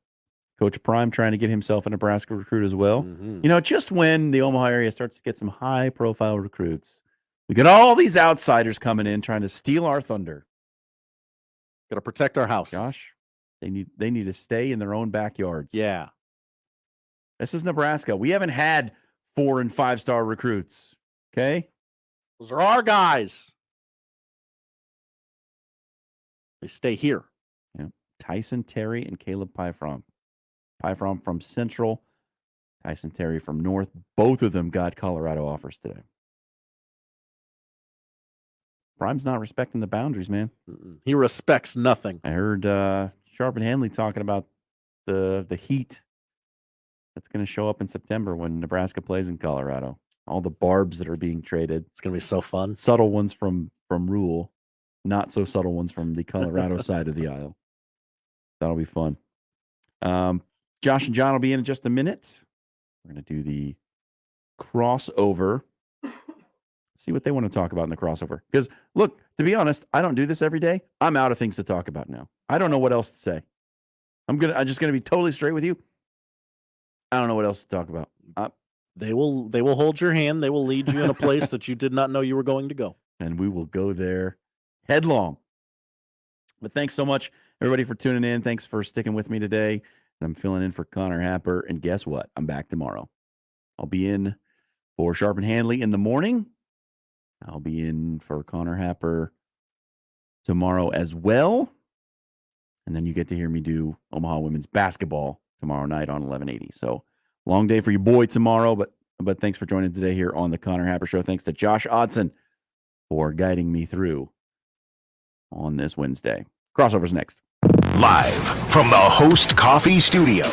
Coach Prime trying to get himself a Nebraska recruit as well. Mm-hmm. Just when the Omaha area starts to get some high profile recruits, we get all these outsiders coming in trying to steal our thunder. Got to protect our house. Gosh, they need to stay in their own backyards. Yeah. This is Nebraska. We haven't had 4- and 5-star recruits. Okay. Those are our guys. They stay here. Yeah. Tyson Terry and Caleb Pyfrom. Pyfrom from Central, Tyson Terry from North. Both of them got Colorado offers today. Prime's not respecting the boundaries, man. He respects nothing. I heard Sharp and Hanley talking about the heat that's going to show up in September when Nebraska plays in Colorado. All the barbs that are being traded. It's going to be so fun. Subtle ones from Rule, not so subtle ones from the Colorado side of the aisle. That'll be fun. Josh and John will be in just a minute. We're going to do the crossover. See what they want to talk about in the crossover. Because, look, to be honest, I don't do this every day. I'm out of things to talk about now. I don't know what else to say. I'm just going to be totally straight with you. I don't know what else to talk about. They will hold your hand. They will lead you in a place that you did not know you were going to go. And we will go there headlong. But thanks so much, everybody, for tuning in. Thanks for sticking with me today. I'm filling in for Connor Happer. And guess what? I'm back tomorrow. I'll be in for Sharp and Hanley in the morning. I'll be in for Connor Happer tomorrow as well. And then you get to hear me do Omaha women's basketball tomorrow night on 1180. So long day for your boy tomorrow, but thanks for joining today here on the Connor Happer Show. Thanks to Josh Odson for guiding me through on this Wednesday. Crossover's next. Live from the Host Coffee Studio.